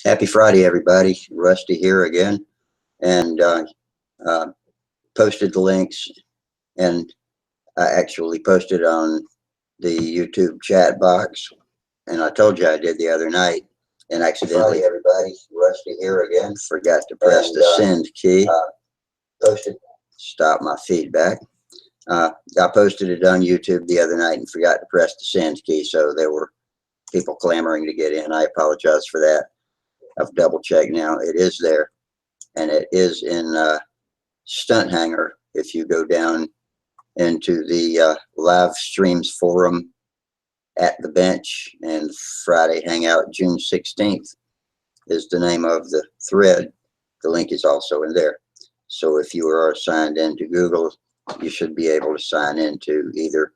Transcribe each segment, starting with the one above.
Happy Friday, everybody. Rusty here again, and posted the links, and I actually posted on the YouTube chat box, and I told you I did the other night, and accidentally, everybody, Rusty here again, forgot to press the send key. Posted. Stop my feedback. I posted it on YouTube the other night and forgot to press the send key, so there were people clamoring to get in. I apologize for that. I've double checked now. It is there, and it is in Stunt Hanger. If you go down into the live streams forum at the bench, and Friday Hangout June 16th is the name of the thread. The link is also in there. So if you are signed into Google, you should be able to sign into either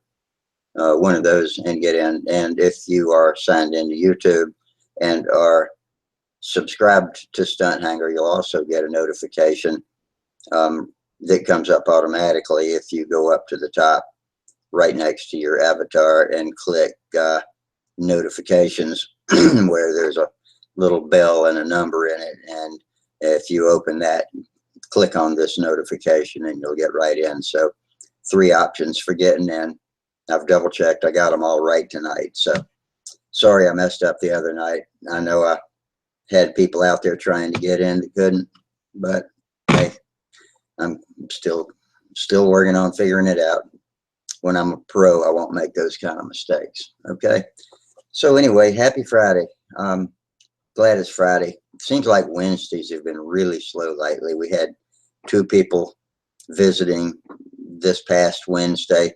one of those and get in. And if you are signed into YouTube and are subscribed to Stunt Hanger, you'll also get a notification that comes up automatically if you go up to the top right next to your avatar and click notifications where there's a little bell and a number in it, and if you open that, click on this notification and you'll get right in. So 3 options for getting in. I've double checked, I got them all right tonight. So sorry I messed up the other night. I know I had people out there trying to get in that couldn't, but hey, I'm still working on figuring it out. When I'm a pro, I won't make those kind of mistakes. Okay. So anyway, happy Friday. Glad it's Friday. It seems like Wednesdays have been really slow lately. We had 2 people visiting this past Wednesday,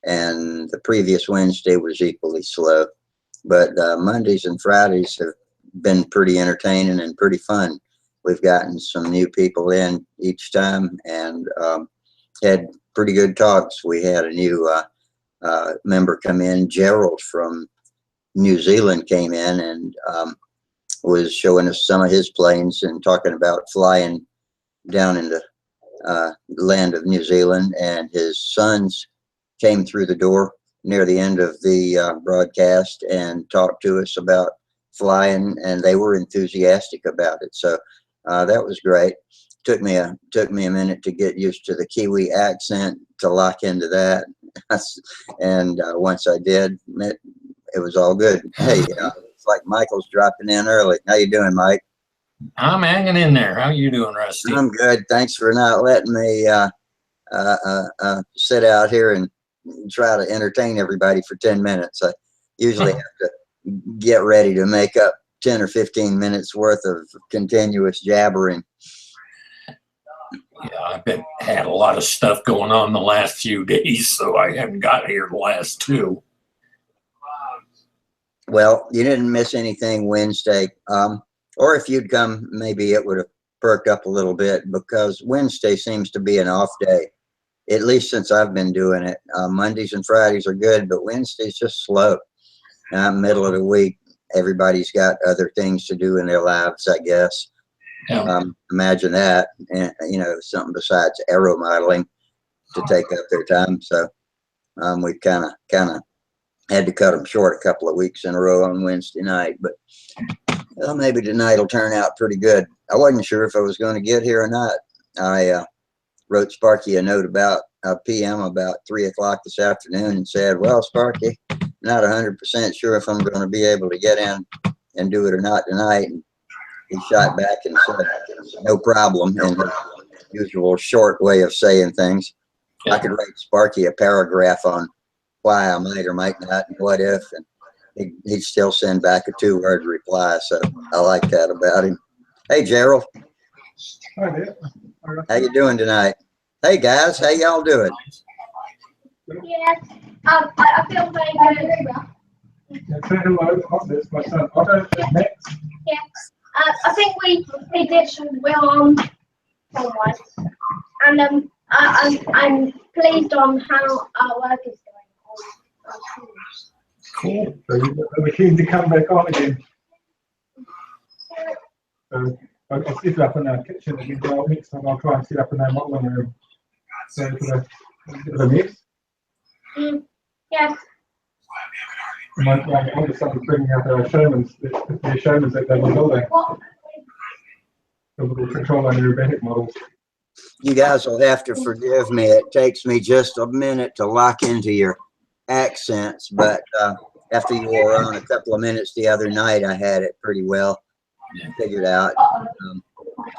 and the previous Wednesday was equally slow. But Mondays and Fridays have been pretty entertaining and pretty fun. We've gotten some new people in each time, and had pretty good talks. We had a new member come in. Gerald from New Zealand came in and was showing us some of his planes and talking about flying down in the land of New Zealand. And his sons came through the door near the end of the broadcast and talked to us about flying, and they were enthusiastic about it. So that was great. Took me a minute to get used to the Kiwi accent, to lock into that, and once I did, it was all good. Hey, it's like Michael's dropping in early. How you doing, Mike? I'm hanging in there. How you doing, Rusty? I'm good. Thanks for not letting me sit out here and try to entertain everybody for 10 minutes. I usually have to get ready to make up 10 or 15 minutes worth of continuous jabbering. Yeah, I've had a lot of stuff going on the last few days, so I haven't got here the last 2. Well, you didn't miss anything Wednesday. Or if you'd come, maybe it would have perked up a little bit, because Wednesday seems to be an off day, at least since I've been doing it. Mondays and Fridays are good, but Wednesday's just slow. Middle of the week, everybody's got other things to do in their lives, I guess. Yeah. Imagine that, and something besides aeromodeling to take up their time. So we've kind of had to cut them short a couple of weeks in a row on Wednesday night, but well, maybe tonight will turn out pretty good. I wasn't sure if I was going to get here or not. I wrote Sparky a note about PM about 3 o'clock this afternoon and said, well, Sparky, not 100% sure if I'm going to be able to get in and do it or not tonight. And he shot back and said, no problem, in his usual short way of saying things. Yeah. I could write Sparky a paragraph on why I might or might not and what if, and he'd still send back a 2-word reply. So I like that about him. Hey, Gerald. Hi there. How you doing tonight? Hey, guys. How y'all doing? Yes. I feel very well. Say hello. This my son Otto next. Yes. I think we did well on somewhat, and I'm pleased on how our work is going. Cool. So we're keen to come back on again. So I'll set it up in our kitchen again. Next time I'll try and set up in our modeling room. So for the next. Yes. My oldest son was bringing out our showmans, the showmans that they were building. What? the little control line aerobatic models. You guys will have to forgive me. It takes me just a minute to lock into your accents, but after you were on a couple of minutes the other night, I had it pretty well figured out.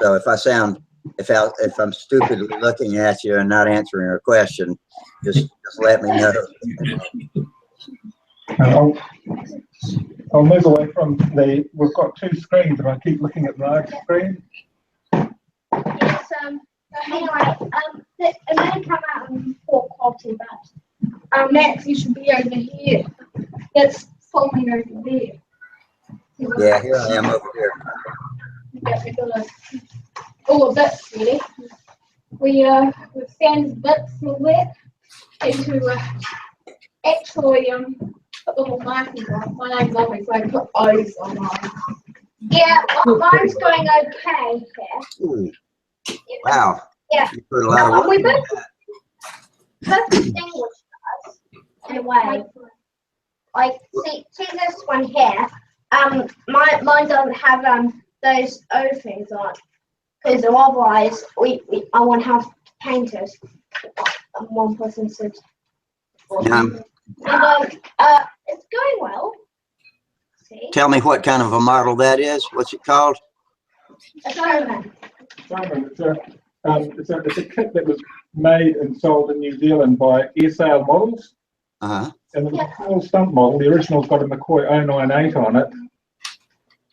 So if I sound, if I'm stupidly looking at you and not answering a question, just let me know. I'll move away from we've got two screens and I keep looking at the large screen. Yes, anyway, it may come out in poor quality, but next you should be over here. That's following over there. Yeah, here I am over here. Yeah, we got all of this really. We've scanned bits of it into actually put little markings on. My name's Ollie, so I put O's on mine. Yeah, mine's going okay here. Ooh. Wow. Yeah. You put a lot of work We into both that. distinguished us in a way. Like see this one here. Mine doesn't have those O things on, because otherwise I won't have painters. One person said. And it's going well. See? Tell me what kind of a model that is. What's it called? A Simon. Simon, it's a kit that was made and sold in New Zealand by Air Models. Uh-huh. And it was a small stunt model. The original's got a McCoy 098 on it.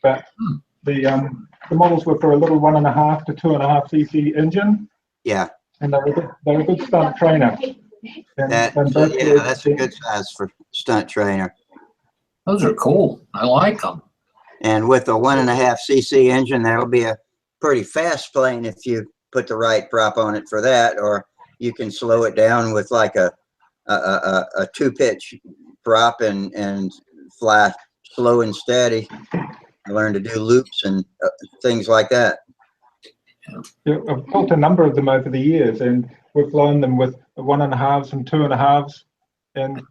But the models were for a little 1.5 to 2.5 cc engine. Yeah. And they're a good stunt trainer. Yeah, that's a good size for stunt trainer. Those are cool. I like them. And with a 1.5 cc engine, that'll be a pretty fast plane if you put the right prop on it for that, or you can slow it down with like a 2-pitch prop and fly slow and steady. Learn to do loops and things like that. Yeah, I've built a number of them over the years, and we've flown them with 1.5s and 2.5s, and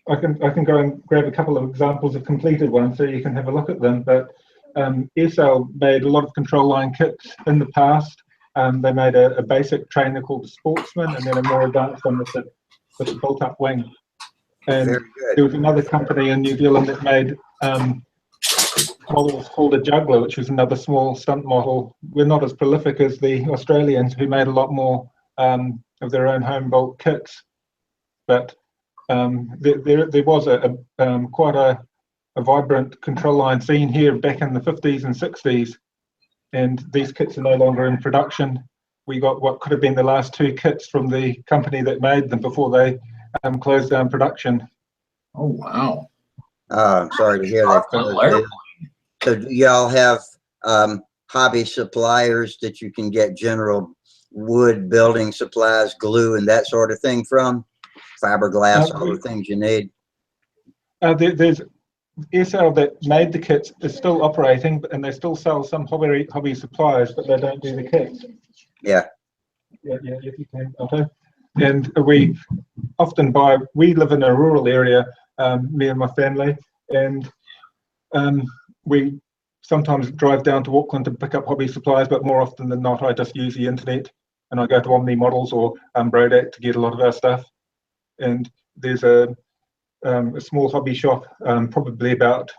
I can go and grab a couple of examples of completed ones so you can have a look at them. But AirSail made a lot of control line kits in the past. They made a basic trainer called the Sportsman, and then a more advanced one with a built-up wing. And Very good. there was another company in New Zealand that made models called a Juggler, which was another small stunt model. We're not as prolific as the Australians, who made a lot more of their own home-built kits. But there was quite a vibrant control line scene here back in the 50s and 60s, and these kits are no longer in production. We got what could have been the last 2 kits from the company that made them before they closed down production. Oh, wow. I'm sorry to hear that. So do y'all have hobby suppliers that you can get general wood building supplies, glue, and that sort of thing from? Fiberglass, all the things you need? There's AirSail that made the kits is still operating, and they still sell some hobby suppliers, but they don't do the kits. Yeah. Yeah, if you can. Okay. And we often buy. We live in a rural area, me and my family, and we sometimes drive down to Auckland to pick up hobby supplies, but more often than not, I just use the internet, and I go to Omni Models or Brodac to get a lot of our stuff. And there's a small hobby shop, probably about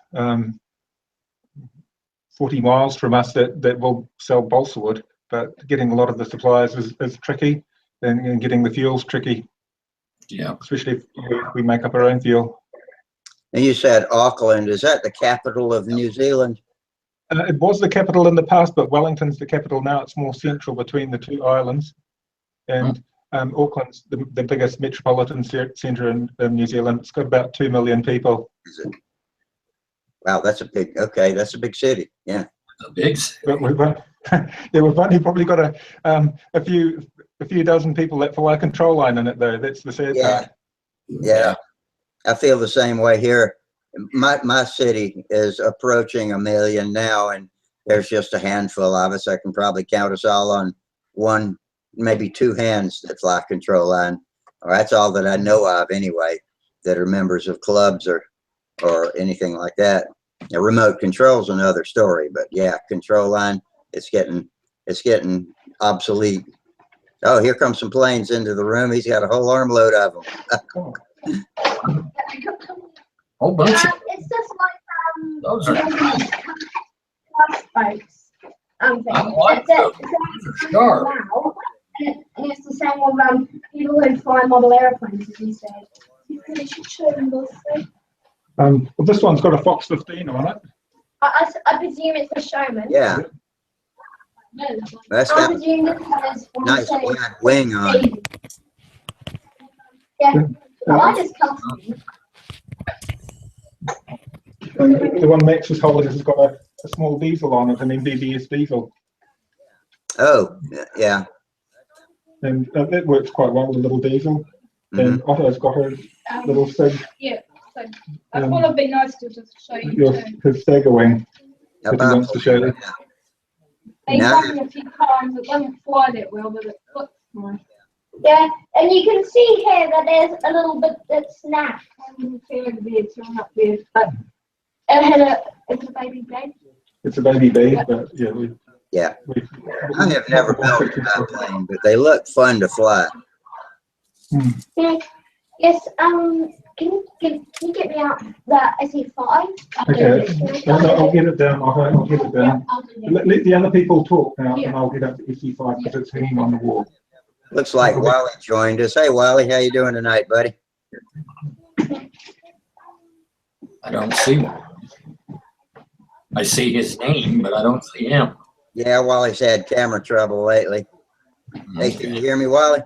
40 miles from us, that will sell balsa wood, but getting a lot of the supplies is tricky, and getting the fuel's tricky. Yeah. Especially if we make up our own fuel. And you said Auckland, is that the capital of New Zealand? It was the capital in the past, but Wellington's the capital now. It's more central between the 2 islands. And Auckland's the biggest metropolitan centre in New Zealand. It's got about 2 million people. Is it? Wow, that's a big, okay, that's a big city. Yeah. A big city. But we've only probably got a few dozen people that fly a control line in it, though. That's the sad part. Yeah. I feel the same way here. My city is approaching 1 million now, and there's just a handful of us. I can probably count us all on 1, maybe 2 hands that fly control line. Or that's all that I know of anyway, that are members of clubs or anything like that. Now, remote control's another story, but yeah, control line, it's getting obsolete. Oh, here comes some planes into the room. He's got a whole armload of them. Whole bunch of It's just like those are spokes. I like those. Those are sharp. Now, and it's the same with people who fly model airplanes, as you said. You should show them those things. Well, this one's got a Fox 15 on it. I presume it's a showman. Yeah, that's I got presume this one is a nice black wing on it. Yeah, I just can't. The one Max is holding has got a small diesel on it, an MBBS diesel. Oh, yeah. And that works quite well, the little diesel. Mhm. And Otto's got her little Sig, Yeah, so I thought it'd be nice to just show you too. his Stagger wing, How if he wants to show you. Been Now- done a few times, it doesn't fly that well, but it looks nice. Yeah, and you can see here that there's a little bit that snapped. But it had it's a baby bed. It's a baby bee, but yeah, Yeah. I have never built a plane, but they look fun to fly. Yeah. Yes. Can you get me out the SE5? Okay, I'll get it down, I'll get it down. Let the other people talk now, and I'll get up to SE5 because it's hanging on the wall. Looks like Wally joined us. Hey, Wally, how you doing tonight, buddy? I don't see him. I see his name, but I don't see him. Yeah, Wally's had camera trouble lately. Hey, can you hear me, Wally?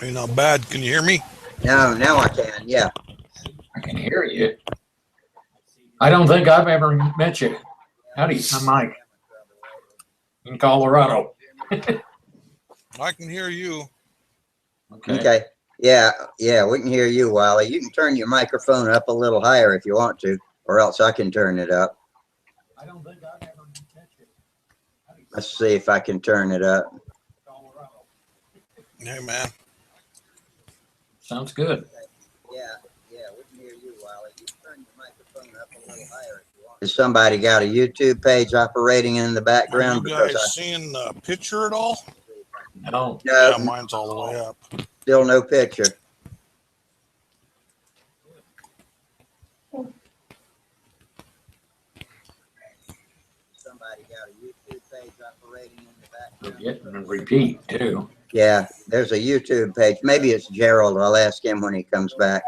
Hey, not bad. Can you hear me? No, now I can. Yeah. I can hear you. I don't think I've ever met you. Howdy, I'm Mike in Colorado. I can hear you. Okay. Yeah, we can hear you, Wally. You can turn your microphone up a little higher if you want to, or else I can turn it up. I don't think I've ever met you. Let's see if I can turn it up. Hey, man. Sounds good. Yeah, we can hear you, Wally. You can turn your microphone up a little higher if you want. Has somebody got a YouTube page operating in the Are background? you guys seeing the picture at all? No. No, Yeah, mine's all the way up. still no picture. Somebody got a YouTube page operating in the We're background. getting a repeat too. Yeah, there's a YouTube page. Maybe it's Gerald. I'll ask him when he comes back.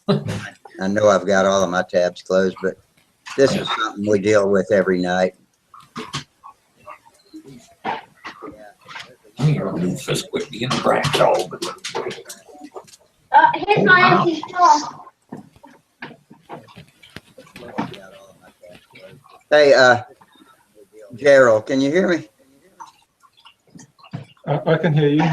I know I've got all of my tabs closed, but this is something we deal with every night. I'm gonna lose this quit being a ragdoll. Here's my SE5. Hey, Gerald, can you hear me? I can hear you.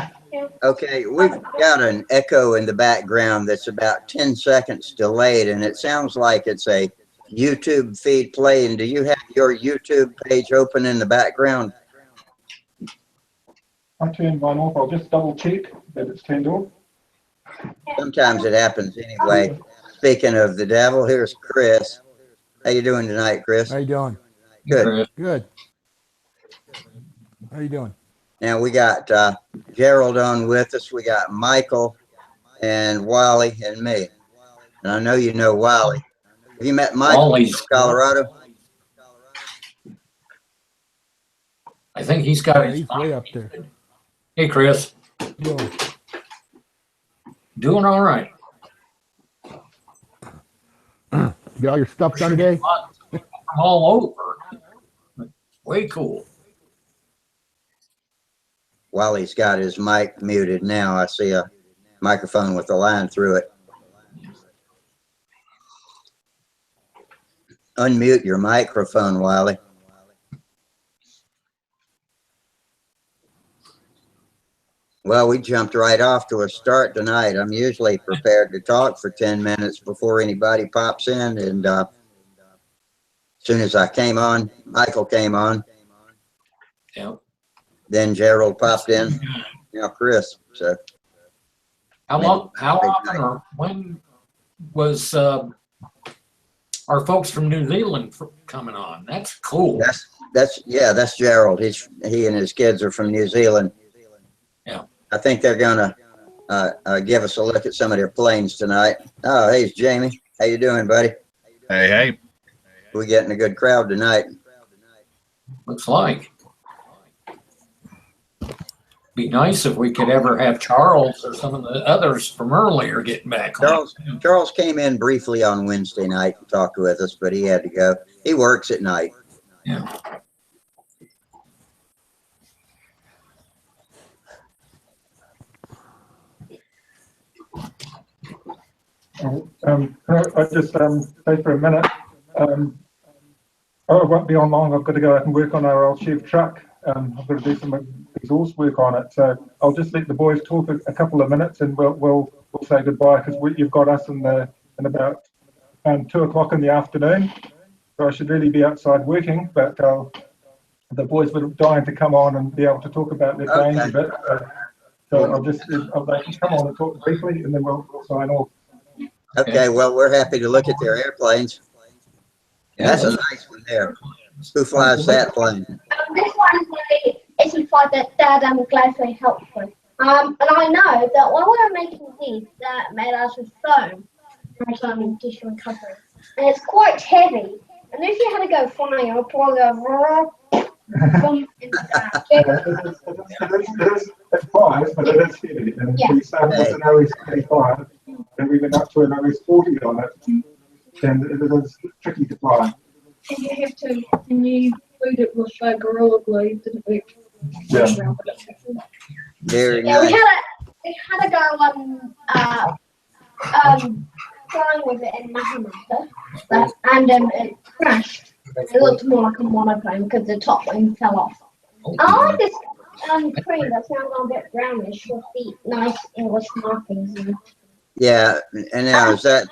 Okay, we've got an echo in the background that's about 10 seconds delayed, and it sounds like it's a YouTube feed playing. Do you have your YouTube page open in the background? I turned mine off. I'll just double check that it's turned off. Sometimes it happens anyway. Speaking of the devil, here's Chris. How you doing tonight, Chris? How you doing? Good. Good. How you doing? Now we got Gerald on with us. We got Michael and Wally and me. And I know you know Wally. Have you met Michael Wally's from Colorado? I think he's got his. He's way up there. Hey, Chris. Doing? Doing all right. Get all your stuff done today? From all over. Way cool. Wally's got his mic muted now. I see a microphone with a line through it. Unmute your microphone, Wally. Well, we jumped right off to a start tonight. I'm usually prepared to talk for 10 minutes before anybody pops in. And as soon as I came on, Michael came on. Yeah. Then Gerald popped in. Now Chris. So How long, how often or when was our folks from New Zealand coming on. That's cool. That's Gerald. He and his kids are from New Zealand. Yeah. I think they're gonna give us a look at some of their planes tonight. Oh, hey, Jamie. How you doing, buddy? Hey, hey. We're getting a good crowd tonight. Looks like. Be nice if we could ever have Charles or some of the others from earlier getting back on. Charles came in briefly on Wednesday night and talked with us, but he had to go. He works at night. Yeah. I just say for a minute, I won't be on long. I've got to go out and work on our old Chev truck. I've got to do some exhaust work on it. So I'll just let the boys talk a couple of minutes, and we'll say goodbye, because you've got us in about 2 o'clock in the afternoon. So I should really be outside working, but the boys were dying to come on and be able to talk about their planes a bit. So they can come on and talk briefly, and then we'll sign off. Okay, well, we're happy to look at their airplanes. Yeah, That's a nice one there. Who flies that plane? This one is the SE5 that Dad gladly helped with. And I know that when we were making these, that made us with foam, maritime tissue and covering. And it's quite heavy. And if you had to go flying, it would probably go boom in the It flies, but it is heavy. And we started with an OS-25, and we went up to an OS-40 on it. And it is tricky to fly. And you have to, and you glued it with Gorilla Glue, didn't we? Yeah. Very Yeah, nice. we had to go flying with it in Mahamata, and it crashed. It looked more like a monoplane because the top wing fell off. I like this cream that's now gone a bit brownish with the nice English markings. Yeah, and now is that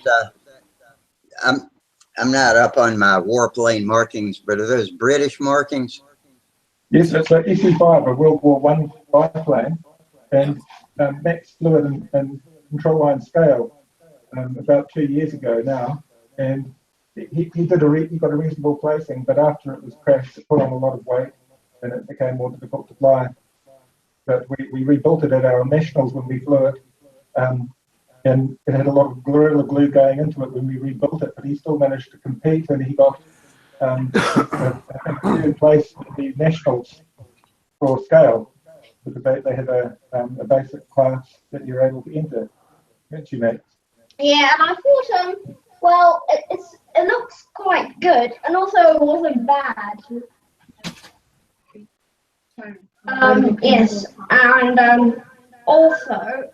I'm not up on my warplane markings, but are those British markings? Yes, it's an SE5, a World War I biplane, and Max flew it in control line scale about 2 years ago now, and he got a reasonable placing, but after it was crashed, it put on a lot of weight, and it became more difficult to fly. But we rebuilt it at our nationals when we flew it, and it had a lot of Gorilla Glue going into it when we rebuilt it, but he still managed to compete, and he got a third place at the nationals for scale, because they had a basic class that you're able to enter, weren't you, Max? Yeah, and I thought, well, it looks quite good, and also it wasn't bad. Yes, and also,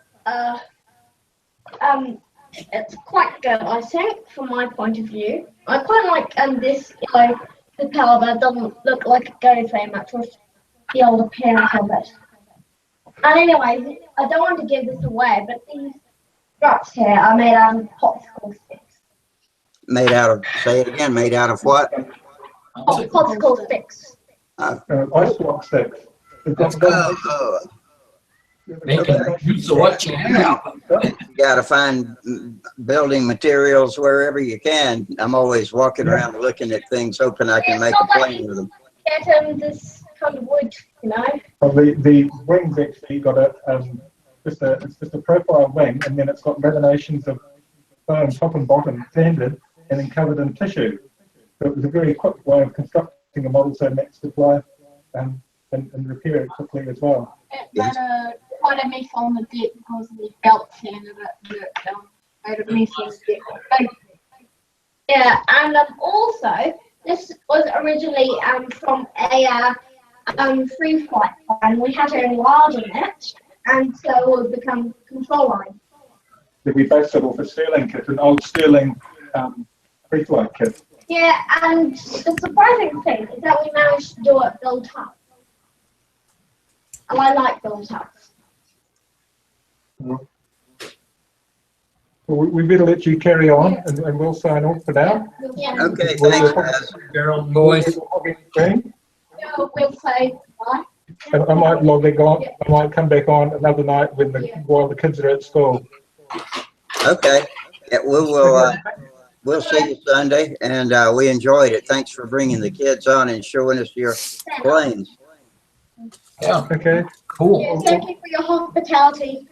it's quite good, I think, from my point of view. I quite like this yellow propeller that doesn't look like it goes very much with the old appearance of it. And anyway, I don't want to give this away, but these straps here are made out of popsicle sticks. Made out of, say it again, made out of what? Popsicle sticks. Ice block sticks. Making use of what you have. You got to find building materials wherever you can. I'm always walking around looking at things, hoping I can make a plane with them. Get this kind of wood, you know. Well, the wings actually got it's just a profile wing, and then it's got laminations of foam top and bottom sanded and then covered in tissue. So it was a very quick way of constructing a model so Max could fly and repair it quickly as well. It had quite a mess on the deck because the belt sanded it down. Made a mess on the deck. Yeah, and also this was originally from a free flight plan. We had to enlarge it, and so it would become control line. We based it off a Sterling kit, an old Sterling free flight kit. Yeah, and the surprising thing is that we managed to do it built up. And I like built ups. Well, we better let you carry on, and we'll sign off for now. Yeah. Okay, thanks, guys. Gerald, boys. We'll say bye. I might log back on. I might come back on another night while the kids are at school. Okay, Yeah, we'll see you Sunday, and we enjoyed it. Thanks for bringing the kids on and showing us your planes. Yeah, Okay. cool. Yeah, thank you for your hospitality.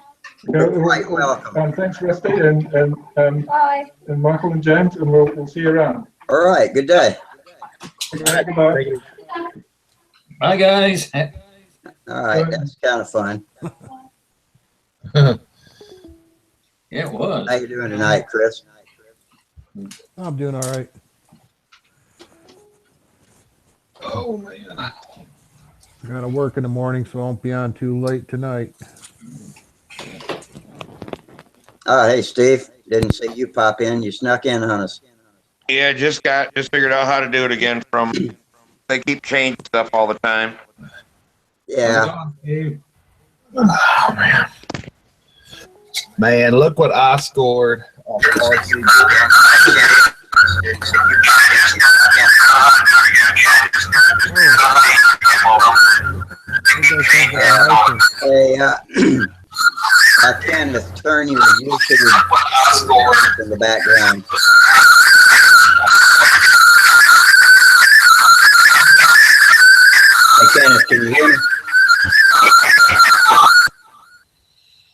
You're quite welcome. Thanks, Rusty, and Bye. Michael and James, and we'll see you around. All right, good day. Okay, goodbye. Bye, guys. All right, that's kind of fun. It was. How you doing tonight, Chris? I'm doing all right. Oh, man. Gotta work in the morning, so I won't be on too late tonight. Oh, hey, Steve. Didn't see you pop in. You snuck in on us. Yeah, just figured out how to do it again from, they keep changing stuff all the time. Yeah. Oh, man. Man, look what I scored on RC. Hey, Kenneth, turn your YouTube in the background. Hey, Kenneth, can you hear me?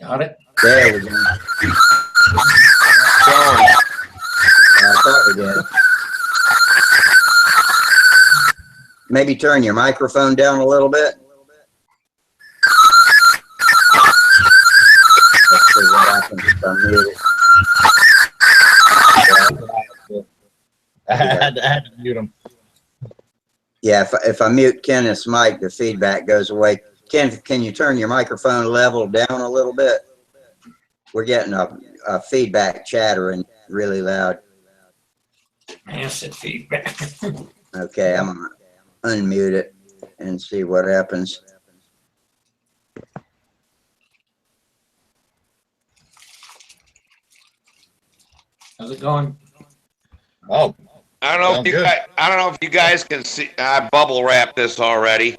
Got it? There we go. I thought we did. Maybe turn your microphone down a little bit. Let's see what happens if I mute it. I had to mute him. Yeah, if I mute Kenneth's mic, the feedback goes away. Kenneth, can you turn your microphone level down a little bit? We're getting a feedback chattering really loud. Massive feedback. Okay, I'm gonna unmute it and see what happens. How's it going? Oh, I don't know if you guys can see, I bubble wrap this already.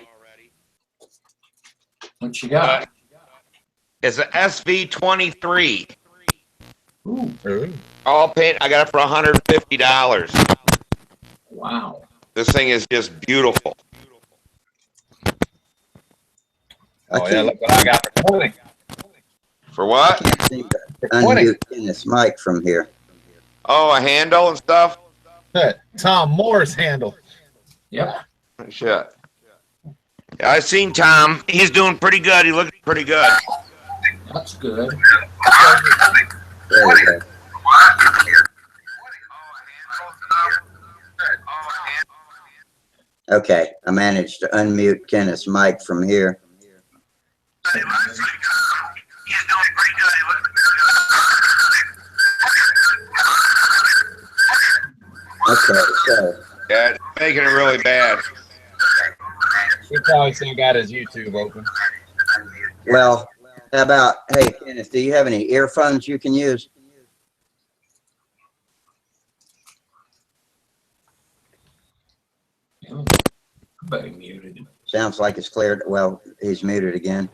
What you got? It's an SV23. Ooh, All paint. I got it for $150. wow. This thing is just beautiful. oh yeah, look what I got for 20. For what? Can't seem to unmute Kenneth's mic from here. Oh, a handle and stuff? Tom Moore's handle. Yep. Shit. Yeah, I seen Tom. He's doing pretty good. He looks pretty good. That's good. There we go. Okay, I managed to unmute Kenneth's mic from here. Okay, so Yeah, it's making it really bad. He probably still got his YouTube open. well, how about, hey Kenneth, do you have any earphones you can use? Everybody muted. Sounds like it's cleared. Well, he's muted again.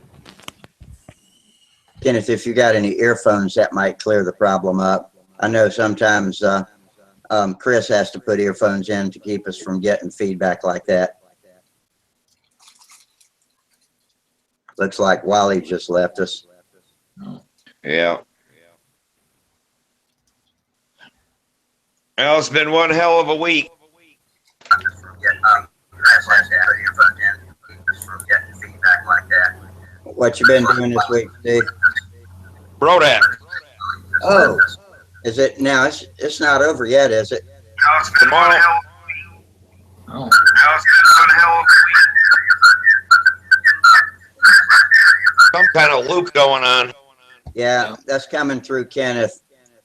Kenneth, if you got any earphones, that might clear the problem up. I know sometimes Chris has to put earphones in to keep us from getting feedback like that. Looks like Wally just left us. Yeah. Well, it's been one hell of a week. What you been doing this week, Steve? Brodak. Oh, is it now? It's not over yet, is it? Tomorrow. Oh, Some kind of loop going on. Yeah, that's coming through Kenneth.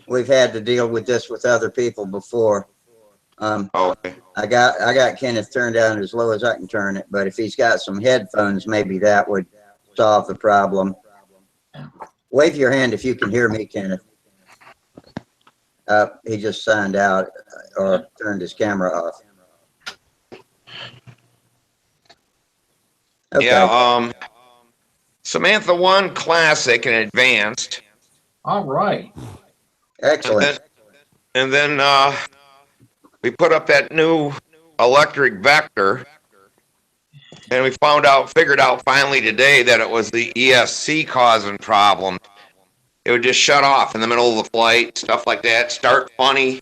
We've had to deal with this with other people before. Okay. I got Kenneth turned down as low as I can turn it, but if he's got some headphones, maybe that would solve the problem. Wave your hand if you can hear me, Kenneth. He just signed out or turned his camera off. Okay. Yeah, Samantha 1 Classic and Advanced. all right. Excellent. And then we put up that new electric vector, and we figured out finally today that it was the ESC causing problems. It would just shut off in the middle of the flight, stuff like that, start funny,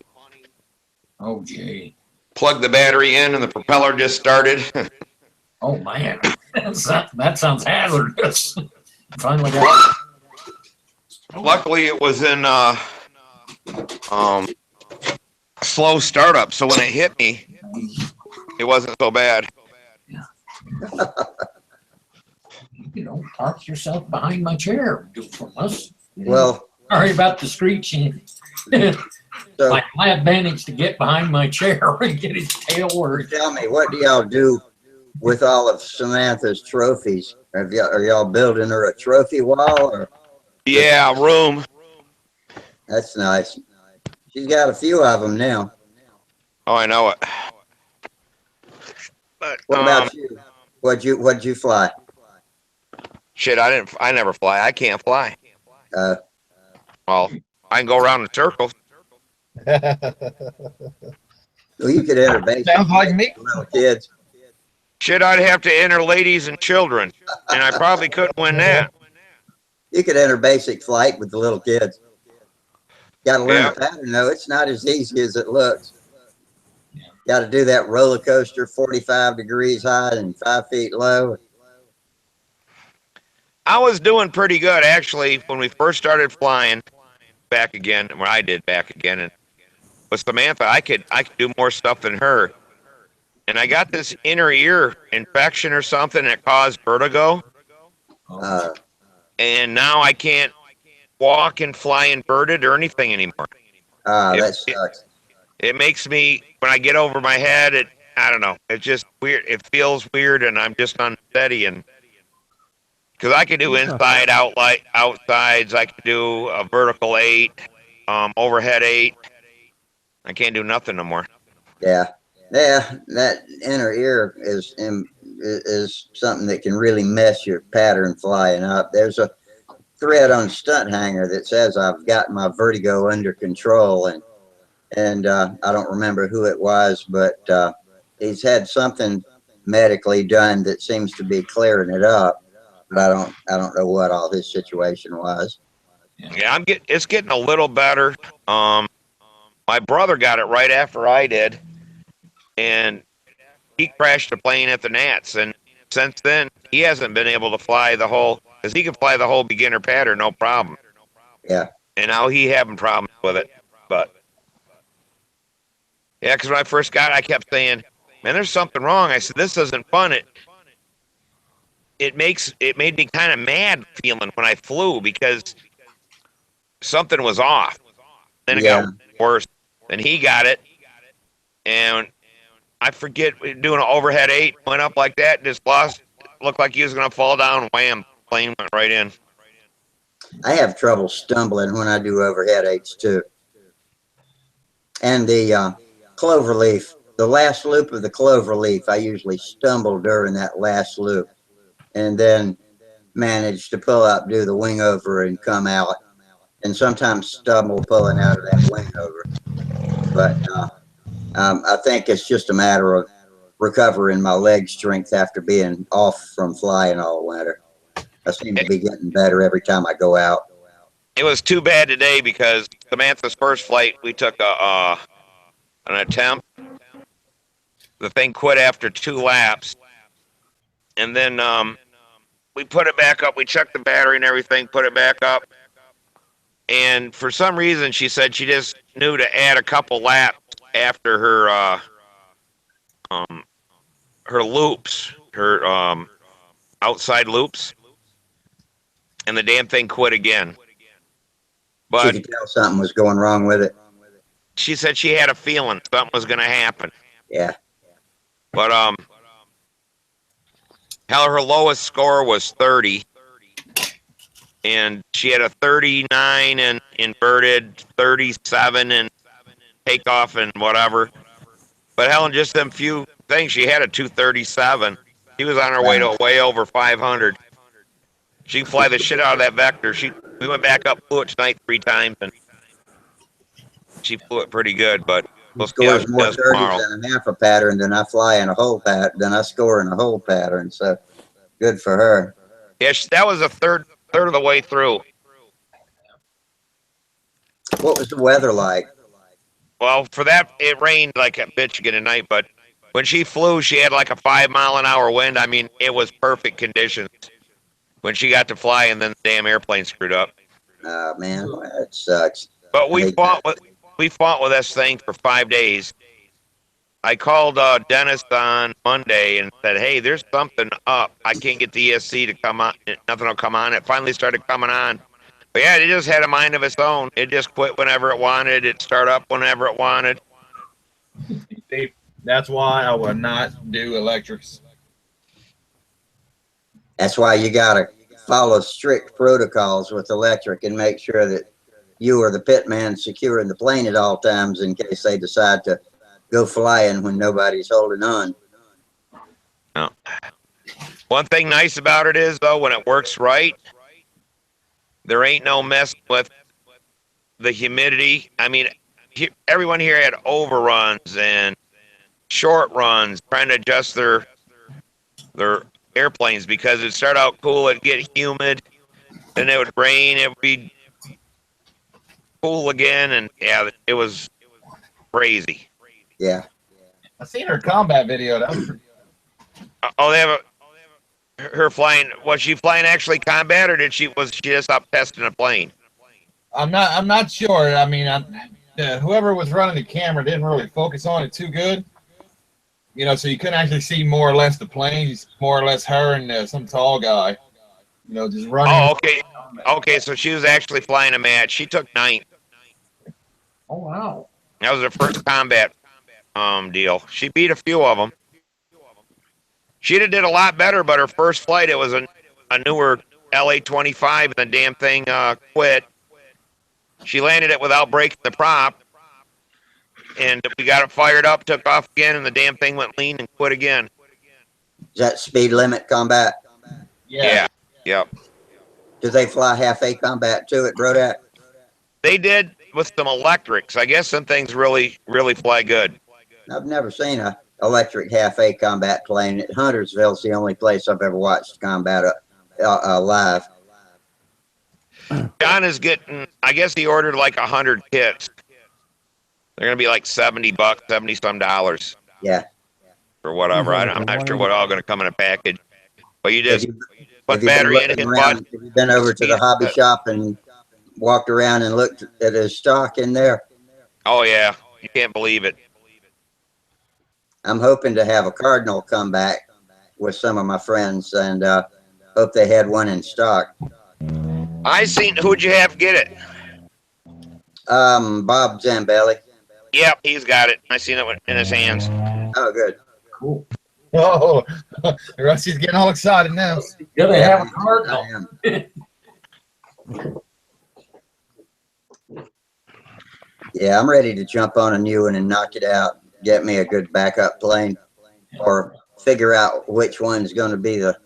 Oh, gee. plug the battery in, and the propeller just started. Oh, man. That sounds hazardous. Finally got. Luckily, it was in slow startup, so when it hit me, it wasn't so bad. You know, park yourself behind my chair. Do from us. Well, Sorry about the screeching. so My advantage to get behind my chair and get his tail where it. tell me, what do y'all do with all of Samantha's trophies? Are y'all building her a trophy wall? Or Yeah, room. that's nice. She's got a few of them now. Oh, I know it. But What about you? What'd you fly? shit, I never fly. I can't fly. Well, I can go around in circles. Well, you could enter basic. Sounds like me. Little kids. Shit, I'd have to enter ladies and children, and I probably couldn't win that. You could enter basic flight with the little kids. Got to learn Yeah. the pattern, though. It's not as easy as it looks. Got to do that roller coaster 45 degrees high and 5 feet low. I was doing pretty good, actually, when we first started flying back again, when I did back again, and with Samantha, I could do more stuff than her. And I got this inner ear infection or something that caused vertigo, and now I can't walk and fly inverted or anything anymore. That sucks. It makes me, when I get over my head, I don't know, it's just weird. It feels weird, and I'm just unsteady. And because I can do inside, outsides, I can do a vertical 8, overhead 8. I can't do nothing no more. Yeah. That inner ear is something that can really mess your pattern flying up. There's a thread on Stunt Hanger that says I've got my vertigo under control, and I don't remember who it was, but he's had something medically done that seems to be clearing it up. But I don't know what all his situation was. Yeah, it's getting a little better. My brother got it right after I did, and he crashed a plane at the Nats, and since then he hasn't been able to fly the whole, because he can fly the whole beginner pattern no problem. Yeah. And now he having problems with it, but yeah, because when I first got it, I kept saying, "Man, there's something wrong." I said, "This isn't fun." It made me kind of mad feeling when I flew because something was off. Then it got worse. Then he got it, and I forget, doing an overhead 8, went up like that, and just lost. Looked like he was gonna fall down. Wham! Plane went right in. I have trouble stumbling when I do overhead 8s too. And the cloverleaf, the last loop of the cloverleaf, I usually stumble during that last loop, and then manage to pull up, do the wing over, and come out. And sometimes stumble pulling out of that wing over. But I think it's just a matter of recovering my leg strength after being off from flying all winter. I seem to be getting better every time I go out. It was too bad today because Samantha's first flight, we took an attempt. The thing quit after 2 laps, and then we put it back up. We checked the battery and everything, put it back up, and for some reason she said she just knew to add a couple laps after her loops, her outside loops, and the damn thing quit again. But She could tell something was going wrong with it. she said she had a feeling something was going to happen. Yeah. But hell, her lowest score was 30, and she had a 39 and inverted, 37 and takeoff and whatever. But hell, in just them few things, she had a 237. She was on her way to way over 500. She can fly the shit out of that vector. We went back up, flew it tonight 3 times, and she flew it pretty good, but She we'll see how scores she more does tomorrow. 30s and a half a pattern than I fly in a whole pattern, than I score in a whole pattern. So good for her. Yeah, that was a third of the way through. What was the weather like? Well, for that, it rained like a bitch again tonight, but when she flew, she had like a 5-mile-an-hour wind. I mean, it was perfect conditions when she got to fly, and then the damn airplane screwed up. Oh, man, that sucks. But we Hey, fought with this thing for 5 days. I called Dennis on Monday and said, "Hey, there's something up. I can't get the ESC to come on. Nothing will come on." It finally started coming on. But yeah, it just had a mind of its own. It just quit whenever it wanted. It started up whenever it wanted. See, that's why I would not do electrics. That's why you got to follow strict protocols with electric and make sure that you are the pit man securing the plane at all times in case they decide to go flying when nobody's holding on. No. One thing nice about it is, though, when it works right, there ain't no mess with the humidity. I mean, everyone here had overruns and short runs trying to adjust their airplanes because it'd start out cool, it'd get humid, then it would rain, it would be cool again, and yeah, it was crazy. Yeah. I seen her combat video. That was pretty. Oh, they have her flying. Was she flying actually combat, or was she just up testing a plane? I'm not sure. I mean, whoever was running the camera didn't really focus on it too good. You know, so you couldn't actually see more or less the plane. More or less her and some tall guy. You know, just running. Oh, okay. Okay, so she was actually flying a match. She took 9th. Oh, wow. That was her first combat deal. She beat a few of them. She'd have did a lot better, but her first flight, it was a newer LA-25, and the damn thing quit. She landed it without breaking the prop, and we got it fired up, took off again, and the damn thing went lean and quit again. Is that speed limit combat? Yeah. Yep. Do they fly half A combat too at Brodak? They did with some electrics. I guess some things really, really fly good. I've never seen a electric half A combat plane. At Huntersville's the only place I've ever watched combat live. John is getting, I guess he ordered like 100 kits. They're going to be like $70, $70 some. Yeah. Or whatever. I'm not sure what all going to come in a package. But you just put battery in, hit button. Have you been over to the hobby shop and walked around and looked at his stock in there? Oh, yeah. You can't believe it. I'm hoping to have a Cardinal come back with some of my friends and hope they had one in stock. Who'd you have get it? Bob Zambelli. Yep, he's got it. I seen it in his hands. Oh, good. Cool. Oh, Rusty's getting all excited now. Yeah, they have a Cardinal. Yeah, I'm ready to jump on a new one and knock it out. Get me a good backup plane, or figure out which one's going to be the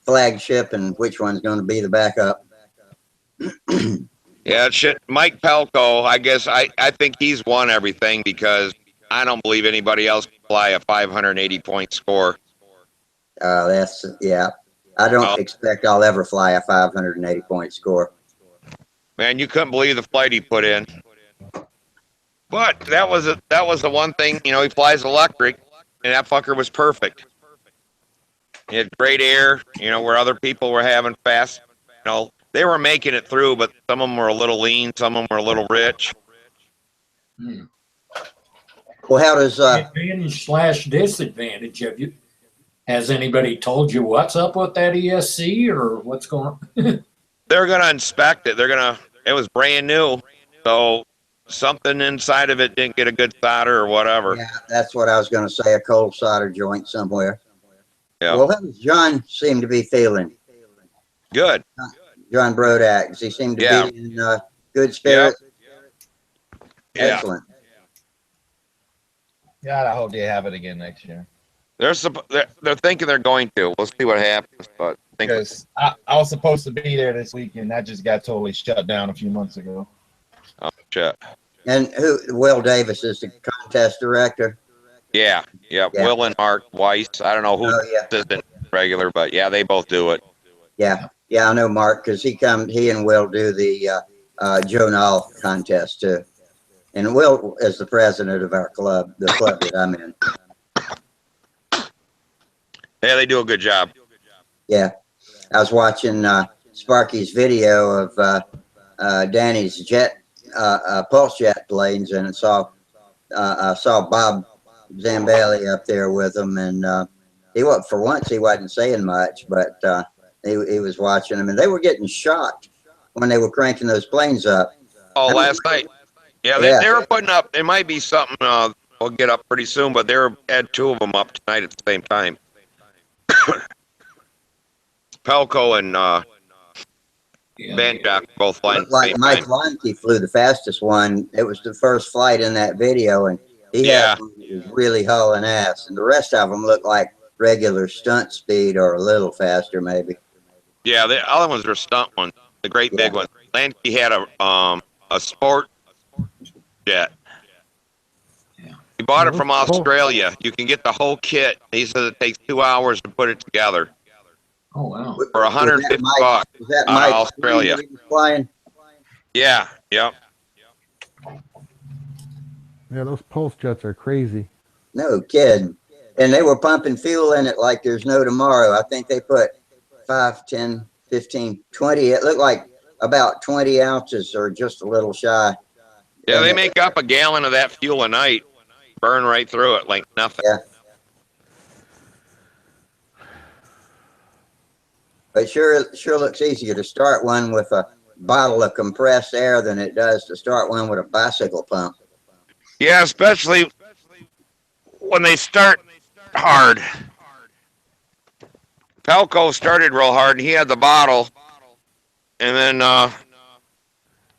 flagship and which one's going to be the backup. Yeah, shit. Mike Pelko, I guess I think he's won everything because I don't believe anybody else can fly a 580-point score. Yeah. I don't expect I'll ever fly a 580-point score. Man, you couldn't believe the flight he put in. But that was the one thing, you know, he flies electric, and that fucker was perfect. He had great air, you know, where other people were having fast, you know, they were making it through, but some of them were a little lean, some of them were a little rich. Well, how does Advantage / disadvantage? Has anybody told you what's up with that ESC or what's going on? They're gonna inspect it. It was brand new, so something inside of it didn't get a good solder or whatever. Yeah, that's what I was going to say, a cold solder joint somewhere. Yeah. Well, how does John seem to be feeling? Good. John Brodak, does he seem to be in good spirits? Yeah. Excellent. God, I hope they have it again next year. They're thinking they're going to. We'll see what happens, but because I was supposed to be there this weekend. That just got totally shut down a few months ago. Oh shit. And who? Will Davis is the contest director. Yeah. Yeah. Will and Art Weiss. I don't know who's Oh yeah, assistant regular, but yeah, they both do it. yeah, yeah. I know Mark because he and Will do the Joe Nall contest too. And Will is the president of our club, the club that I'm in. Yeah, they do a good job. Yeah, I was watching Sparky's video of Danny's jet pulse jet planes, and I saw Bob Zambelli up there with him, and for once he wasn't saying much, but he was watching them, and they were getting shocked when they were cranking those planes up. Oh, last night. Yeah, they were putting up. There might be something we'll get up pretty soon, but they had two of them up tonight at the same time. Pelco and Banjock both flying at the Like same Mike time. Leinke flew the fastest one. It was the first flight in that video, and he had one that was really hauling ass, and the rest of them looked like regular stunt speed or a little faster, maybe. Yeah, the other ones were stunt ones, the great big ones. Leinke had a sport jet. He bought it from Australia. You can get the whole kit. He says it takes 2 hours to put it together. Oh wow! For $150 Was that out of Mike Australia. flying? Yeah, yep. Yeah, those pulse jets are crazy. No kidding. And they were pumping fuel in it like there's no tomorrow. I think they put 5, 10, 15, 20. It looked like about 20 ounces or just a little shy. Yeah, they make up a gallon of that fuel a night. Burn right through it like nothing. Yeah. But sure looks easier to start one with a bottle of compressed air than it does to start one with a bicycle pump. Yeah, especially when they start hard. Pelco started real hard, and he had the bottle. And then,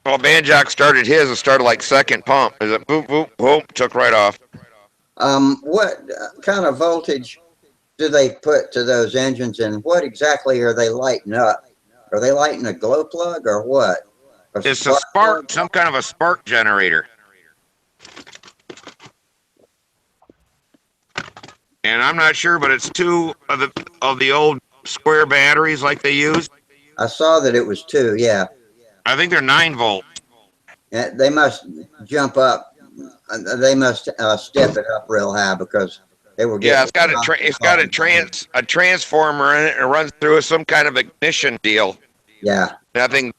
Banjock started his. It started like second pump. Is it boop, boop, boom, took right off. What kind of voltage do they put to those engines, and what exactly are they lighting up? Are they lighting a glow plug or what? It's a spark, some kind of a spark generator. And I'm not sure, but it's two of the old square batteries like they use. I saw that it was 2, yeah. I think they're 9 volts. They must jump up. They must step it up real high because they were getting. Yeah, it's got a transformer in it, and it runs through some kind of ignition deal. Yeah. Nothing.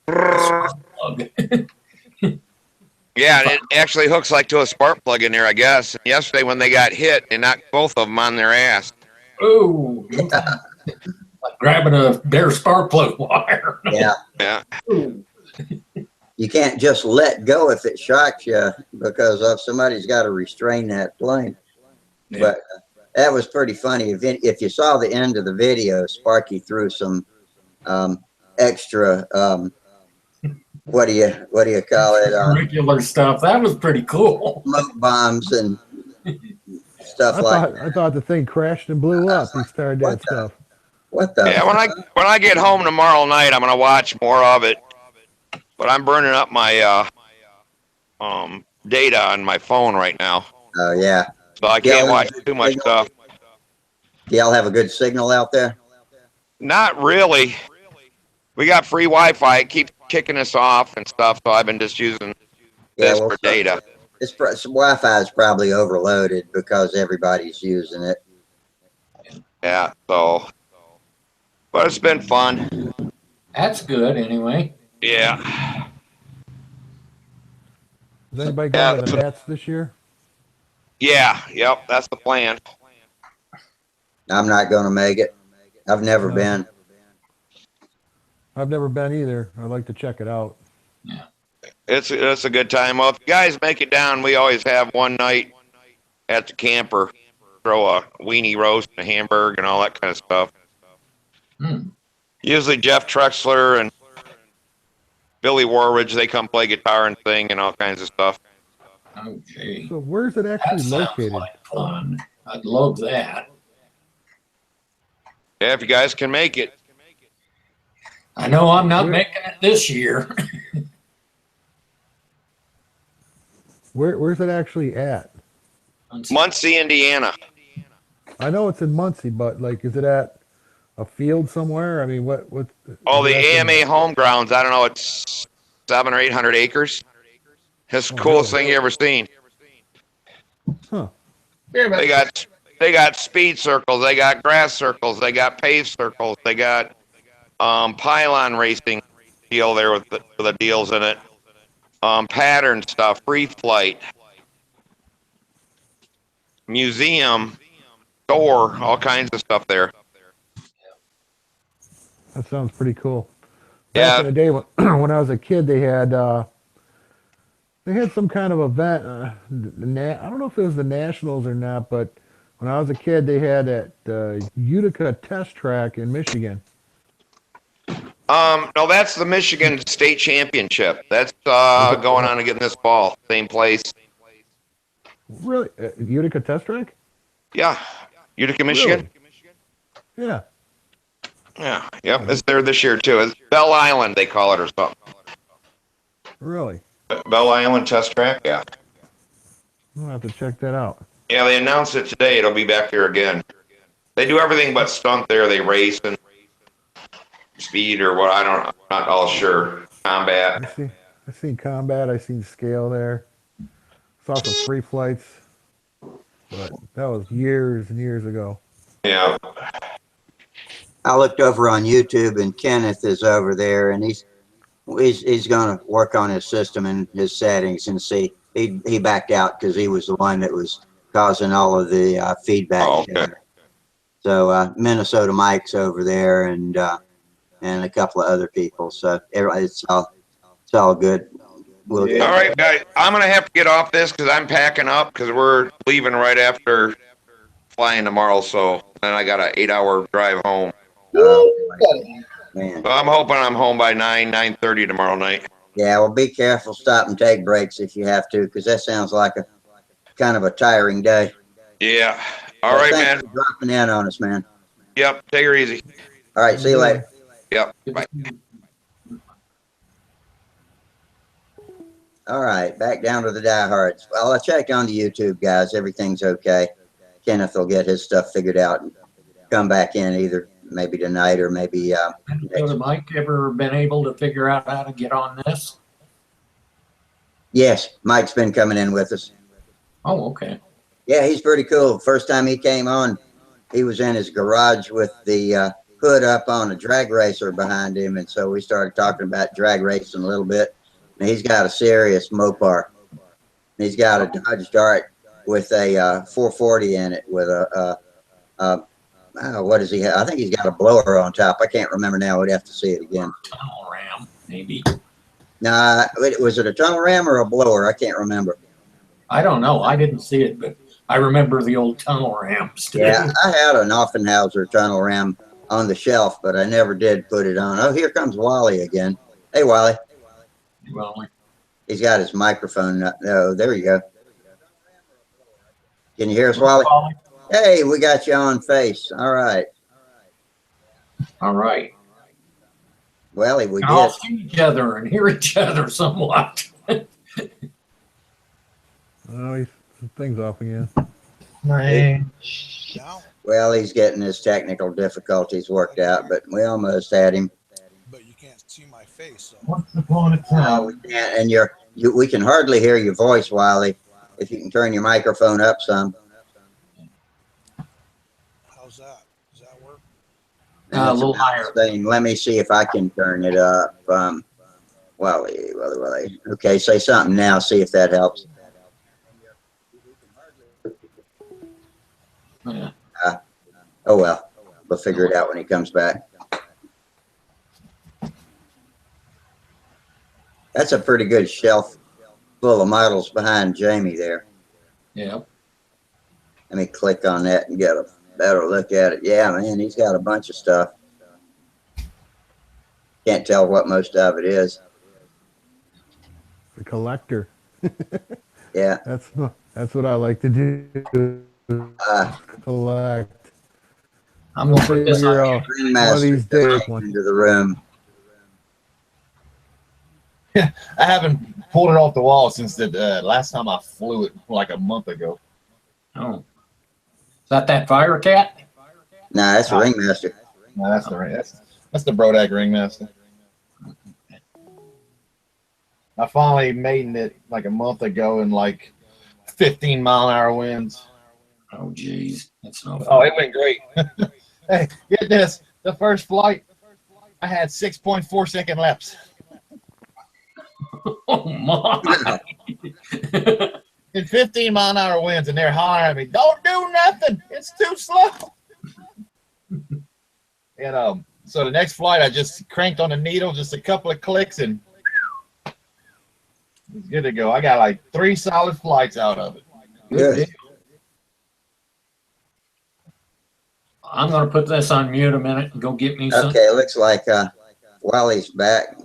Yeah, and it actually hooks like to a spark plug in there, I guess. And yesterday when they got hit, they knocked both of them on their ass. Oh, like grabbing their spark plug wire. Yeah. Yeah. You can't just let go if it shocks you because somebody's got to restrain that plane. Yeah. But that was pretty funny. If you saw the end of the video, Sparky threw some extra. What do you call it? Regular stuff. That was pretty cool. Smoke bombs and stuff I thought the thing crashed and blew up. He started that stuff. What the? Yeah, when I get home tomorrow night, I'm gonna watch more of it. But I'm burning up my data on my phone right now. Oh yeah. So I can't watch too much stuff. Do y'all have a good signal out there? Not really. We got free Wi-Fi. It keeps kicking us off and stuff, so I've been just using this for data. Wi-Fi is probably overloaded because everybody's using it. Yeah, so. But it's been fun. That's good, anyway. Yeah. Has anybody gone to the Nats this year? Yeah, yep, that's the plan. I'm not going to make it. I've never been. I've never been either. I'd like to check it out. Yeah. It's a good time. Well, if you guys make it down, we always have one night at the camper. Throw a weenie roast and a hamburger and all that kind of stuff. Usually Jeff Trexler and Billy Werwage, they come play guitar and sing and all kinds of stuff. Oh, gee. So where's it actually located? Like fun. I'd love that. Yeah, if you guys can make it. I know I'm not making it this year. Where's it actually at? Muncie, Indiana. I know it's in Muncie, but like, is it at a field somewhere? I mean, what? Oh, is the it actually- AMA home grounds. I don't know. It's 700 or 800 acres. It's the Oh, coolest really? thing you ever seen. Huh. They got speed circles. They got grass circles. They got paved circles. They got pylon racing deal there with the deals in it. Pattern stuff, free flight, museum, store, all kinds of stuff there. That sounds pretty cool. Back in the day when, when I was a kid, they had some kind of event. I don't know if it was the Nationals or not, but when I was a kid, they had at Utica Test Track in Michigan. No, that's the Michigan State Championship. That's going on again this fall. Same place. Really? Utica Test Track? Yeah. Utica, Michigan? Really? Yeah. Yeah. Yep. It's there this year, too. It's Bell Island, they call it, or something. Really? Bell Island Test Track? Yeah. I'll have to check that out. Yeah, they announced it today. It'll be back there again. They do everything but stunt there. They race and speed or what, I don't know. I'm not all sure. Combat. I seen combat. I seen scale there. Saw some free flights, but that was years and years ago. Yeah. I looked over on YouTube and Kenneth is over there and he's going to work on his system and his settings and see. He backed out because he was the one that was causing all of the feedback. Oh, okay. So Minnesota Mike's over there and a couple of other people. So it's all good. We'll All right, guys. I'm going to have to get off this because I'm packing up because we're leaving right after flying tomorrow. So then I got an 8-hour drive home. Man. So I'm hoping I'm home by 9:30 tomorrow night. Yeah, well, be careful. Stop and take breaks if you have to, because that sounds like a kind of a tiring day. Yeah. All right, man. Thanks for dropping in on us, man. Yep. Take her easy. All right. See you later. Yep. Bye. All right. Back down to the diehards. Well, I checked on the YouTube, guys. Everything's okay. Kenneth will get his stuff figured out and come back in either maybe tonight or maybe Has Mike ever been able to figure out how to get on this? Yes, Mike's been coming in with us. Oh, okay. Yeah, he's pretty cool. First time he came on, he was in his garage with the hood up on a drag racer behind him, and so we started talking about drag racing a little bit. And he's got a serious Mopar. He's got a Dodge Dart with a 440 in it with what does he have? I think he's got a blower on top. I can't remember now. We'd have to see it again. Tunnel ram, maybe. Nah, was it a tunnel ram or a blower? I can't remember. I don't know. I didn't see it, but I remember the old tunnel rams. Too. Yeah, I had an Offenhauser tunnel ram on the shelf, but I never did put it on. Oh, here comes Wally again. Hey, Wally. Well, he's got his microphone. Oh, there you go. Can you hear us, Wally? Hey, we got you on face. All right. All right. Well, we can did. all see each other and hear each other somewhat. Oh, things off again. Well, he's getting his technical difficulties worked out, but we almost had him. But you can't see my face. So. Once upon a time. We can't, and we can hardly hear your voice, Wally. If you can turn your microphone up some. How's that? Does that work? A little higher. Let me see if I can turn it up. Wally. Okay, say something now. See if that helps. Yeah. Oh well, we'll figure it out when he comes back. That's a pretty good shelf full of models behind Jamie there. Yeah. Let me click on that and get a better look at it. Yeah, man, he's got a bunch of stuff. Can't tell what most of it is. The collector. Yeah. That's what I like to do. Collect. I'm gonna put this on one of these days into the room. I haven't pulled it off the wall since the last time I flew it like a month ago. Oh, is that Fire Cat? Nah, that's a Ringmaster. No, that's the Brodak Ringmaster. I finally made it like a month ago in like 15-mile-an-hour winds. Oh, geez, that's no fun. Oh, it went great. Hey, get this. The first flight, I had 6.4-second laps. Oh, my. In 15-mile-an-hour winds, and they're hollering at me, "Don't do nothing. It's too slow." And so the next flight, I just cranked on the needle, just a couple of clicks, and it's good to go. I got like 3 solid flights out of it. Good. I'm going to put this on mute a minute and go get me some. Okay, looks like Wally's back.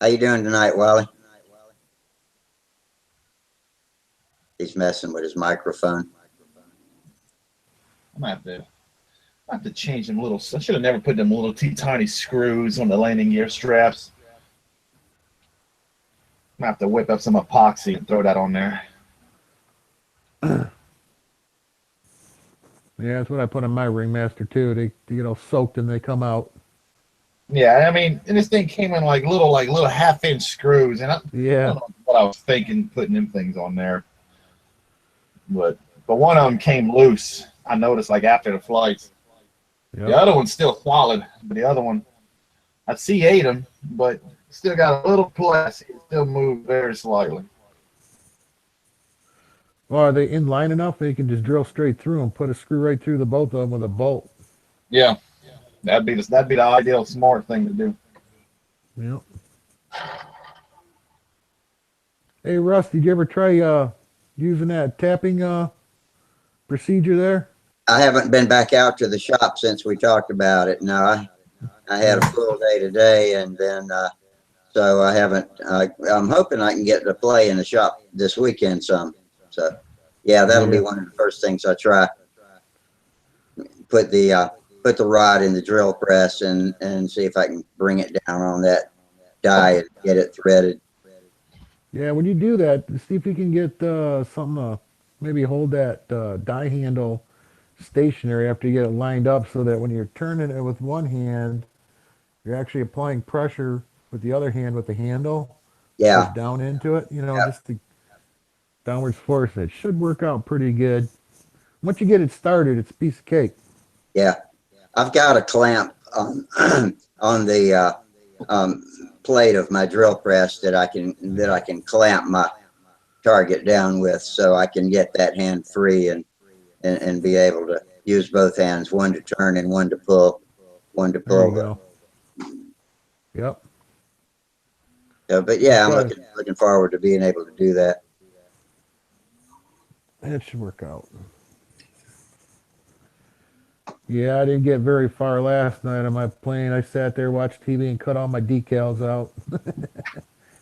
How you doing tonight, Wally? He's messing with his microphone. I'm gonna have to change them little. I should have never put them little tiny screws on the landing gear straps. I'm gonna have to whip up some epoxy and throw that on there. Yeah, that's what I put on my Ringmaster too. They get all soaked and they come out. Yeah, I mean, and this thing came in like little half-inch screws, and I don't know what I was thinking putting them things on there. But one of them came loose. I noticed like after the flights. Yep. The other one's still solid, but the other one, I C8 them, but still got a little plastic. It still moved very slightly. Well, are they in line enough they can just drill straight through and put a screw right through the both of them with a bolt? Yeah, that'd be the ideal smart thing to do. Yep. Hey Russ, did you ever try using that tapping procedure there? I haven't been back out to the shop since we talked about it. No, I had a full day today, and then so I haven't. I'm hoping I can get to play in the shop this weekend some. So yeah, that'll be one of the first things I try. Put the rod in the drill press and see if I can bring it down on that die and get it threaded. Yeah, when you do that, see if you can get something maybe hold that die handle stationary after you get it lined up, so that when you're turning it with one hand, you're actually applying pressure with the other hand with the handle. Yeah. Push down into it, just the downwards force. It should work out pretty good. Once you get it started, it's a piece of cake. Yeah. I've got a clamp on the plate of my drill press that I can clamp my target down with, so I can get that hand free and be able to use both hands, one to turn and one to pull. There you go. Yep. But yeah, I'm looking forward to being able to do that. It should work out. Yeah, I didn't get very far last night on my plane. I sat there, watched TV, and cut all my decals out.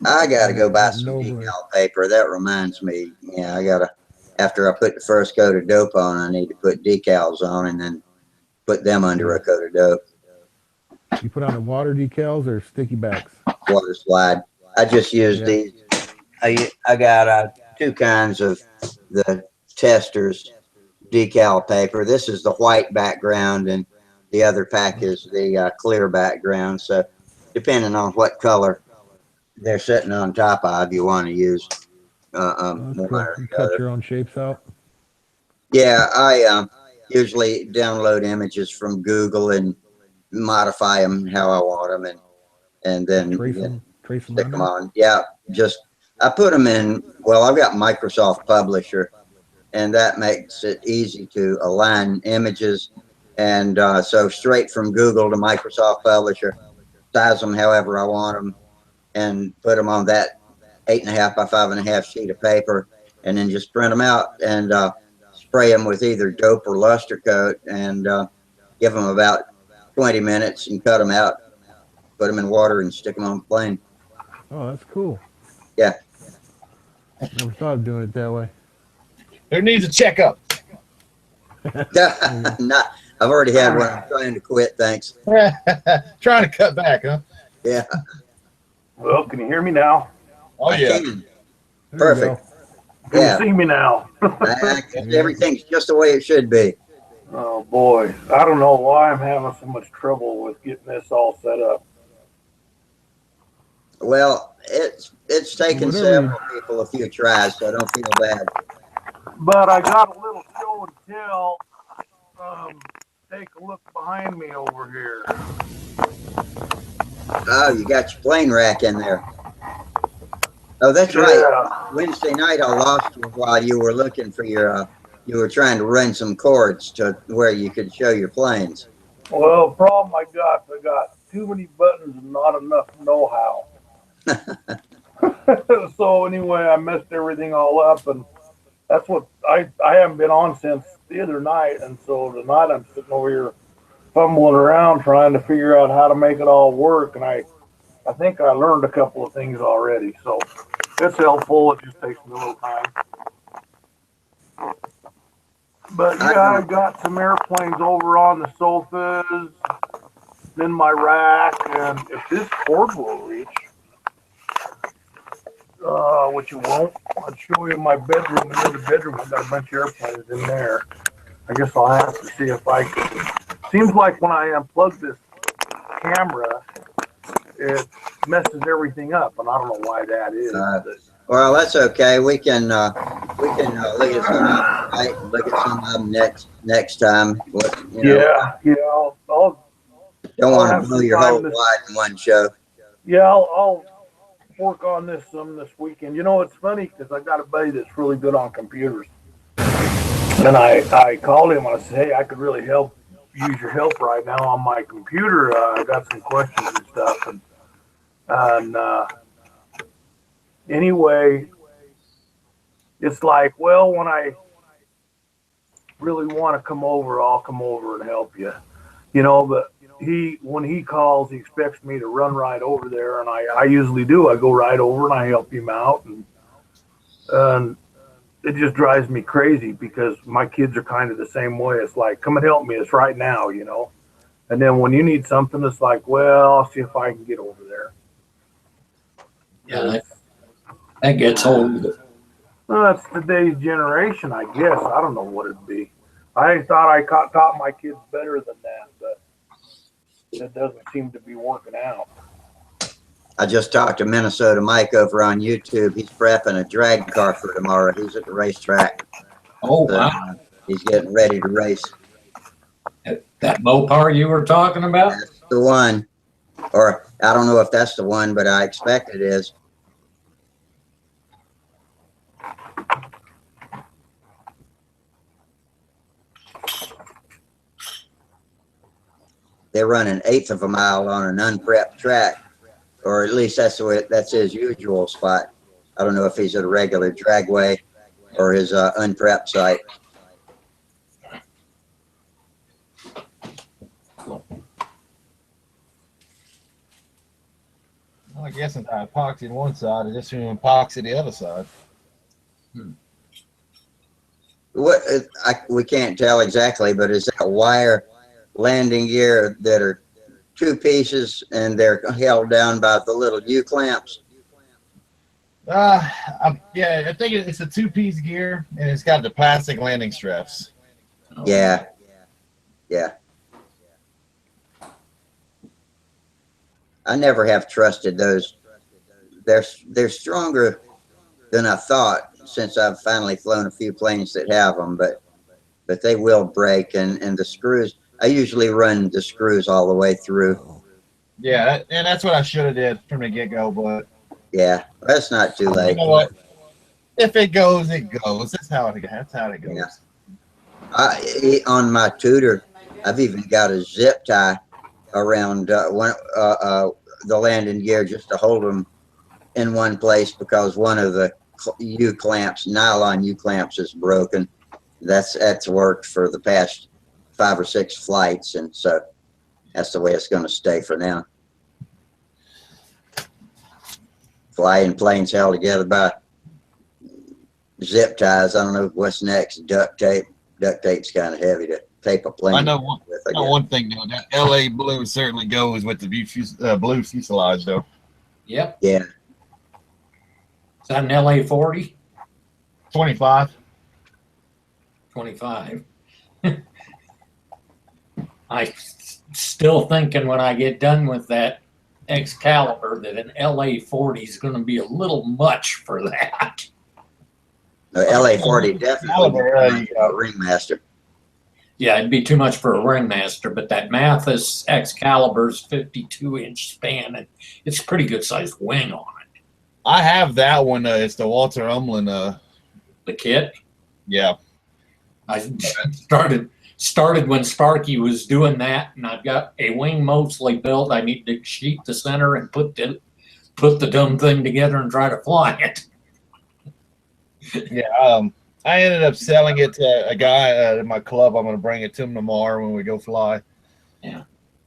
I got to go buy some decal paper. That reminds me. Yeah, after I put the first coat of dope on, I need to put decals on and then put them under a coat of dope. You put on the water decals or sticky backs? Water slide. I just used these. I got 2 kinds of the testers decal paper. This is the white background, and the other pack is the clear background. So depending on what color they're sitting on top of, you want to use Cool. You cut your own shapes out? Yeah, I usually download images from Google and modify them how I want them, and then stick them on. Yeah, I put them in. Well, I've got Microsoft Publisher, and that makes it easy to align images. And so straight from Google to Microsoft Publisher, size them however I want them, and put them on that 8.5 by 5.5 sheet of paper, and then just print them out and spray them with either dope or luster coat, and give them about 20 minutes and cut them out, put them in water and stick them on the plane. Oh, that's cool. Yeah. Never thought of doing it that way. Who needs a checkup? I've already had one. I'm trying to quit, thanks. Trying to cut back, huh? Yeah. Well, can you hear me now? Oh I yeah. can. There you Perfect. Can Yeah. you see me now? Everything's just the way it should be. Oh boy, I don't know why I'm having so much trouble with getting this all set up. Well, it's taken Whatever you- several people a few tries, so don't feel bad. But I got a little show and tell. Take a look behind me over here. Oh, you got your plane rack in there. Oh, that's right. Wednesday night I lost you while you were looking for your. You were trying to run some cords to where you could show your planes. Well, the problem I got too many buttons and not enough know-how. So anyway, I messed everything all up, and that's what I haven't been on since the other night, and so tonight I'm sitting over here fumbling around trying to figure out how to make it all work, and I think I learned a couple of things already, so it's helpful. It just takes me a little time. But yeah, I got some airplanes over on the sofas, in my rack, and if this cord will reach, which it won't, I'll show you my bedroom. In the bedroom, I've got a bunch of airplanes in there. I guess I'll have to see if I can. Seems like when I unplug this camera, it messes everything up, and I don't know why that is. Well, that's okay. We can look at some of them tonight and look at some of them next time. You know, Yeah. I'll don't want have to blow some your time whole wad in one show. Yeah, I'll work on this some this weekend. You know, it's funny because I got a buddy that's really good on computers, and I called him and I said, hey, I could really use your help right now on my computer. I got some questions and stuff, and anyway, it's like, well, when I really want to come over, I'll come over and help you, you know, but when he calls, he expects me to run right over there, and I usually do. I go right over and I help him out, and it just drives me crazy because my kids are kind of the same way. It's like, come and help me. It's right now, you know. And then when you need something, it's like, well, I'll see if I can get over there. Yeah, that gets old. Well, that's today's generation, I guess. I don't know what it'd be. I thought I taught my kids better than that, but it doesn't seem to be working out. I just talked to Minnesota Mike over on YouTube. He's prepping a drag car for tomorrow. He's at the racetrack. Oh, So, wow. He's getting ready to race. That Mopar you were talking about? That's the one. Or I don't know if that's the one, but I expect it is. They run an eighth of a mile on an unprepped track, or at least that's his usual spot. I don't know if he's at a regular dragway or his unprepped site. Well, I guess I epoxied one side, I just epoxy the other side. We can't tell exactly, but is that wire landing gear that are two pieces and they're held down by the little U clamps? Yeah, I think it's a two-piece gear, and it's got the plastic landing straps. Yeah. I never have trusted those. They're stronger than I thought since I've finally flown a few planes that have them, but they will break, and the screws. I usually run the screws all the way through. Yeah, and that's what I should have did from the get-go, but yeah, that's not too late. You know what? If it goes, it goes. That's how it goes. Yeah. On my Tudor, I've even got a zip tie around the landing gear just to hold them in one place because one of the U clamps, nylon U clamps, is broken. That's worked for the past 5 or 6 flights, and so that's the way it's going to stay for now. Flying planes held together by zip ties. I don't know what's next. Duct tape. Duct tape's kind of heavy to tape a plane. I know one thing though. That LA blue certainly goes with the blue fuselage though. Yep. Yeah. Is that an LA 40? 25. 25. I still thinking when I get done with that Excalibur that an LA 40 is going to be a little much for that. The LA 40 definitely Caliber, be a ringmaster. Yeah, it'd be too much for a ringmaster, but that Mathis Excalibur's 52-inch span, and it's a pretty good sized wing on it. I have that one. It's the Walter Umlin. The kit. Yeah. I started when Sparky was doing that, and I've got a wing mostly built. I need to sheet the center and put the dumb thing together and try to fly it. Yeah. I ended up selling it to a guy in my club. I'm going to bring it to him tomorrow when we go fly. Yeah.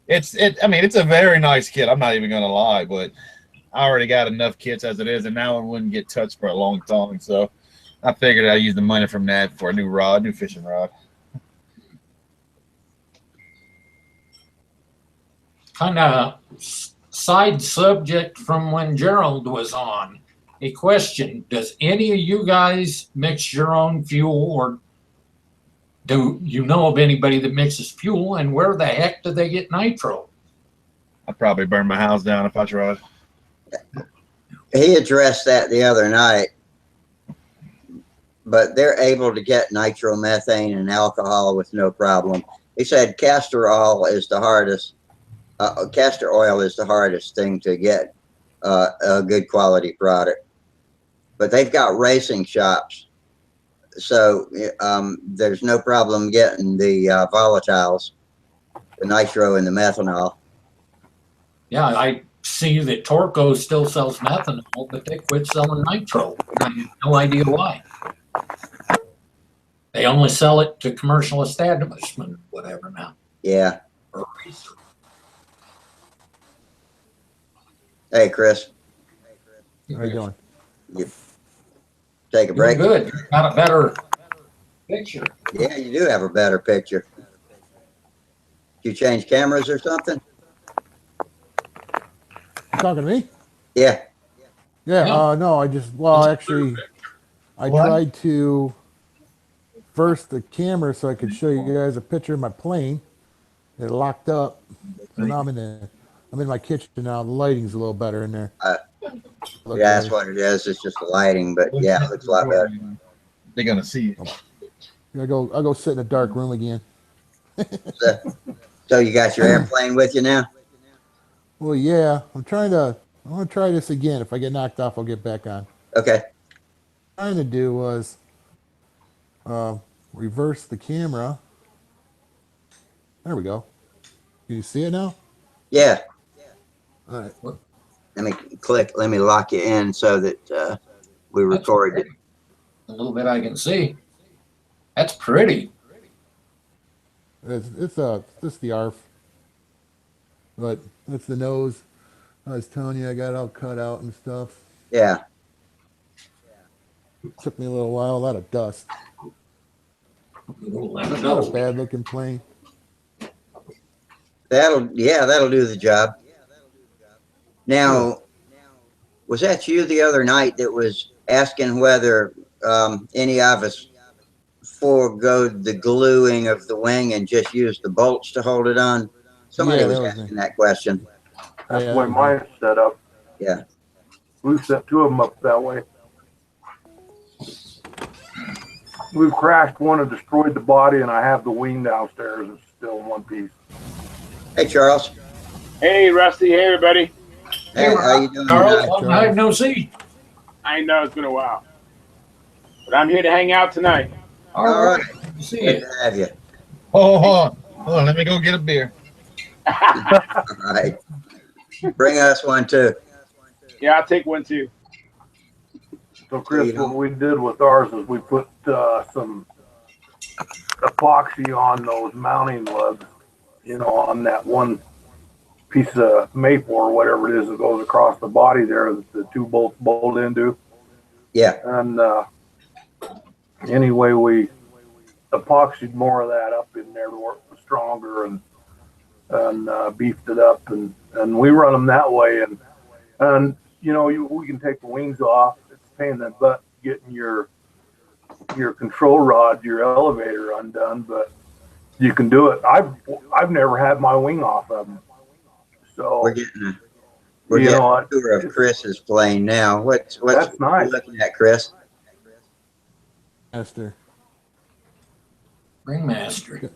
I mean, it's a very nice kit. I'm not even going to lie, but I already got enough kits as it is, and now it wouldn't get touched for a long time. So I figured I'd use the money from that for a new fishing rod. Kind of side subject from when Gerald was on. A question: does any of you guys mix your own fuel, or do you know of anybody that mixes fuel, and where the heck do they get nitro? I'd probably burn my house down if I tried. He addressed that the other night, but they're able to get nitromethane and alcohol with no problem. He said castor oil is the hardest. Castor oil is the hardest thing to get a good quality product. But they've got racing shops, so there's no problem getting the volatiles, the nitro and the methanol. Yeah, I see that Torco still sells methanol, but they quit selling nitro. I have no idea why. They only sell it to commercial establishment, whatever now. Yeah. Hey, Chris. How you doing? You take a break? Good. Got a better picture. Yeah, you do have a better picture. You change cameras or something? You talking to me? Yeah. Yeah. No. No, actually, I tried to first the camera so I could show you guys a picture of my plane. It locked up, so now I'm in my kitchen now. The lighting's a little better in there. Yeah, that's what it is. It's just the lighting, but yeah, it looks a lot better. They're gonna see it. I'll go sit in a dark room again. So you got your airplane with you now? Well, yeah. I want to try this again. If I get knocked off, I'll get back on. Okay. What I'm trying to do was reverse the camera. There we go. Can you see it now? Yeah. All right. Let me lock you in so that we record it. A little bit I can see. That's pretty. It's the ARF, but that's the nose. I was telling you I got it all cut out and stuff. Yeah. Took me a little while. A lot of dust. Not a bad looking plane. That'll do the job. Now, was that you the other night that was asking whether any of us foregoed the gluing of the wing and just used the bolts to hold it on? Somebody was asking that question. That's the way mine's set up. Yeah. We've set two of them up that way. We've crashed one and destroyed the body, and I have the wing downstairs. It's still in one piece. Hey, Charles. Hey, Rusty. Hey, everybody. Hey, how you doing? Charles, long time no see. I know it's been a while, but I'm here to hang out tonight. All right. Good to have you. Hold on. Let me go get a beer. All right. Bring us one too. Yeah, I'll take one too. So, Chris, what we did with ours is we put some epoxy on those mounting lugs, on that one piece of maple or whatever it is that goes across the body there that the two bolts bolt into. Yeah. And anyway, we epoxied more of that up in there to work stronger and beefed it up, and we run them that way. And you know, we can take the wings off. It's a pain in the butt getting your control rod, your elevator undone, but you can do it. I've never had my wing off of them. So We're getting a tour of Chris's plane now. What's that's nice. You looking at, Chris? Master. Ringmaster.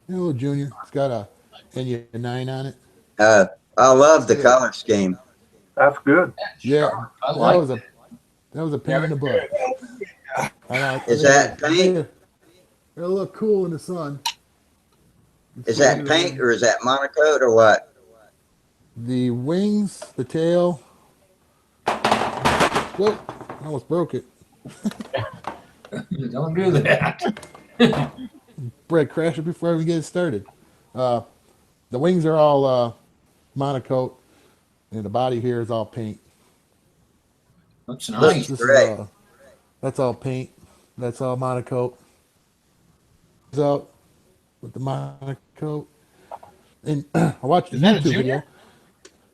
Hello, Junior. It's got a NU9 on it. I love the color scheme. That's good. Yeah, I like that was a pain in the butt. Is that paint? It'll look cool in the sun. Is that paint or is that monocoat or what? The wings, the tail. Whoa, I almost broke it. Don't do that. Brett, crash it before we get it started. The wings are all monocoat, and the body here is all paint. Looks nice. This Great. is, that's all paint. That's all monocoat. Out with the monocoat. And I watched a YouTube video.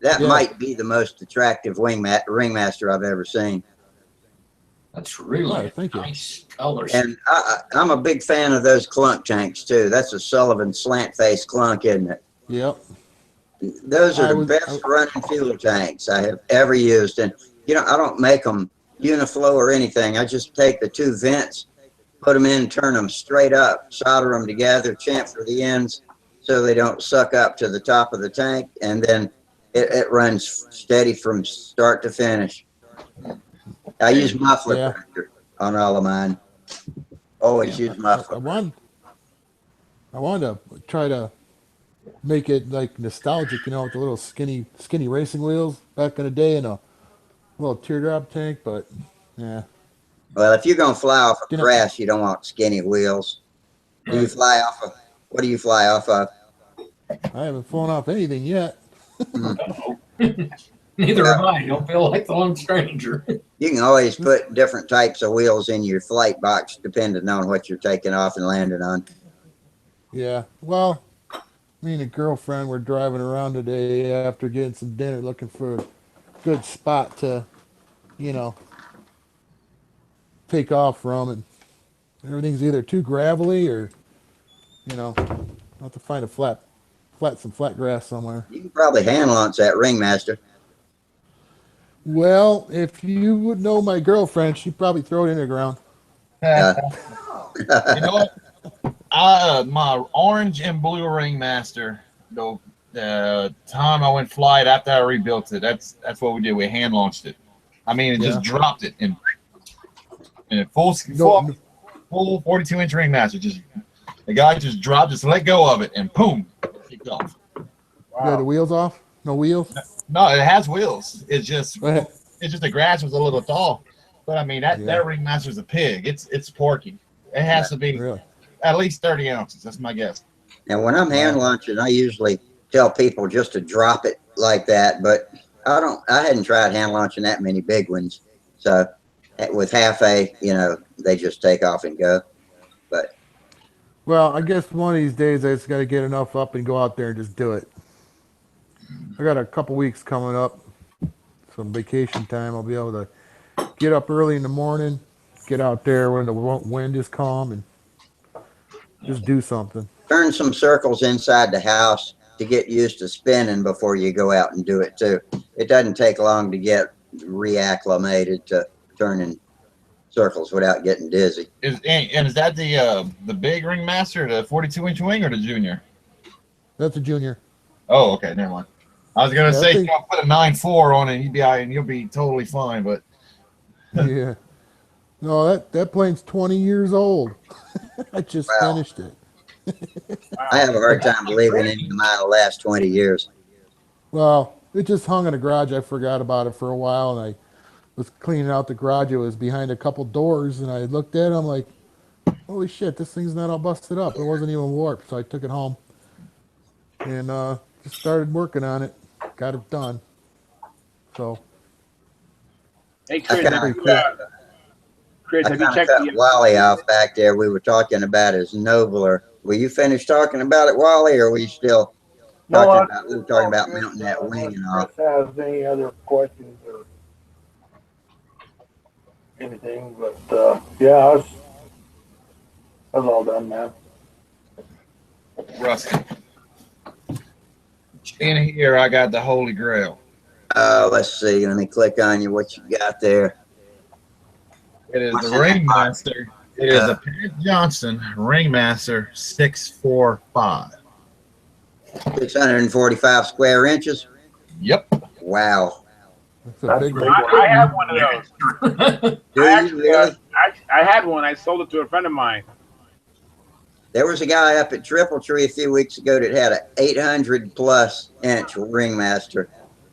That Yeah. might be the most attractive ringmaster I've ever seen. That's really thank you. nice colors. And I'm a big fan of those clunk tanks too. That's a Sullivan slant face clunk, isn't it? Yep. Those are the best running fuel tanks I have ever used. And, you know, I don't make them uniflow or anything. I just take the two vents, put them in, turn them straight up, solder them together, chamfer the ends so they don't suck up to the top of the tank. And then it runs steady from start to finish. I use muffler pressure on all of mine. Always use muffler. I wanted to try to make it like nostalgic, you know, with the little skinny racing wheels back in the day and a little teardrop tank, but yeah. Well, if you're gonna fly off a crash, you don't want skinny wheels. Do you fly off of? What do you fly off of? I haven't flown off anything yet. Neither have I. Don't feel like the lone stranger. You can always put different types of wheels in your flight box depending on what you're taking off and landing on. Yeah. Well, me and a girlfriend were driving around today after getting some dinner looking for a good spot to, you know, take off from, and everything's either too gravelly or, you know, I'll have to find some flat grass somewhere. You can probably hand launch that Ringmaster. Well, if you would know my girlfriend, she'd probably throw it in the ground. You know what? My orange and blue Ringmaster, the time I went flight after I rebuilt it, that's what we did. We hand launched it. I mean, it just dropped it in full 42-inch Ringmaster. Just the guy just dropped, just let go of it, and boom, kicked off. Wow. Yeah, the wheels off? No wheels? No, it has wheels. It's just the grass was a little tall. But I mean that Ringmaster's a pig. It's porky. It has to be at least 30 ounces. That's my guess. And when I'm hand launching, I usually tell people just to drop it like that. But I hadn't tried hand launching that many big ones. So with half a, you know, they just take off and go. But well, I guess one of these days I just got to get enough up and go out there and just do it. I got a couple weeks coming up, some vacation time. I'll be able to get up early in the morning, get out there when the wind is calm, and just do something. Turn some circles inside the house to get used to spinning before you go out and do it too. It doesn't take long to get reacclimated to turning circles without getting dizzy. Is that the big Ringmaster, the 42-inch wing, or the junior? That's a junior. Oh, okay, never mind. I was gonna say you know, put a 9.4 on it, you'll be totally fine, but yeah. No, that plane's 20 years old. I just finished it. I have a hard time believing any of mine will last 20 years. Well, it just hung in the garage. I forgot about it for a while, and I was cleaning out the garage. It was behind a couple doors, and I looked at it. I'm like, holy shit, this thing's not all busted up. It wasn't even warped, so I took it home and just started working on it. Got it done. So. Hey, Chris, have you checked cut Wally off back there? We were talking about his Nobler. Were you finished talking about it, Wally, or were you still talking about mounting that wing and all? Chris has any other questions or anything. But yeah, I was all done, man. Rusty. In here, I got the Holy Grail. Let's see. Let me click on you. What you got there? It is What's the in that Ringmaster. It is a Pat Johnson Ringmaster 645. 645 square inches. Yep. Wow. That's a big one. I have one of those. Do you really? I had one. I sold it to a friend of mine. There was a guy up at Triple Tree a few weeks ago that had an 800+ inch ringmaster.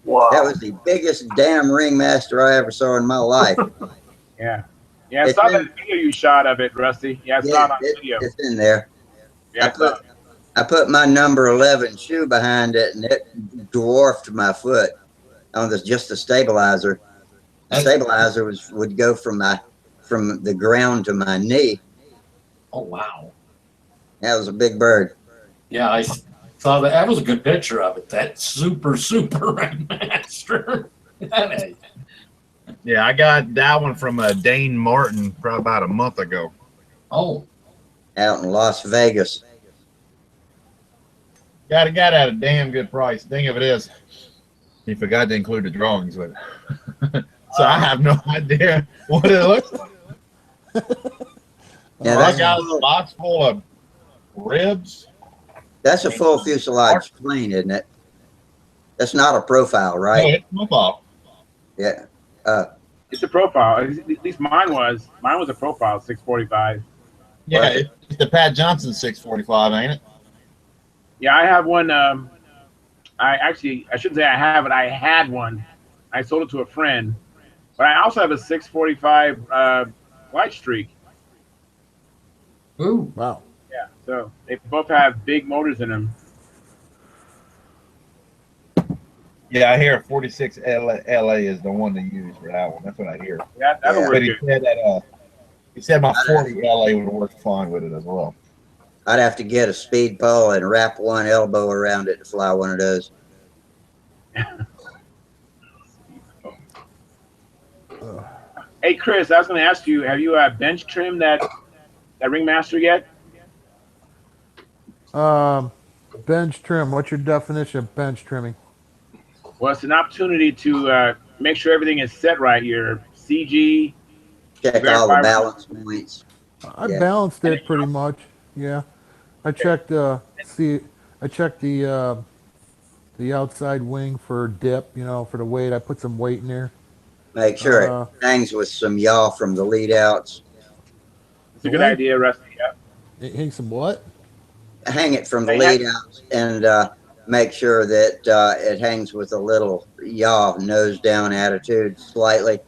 Wow. That was the biggest damn ringmaster I ever saw in my life. Yeah. Yeah, I It's saw in- that video you shot of it, Rusty. Yeah, I saw it on video. It's in there. Yeah, I put my number 11 shoe behind it, and it dwarfed my foot on just the stabilizer. The stabilizer would go from the ground to my knee. Oh, wow. That was a big bird. Yeah, I saw that. That was a good picture of it. That super ringmaster. That is. Yeah, I got that one from Dane Martin probably about a month ago. Oh. Out in Las Vegas. Got it at a damn good price. Thing of it is, he forgot to include the drawings with it. So I have no idea what it looks like. Yeah, I got a box full of ribs. That's a full fuselage plane, isn't it? That's not a profile, right? No, it's profile. Yeah. it's a profile. At least mine was. Mine was a profile, 645. Yeah, it's the Pat Johnson 645, ain't it? Yeah, I have one. I shouldn't say I have it. I had one. I sold it to a friend. But I also have a 645 White Streak. Ooh. Wow. Yeah, so they both have big motors in them. Yeah, I hear 46 LA is the one to use for that one. That's what I hear. That'll work But he good. said that he said my 40 LA would work fine with it as well. I'd have to get a speed pole and wrap one elbow around it to fly one of those. Hey, Chris, I was going to ask you, have you bench trimmed that Ringmaster yet? Bench trim. What's your definition of bench trimming? Well, it's an opportunity to make sure everything is set right. Your CG. Check all the balance points. I balanced it pretty much. Yeah, I checked. I checked the outside wing for dip. You know, for the weight. I put some weight in there. Make sure it hangs with some yaw from the lead outs. It's a good idea, Rusty. Yeah. It hangs some what? Hang it from the lead outs and make sure that it hangs with a little yaw, nose down attitude slightly.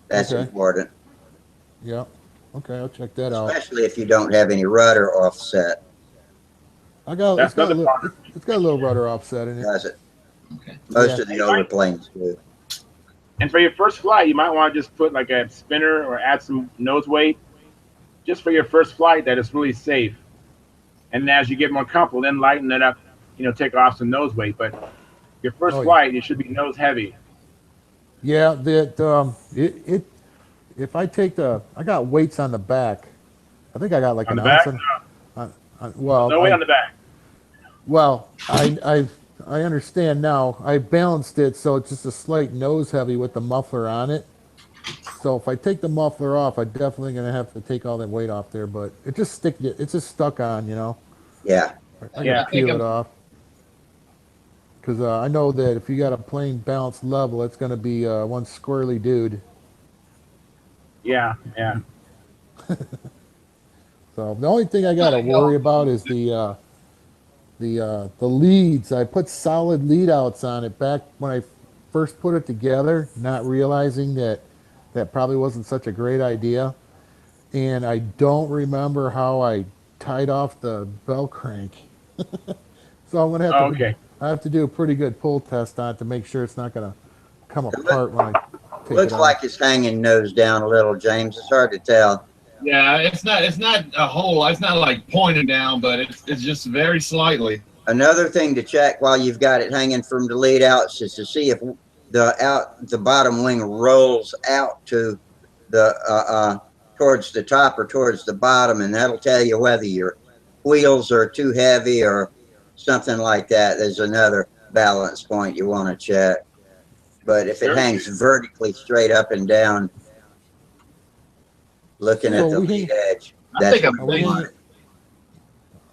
That's important. Yeah. Okay, I'll check that out. Especially if you don't have any rudder offset. It's got a little rudder offset in it. Does it? Okay. Most of the older planes do. And for your first flight, you might want to just put like a spinner or add some nose weight just for your first flight that is really safe. And as you get more comfortable, then lighten it up, take off some nose weight. But your first flight, it should be nose heavy. Yeah, if I take I got weights on the back. I think I got like on an the back? ounce. Well, no weight on the back. Well, I understand now. I balanced it so it's just a slight nose heavy with the muffler on it. So if I take the muffler off, I'm definitely gonna have to take all that weight off there. But it's just stuck on, Yeah. I gotta peel it off. Because I know that if you got a plane balanced level, it's gonna be one squirrely dude. Yeah. So the only thing I gotta worry about is the leads. I put solid lead outs on it back when I first put it together, not realizing that probably wasn't such a great idea. And I don't remember how I tied off the bell crank. So I'm gonna have to I have to do a pretty good pull test on it to make sure it's not gonna come apart when I take Looks it off. like it's hanging nose down a little, James. It's hard to tell. Yeah, it's not a hole. It's not like pointing down, but it's just very slightly. Another thing to check while you've got it hanging from the lead outs is to see if the bottom wing rolls out to the towards the top or towards the bottom, and that'll tell you whether your wheels are too heavy or something like that. There's another balance point you want to check. But if it hangs vertically straight up and down, looking at the lead edge, that's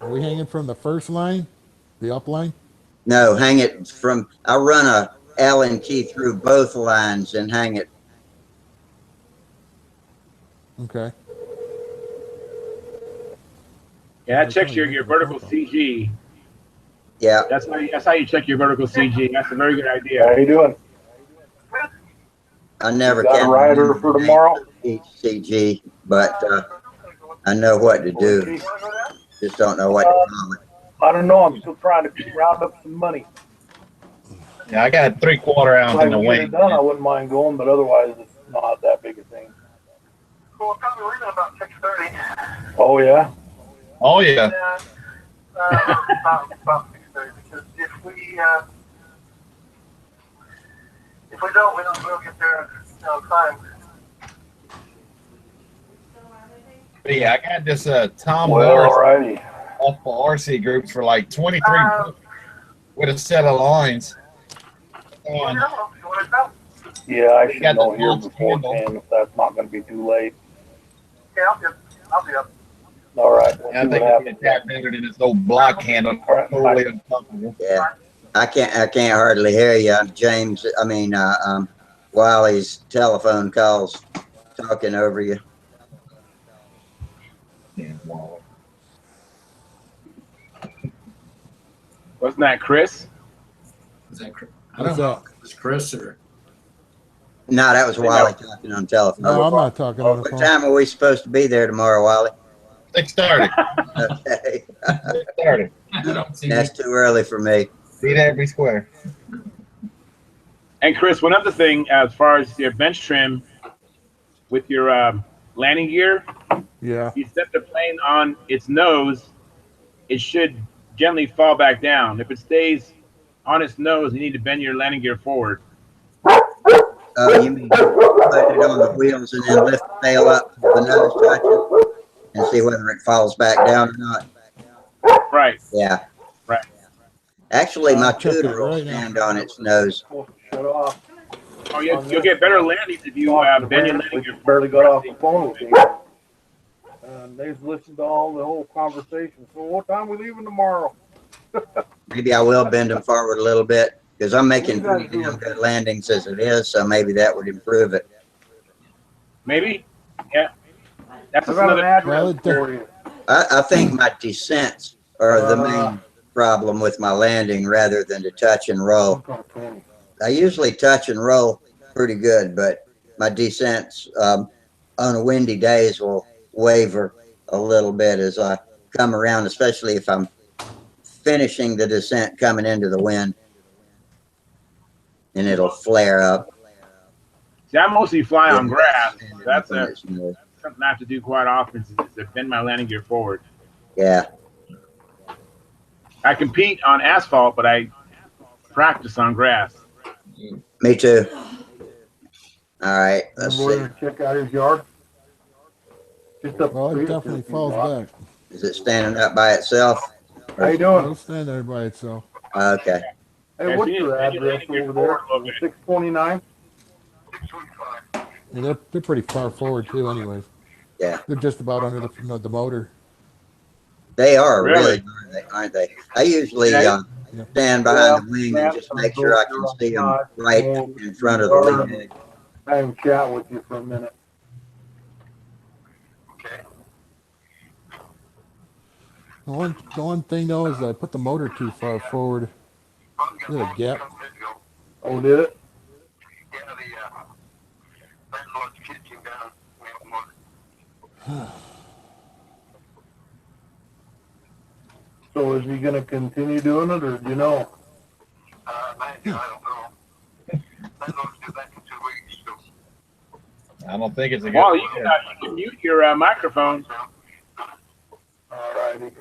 are we hanging from the first line, the up line? No, hang it from, I run a Allen key through both lines and hang it. Okay. Yeah, that checks your vertical CG. Yeah. That's how you check your vertical CG. That's a very good idea. How you doing? I never got can a rider for tomorrow? each CG, but I know what to do. Just don't know what to call it. I don't know. I'm still trying to round up some money. Yeah, I got 3/4 ounce in the Get wing. it done, I wouldn't mind going, but otherwise it's not that big a thing. Well, we'll probably leave at about 6:30. Oh yeah. Oh yeah. About 6:30, because if we don't, we'll get there on time. But yeah, I got this Tom Well, Morris alrighty. off of RC groups for like 23 bucks with a set of lines. And Yeah, I should got the know here launch before handle. 10 if that's not going to be too late. Yeah, I'll be up. All right. We'll I see think what it's tapped into this old block handle. Totally uncomfortable. Yeah. I can't hardly hear you. James, Wiley's telephone calls talking over you. Wasn't that Chris? Is that Chris? I don't know if it was Chris or. No, that was Wiley talking on telephone. No, I'm not talking on the What phone. time are we supposed to be there tomorrow, Wiley? 6:30. Okay. 6:30. I don't see That's too early for me. Be there every square. And Chris, one other thing, as far as your bench trim with your landing gear, Yeah. you set the plane on its nose, it should gently fall back down. If it stays on its nose, you need to bend your landing gear forward. You mean put it on the wheels and then lift the tail up to the nose touches and see whether it falls back down or not? Right. Yeah. Right. Actually, my check it tutor will right now. stand on its nose. Shut off. Oh, you'll get better landings if you bend your landing gear Barely got off forward. the phone with him. And they've listened to all the whole conversation. So what time we leaving tomorrow? Maybe I will bend them forward a little bit because I'm making pretty damn good landings as it is, so maybe that would improve it. Maybe? Yeah. That's I got an another. address for you. I think my descents are the main problem with my landing rather than to touch and roll. I usually touch and roll pretty good, but my descents on windy days will waver a little bit as I come around, especially if I'm finishing the descent coming into the wind, and it'll flare up. See, I mostly fly on grass. That's When a, it's new. something I have to do quite often is to bend my landing gear forward. Yeah. I compete on asphalt, but I practice on grass. Me too. All right, let's We're see. gonna check out his yard. Just up Well, the it street. definitely falls back. Is it standing up by itself? How you doing? It'll stand there by itself. Okay. Hey, what's your address over there? 629? Yeah, they're pretty far forward too, anyways. Yeah. They're just about under the motor. They are Really? really, aren't they? I usually Yeah. stand behind the wing and just make sure I can see them right in front of the lead edge. I can chat with you for a minute. The one thing though is I put the motor too far forward. There's a gap. Oh, did it? Yeah, the landlord's kid came down. We have one. So is he gonna continue doing it, or do you know? I don't know. Landlord's due back in 2 weeks, so. I don't think it's a good Well, you idea. can mute your microphone. All righty.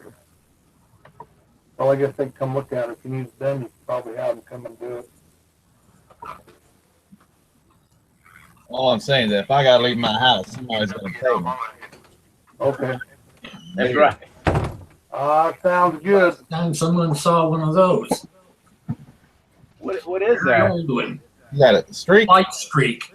Well, I guess they can come look at it. If he needs them, you probably have them come and do it. All I'm saying is that if I gotta leave my house, somebody's gonna pay me. Okay. That's right. Sounds good. Time someone saw one of those. What is Very that? old one. You got a streak? Light streak.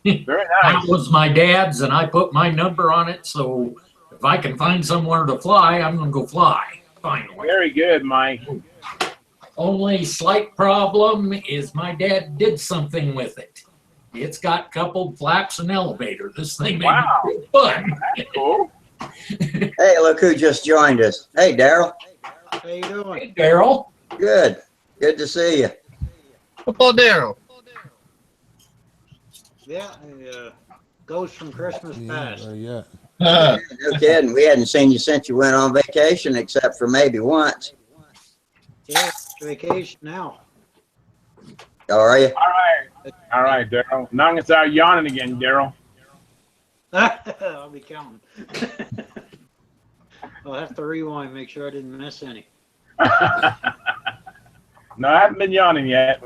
Very That nice. was my dad's, and I put my number on it. So if I can find somewhere to fly, I'm going to go fly. Finally. Very good, Mike. Only slight problem is my dad did something with it. It's got coupled flaps and elevator. This thing made it fun. That's cool. Hey, look who just joined us. Hey, Daryl. How you doing? Hey, Daryl. Good. Good to see you. Football Daryl. Yeah, ghost from Christmas past. Yeah. No kidding. We hadn't seen you since you went on vacation, except for maybe once. Yeah, vacation now. How are you? All right, Daryl. Now I'm gonna start yawning again, Daryl. I'll be counting. I'll have to rewind, make sure I didn't miss any. No, I haven't been yawning yet.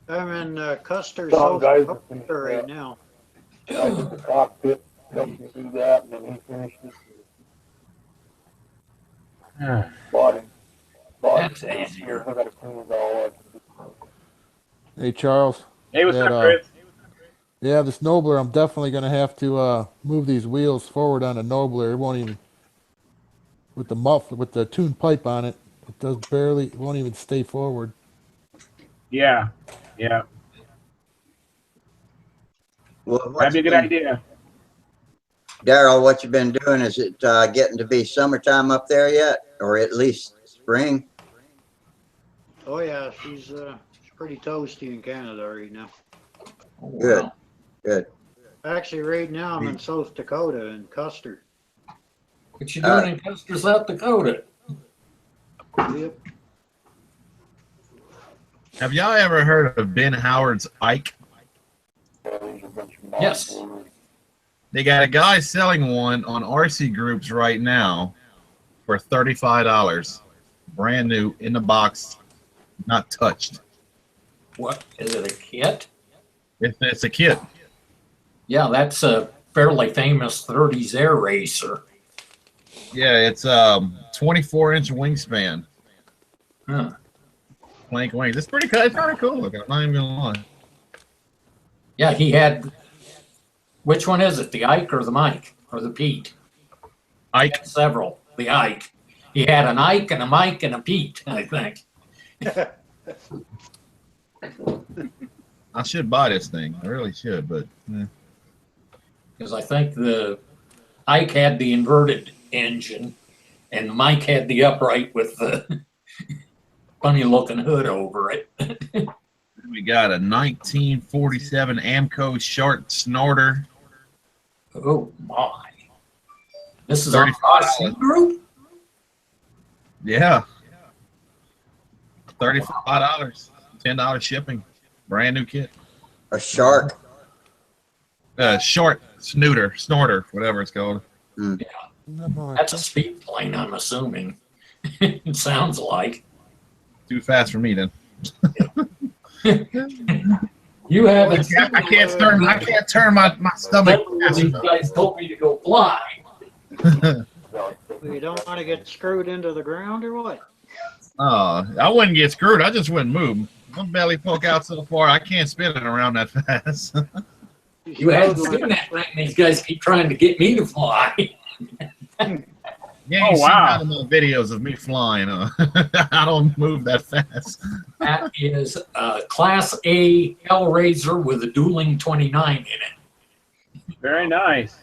I'm in Custer, Some South guys Dakota right now. I did the cockpit, helped me do that, and then he finished it. Bought him. That's easier. I gotta clean it all up. Hey, Charles. Hey, what's That, up, Chris? Yeah, this Nobler, I'm definitely going to have to move these wheels forward on the Nobler. It won't even, with the muffler, with the tuned pipe on it, it does barely, it won't even stay forward. Yeah, yeah. Well, That'd be a good idea. Daryl, what you've been doing, is it getting to be summertime up there yet? Or at least spring? Oh yeah, she's pretty toasty in Canada right now. Good. Good. Actually, right now I'm in South Dakota in Custer. What you doing in Custer, South Dakota? Yep. Have y'all ever heard of Ben Howard's Ike? Yes. They got a guy selling one on RC Groups right now for $35. Brand new, in the box, not touched. What, is it a kit? It's a kit. Yeah, that's a fairly famous 30s air racer. Yeah, it's 24-inch wingspan. Huh. Plank wings. It's pretty cool. It's kind of cool looking. I'm not even gonna lie. Yeah, he had, which one is it, the Ike or the Mike or the Pete? Ike. Several. The Ike. He had an Ike and a Mike and a Pete, I think. I should buy this thing. I really should, but Because I think the Ike had the inverted engine and the Mike had the upright with the funny looking hood over it. we got a 1947 Amco short snorter. Oh my. This is on RC Group? Yeah. $35. $10 shipping. Brand new kit. A shark. Short snorter, whatever it's called. Mm. Yeah. That's a speed plane, I'm assuming. It sounds like. Too fast for me then. You haven't. I can't turn my stomach. These guys told me to go fly. You don't want to get screwed into the ground or what? I wouldn't get screwed. I just wouldn't move. My belly poke out so far, I can't spin it around that fast. You haven't seen that thing. These guys keep trying to get me to fly. Yeah, you see how the videos of me flying. I don't move that fast. That is a Class A Hellraiser with a dueling 29 in it. Very nice.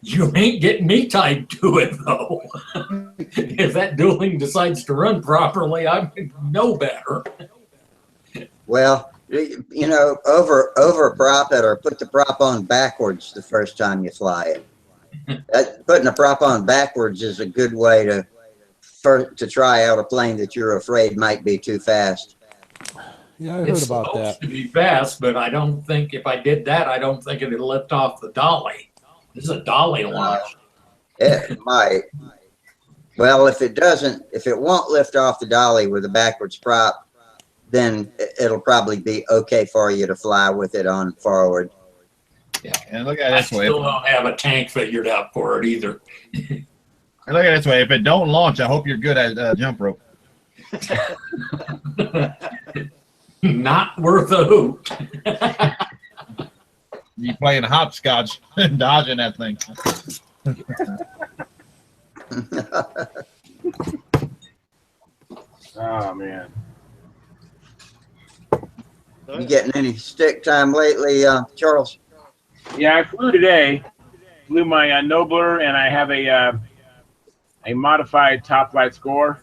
You ain't getting me tied to it, though. If that dueling decides to run properly, I know better. Well, you know, over prop it or put the prop on backwards the first time you fly it. Putting a prop on backwards is a good way to try out a plane that you're afraid might be too fast. Yeah, I heard about that. It's supposed to be fast, but I don't think if I did that, I don't think it'd lift off the dolly. This is a dolly launch. It might. Well, if it won't lift off the dolly with a backwards prop, then it'll probably be okay for you to fly with it on forward. Yeah, and look at it I this way. still don't have a tank figured out for it either. And look at it this way. If it don't launch, I hope you're good at jump rope. Not worth a hoot. You playing hopscotch and dodging that thing. Oh man. You getting any stick time lately, Charles? Yeah, I flew today. Flew my Nobler, and I have a modified top flight score.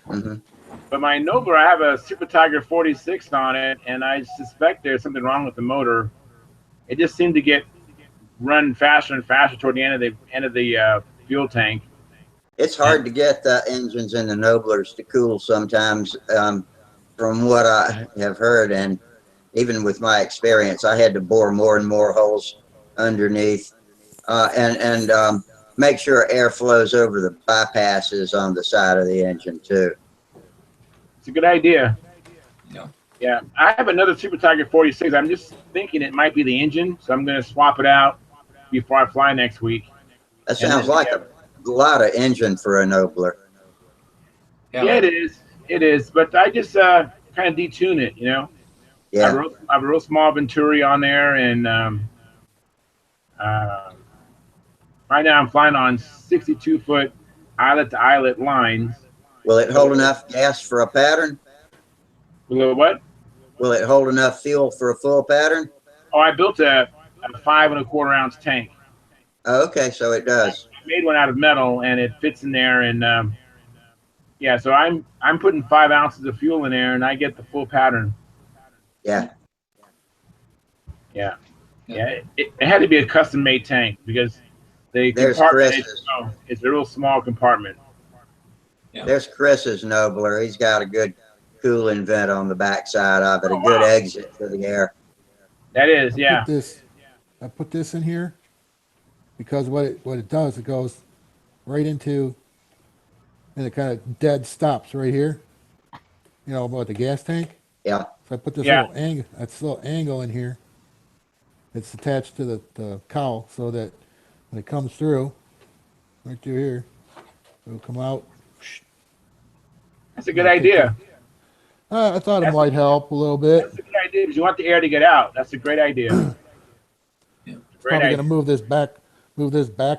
Mm-hmm. But my Nobler, I have a Super Tiger 46 on it, and I suspect there's something wrong with the motor. It just seemed to get run faster and faster toward the end of the fuel tank. It's hard to get the engines in the Noblers to cool sometimes, from what I have heard, and even with my experience, I had to bore more and more holes underneath, and make sure air flows over the bypasses on the side of the engine too. It's a good idea. Yeah. Yeah, I have another Super Tiger 46. I'm just thinking it might be the engine, so I'm going to swap it out before I fly next week. That sounds like a lot of engine for a Nobler. Yeah, it is. It is, but I just kind of detune it, you know. Yeah. I have a real small Venturi on there, and right now I'm flying on 62-foot eyelet-to-eyelet lines. Will it hold enough gas for a pattern? Will it what? Will it hold enough fuel for a full pattern? Oh, I built a 5 1/4 ounce tank. Oh, okay, so it does. I made one out of metal, and it fits in there, and yeah, so I'm putting 5 ounces of fuel in there, and I get the full pattern. Yeah. Yeah. Yeah. It had to be a custom-made tank because the There's compartment Chris's. it's a real small compartment. Yeah. There's Chris's Nobler. He's got a good cooling vent on the backside of it, a good exit for the air. That is, yeah. I put this in here because what it does, it goes right into, and it kind of dead stops right here. You know about the gas tank. Yeah. So I put this Yeah. little angle in here. It's attached to the cowl so that when it comes through, right through here, it'll come out. That's a good idea. I thought it might help a little bit. That's a good idea because you want the air to get out. That's a great idea. Probably gonna move this back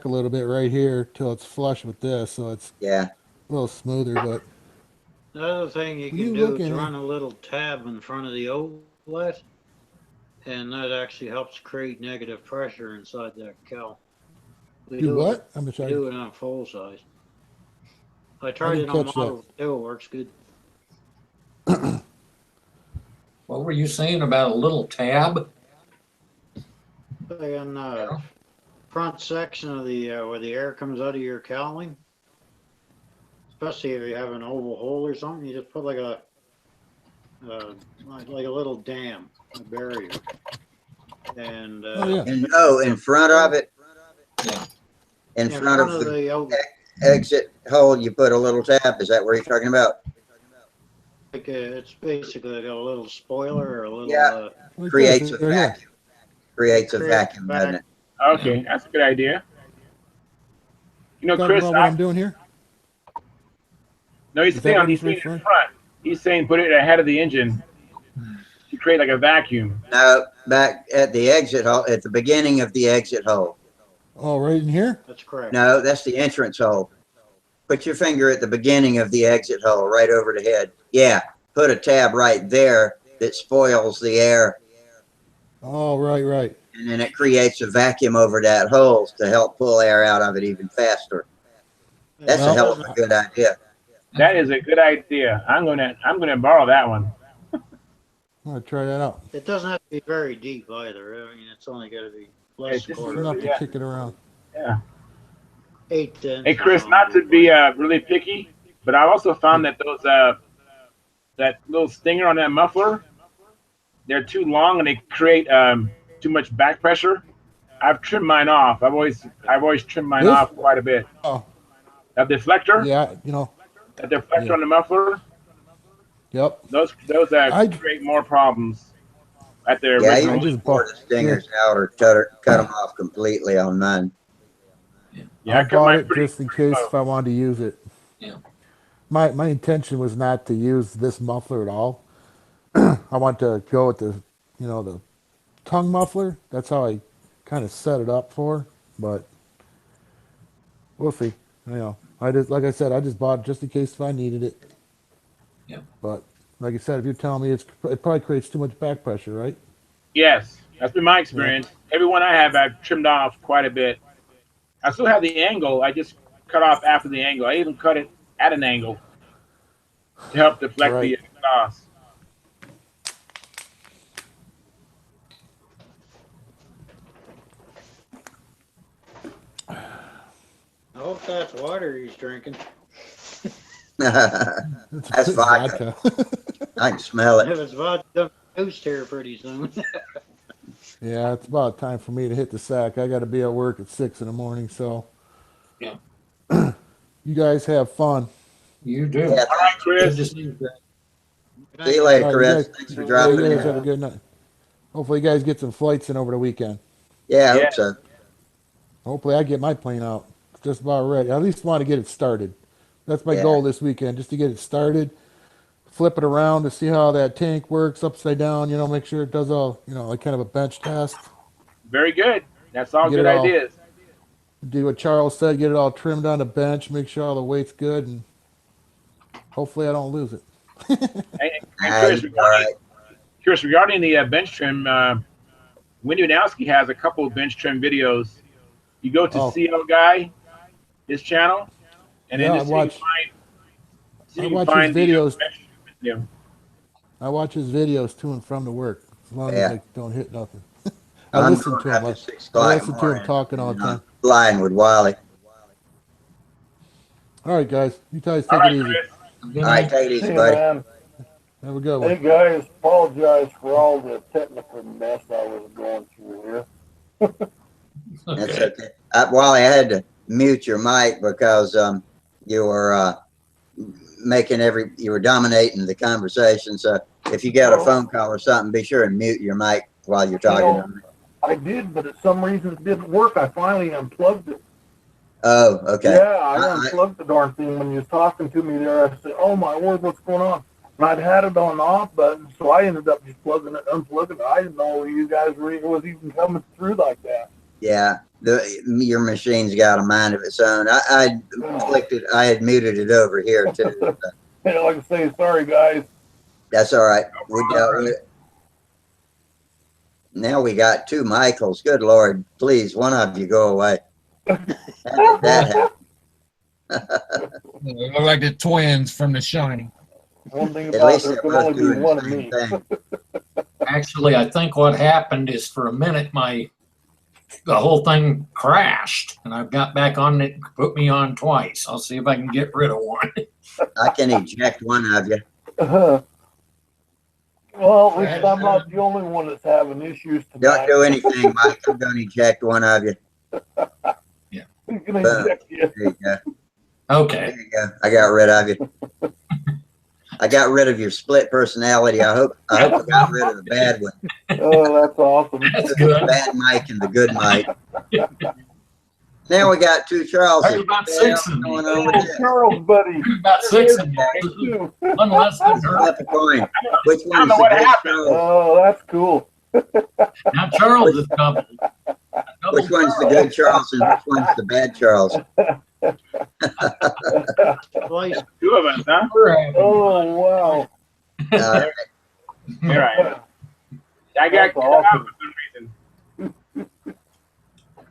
a little bit right here till it's flush with this, so it's Yeah. a little smoother. But The other thing you What are you can do looking is at? run a little tab in front of the outlet, and that actually helps create negative pressure inside that cowl. We do it- what? I'm we sorry. do it on full size. I tried it didn't on catch that. model too, it works good. What were you saying about a little tab? On front section of the where the air comes out of your cowling, especially if you have an oval hole or something, you just put like a little dam, a barrier, and In front of it. Yeah. In front of the outlet. exit hole, you put a little tab. Is that what you're talking about? Like it's basically got a little spoiler or a little Yeah. Creates a vacuum. Creates a vacuum, doesn't it? Okay, that's a good idea. You know, Talking Chris, about what I'm doing here. no, he's Is that saying what he's he's saying in referring- front. He's saying put it ahead of the engine to create like a vacuum. No, back at the exit hole, at the beginning of the exit hole. Oh, right in here. That's correct. No, that's the entrance hole. Put your finger at the beginning of the exit hole, right over the head. Yeah, put a tab right there that spoils the air, Oh, right. and then it creates a vacuum over that hole to help pull air out of it even faster. That's a Well- hell of a good idea. That is a good idea. I'm gonna borrow that one. I'm gonna try that out. It doesn't have to be very deep either. I mean, it's only got to be less It's just quarter, Enough to Yeah. kick it around. Yeah. 8 to 10. Hey, Chris, not to be really picky, but I also found that those that little stinger on that muffler, they're too long and they create too much back pressure. I've trimmed mine off. I've always trimmed mine This? off quite a bit. Oh, That deflector, yeah. You know, that deflector Yeah. on the muffler. Yep. Those create more problems at their Yeah, original. you just pour the stingers out or cut them off completely on mine. Yeah, I bought it just in case if I wanted to use it. Yeah. My intention was not to use this muffler at all. I want to go with the, the tongue muffler. That's how I kind of set it up for. But we'll see. I just, like I said, I just bought it just in case if I needed it. Yeah. But like I said, if you're telling me it probably creates too much back pressure, right? Yes, that's been my experience. Every one I have, I've trimmed off quite a bit. I still have the angle. I just cut off after the angle. I even cut it at an angle to help deflect the exhaust. I hope that's water he's drinking. That's vodka. I can smell it. If it's vodka, toast here pretty soon. Yeah, it's about time for me to hit the sack. I got to be at work at 6 in the morning, so. Yeah. You guys have fun. You do. Yeah, all right, Chris. See you later, Chris. Thanks for dropping you in. guys have a good night. Hopefully you guys get some flights in over the weekend. Yeah, I hope so. Hopefully I get my plane out. It's just about ready. I at least want to get it started. That's my goal this weekend, just to get it started, flip it around to see how that tank works upside down, make sure it does all, like kind of a bench test. Very good. That's all good ideas. Do what Charles said, get it all trimmed on the bench, make sure all the weight's good, and hopefully I don't lose it. And Chris, regarding the bench trim, Wendy Wanowski has a couple of bench trim videos. You go to CL Guy, his channel, and then I watch his videos. I watch his videos to and from the work, as long as I don't hit nothing. I listen to him. I listen to him talking all the time. Flying with Wally. All right, guys. You guys take it easy. All right, take it easy, buddy. Man. Have a good one. Hey, guys, apologize for all the technical mess I was going through here. That's okay. Wally, I had to mute your mic because you were you were dominating the conversation. So if you got a phone call or something, be sure and mute your mic while you're talking. I did, but at some reason it didn't work. I finally unplugged it. Oh, okay. Yeah, I unplugged the darn thing when you was talking to me there. I said, "Oh my word, what's going on?" And I'd had it on the off button, so I ended up just unplugging it. I didn't know you guys was even coming through like that. Yeah, your machine's got a mind of its own. I clicked it. I had muted it over here too. Yeah, like I say, sorry guys. That's all right. We dealt with it. Now we got two Michaels. Good Lord, please, one of you go away. How did that happen? They look like the twins from The Shining. One thing about there can only be one of me. Actually, I think what happened is for a minute the whole thing crashed, and I've got back on it, put me on twice. I'll see if I can get rid of one. I can eject one of you. Well, at least I'm not the only one that's having issues tonight. Don't do anything, Mike. I'm going to eject one of you. Yeah. He's going to eject you. There you go. Okay. There you go. I got rid of you. I got rid of your split personality. I hope I got rid of the bad one. Oh, that's awesome. That's good. The bad Mike and the good Mike. Now we got two Charleses. There's about six of going them. on with this? Charles, buddy. About six of them. One less than her. Flip a coin. Which I don't one's know the what good happened. Charles? Oh, that's cool. Now Charles is double. Which one's the good Charles and which one's the bad Charles? Twice. Two of us, huh? Oh, wow. Here I am. I got cut out for some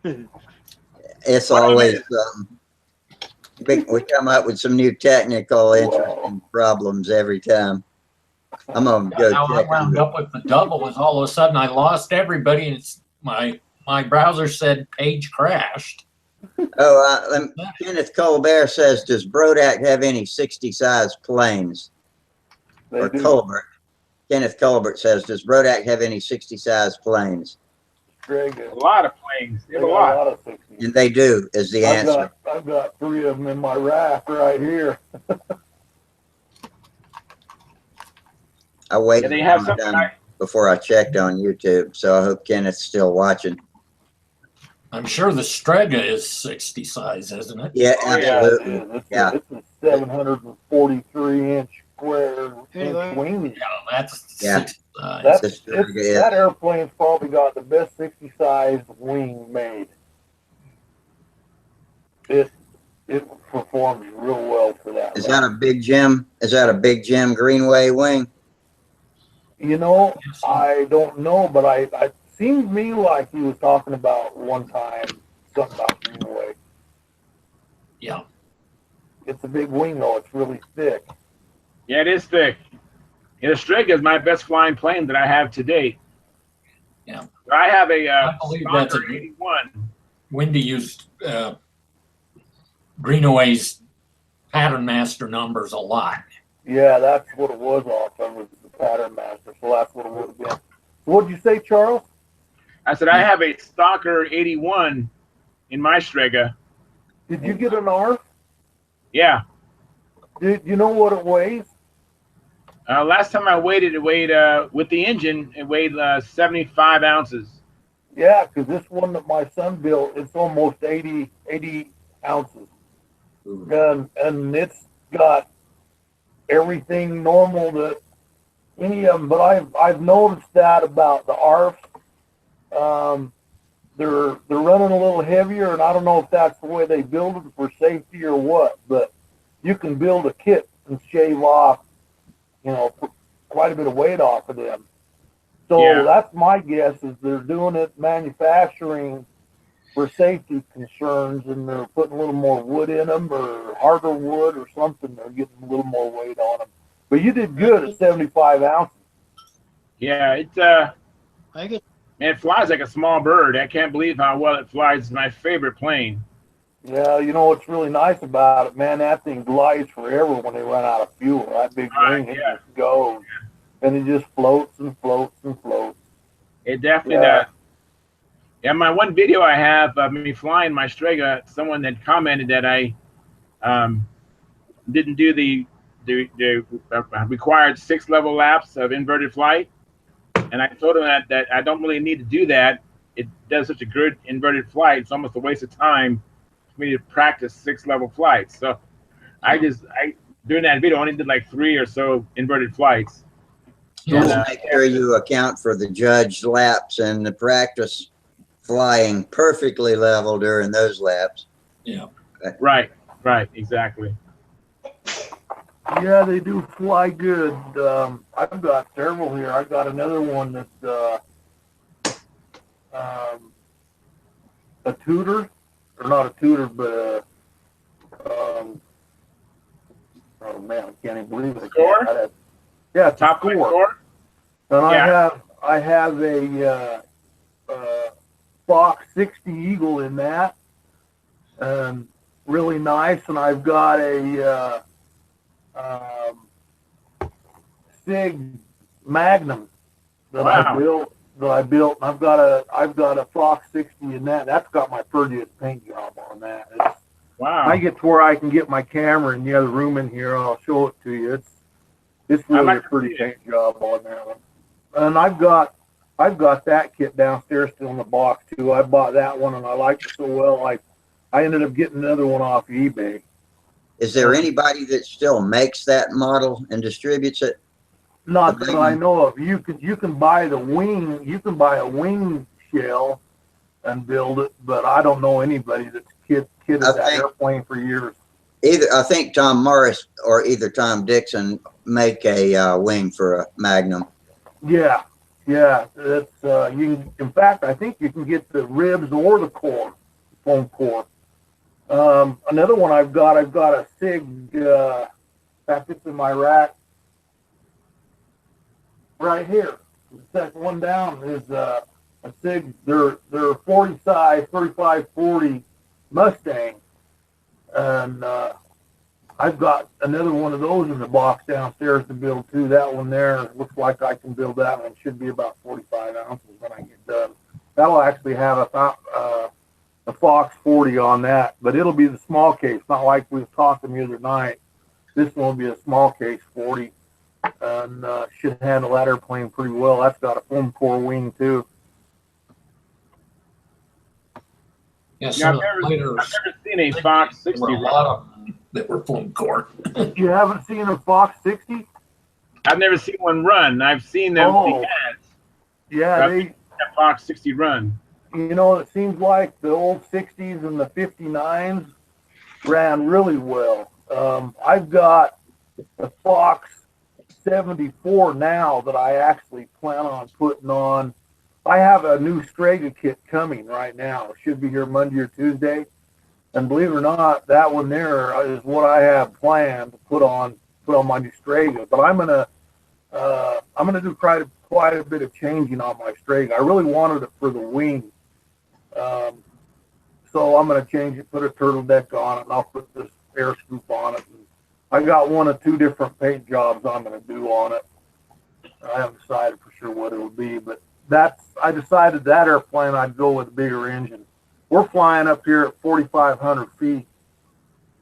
reason. It's always something. We come up with some new technical interesting problems every time. I'm gonna go How I check. wound up with the double was all of a sudden I lost everybody, and it's my browser said page crashed. Oh, Kenneth Colbert says, does Brodak have any 60 size planes? Or Colbert. Kenneth Colbert says, does Brodak have any 60 size planes? Greg, A lot of planes. They have a a lot. lot of 60s. And they do, is the answer. I've got 3 of them in my raft right here. I waited they have till something I'm done before I checked on YouTube, so I hope Kenneth's still watching. I'm sure the Strega is 60 size, isn't it? Yeah, Yeah, it absolutely. is. Yeah. It's a 743-inch square Hey, inch Larry. wing. Yeah, that's Yeah. 60 size. That's The Strega is. that airplane's probably got the best 60 size wing made. It performs real well for that. Is that a Big Jim? Is that a Big Jim Greenway wing? You know, I don't know, but I seemed to me like he was talking about one time something about Greenway. Yeah. It's a big wing though. It's really thick. Yeah, it is thick. And the Strega is my best flying plane that I have to date. Yeah. I have a I believe that's a Stalker 81. Wendy used Greenaway's Pattern Master numbers a lot. Yeah, that's what it was off of, was the Pattern Master. So that's what it would have been. What'd you say, Charles? I said I have a Stalker 81 in my Strega. Did you get an ARF? Yeah. Did you know what it weighs? Last time I weighed it, with the engine, it weighed 75 ounces. Yeah, because this one that my son built, it's almost 80 ounces. And it's got everything normal that any of them, but I've noticed that about the ARFs. They're running a little heavier, and I don't know if that's the way they build them for safety or what, but you can build a kit and shave off, quite a bit of weight off of them. So that's my guess, is they're doing it manufacturing for safety concerns, and they're putting a little more wood in them, or harder wood or something. They're getting a little more weight on them. But you did good at 75 ounces. Yeah, it flies like a small bird. I can't believe how well it flies. It's my favorite plane. Yeah, what's really nice about it, man, that thing glides forever when they run out of fuel. That big wing, it just goes. And it just floats and floats and floats. It definitely does. Yeah, my one video I have of me flying my Strega, someone had commented that I didn't do the required 6 level laps of inverted flight. And I told him that I don't really need to do that. It does such a good inverted flight. It's almost a waste of time for me to practice 6 level flights. So I during that video, I only did like 3 or so inverted flights. Just make sure you account for the judged laps and the practice flying perfectly level during those laps. Yeah. Right, exactly. Yeah, they do fly good. I've got several here. I've got another one that's a tutor, or not a tutor, but oh man, I can't even believe it. Score? Yeah, it's top a score. Score? And I have a Fox 60 Eagle in that, really nice. And I've got a Sig Magnum that I built. And I've got a Fox 60 in that. That's got my prettiest paint job on that. Wow. I get to where I can get my camera in the other room in here. I'll show it to you. It's really a pretty paint job on that one. And I've got that kit downstairs still in the box too. I bought that one and I liked it so well. I ended up getting another one off eBay. Is there anybody that still makes that model and distributes it? Not that I know of. You can buy the wing. You can buy a wing shell and build it, but I don't know anybody that's kitted that airplane for years. I think Tom Morris or either Tom Dixon make a wing for a Magnum. Yeah. That's in fact, I think you can get the ribs or the core, foam core. Another one I've got a Sig. In fact, it's in my rack right here. The second one down is a Sig. They're 40 size, 35-40 Mustang, and I've got another one of those in the box downstairs to build too. That one there looks like I can build that one. It should be about 45 ounces when I get done. That'll actually have a Fox 40 on that, but it'll be the small case, not like we were talking the other night. This one will be a small case 40. and should handle that airplane pretty well. That's got a foam core wing too. Yeah, Yeah, some of the later I've never seen a Fox there were 60 a lot of them that were foam core. You haven't seen a Fox 60? I've never seen one run. I've seen them the ads. Yeah, I've seen a Fox 60 run. You know, it seems like the old 60s and the 59s ran really well. I've got a Fox 74 now that I actually plan on putting on. I have a new Strega kit coming right now. It should be here Monday or Tuesday. And believe it or not, that one there is what I have planned to put on my new Strega. But I'm gonna do quite a bit of changing on my Strega. I really wanted it for the wing. So I'm going to change it, put a turtle deck on it, and I'll put this air scoop on it. And I got 1 or 2 different paint jobs I'm going to do on it. I haven't decided for sure what it'll be, but I decided that airplane I'd go with a bigger engine. We're flying up here at 4,500 feet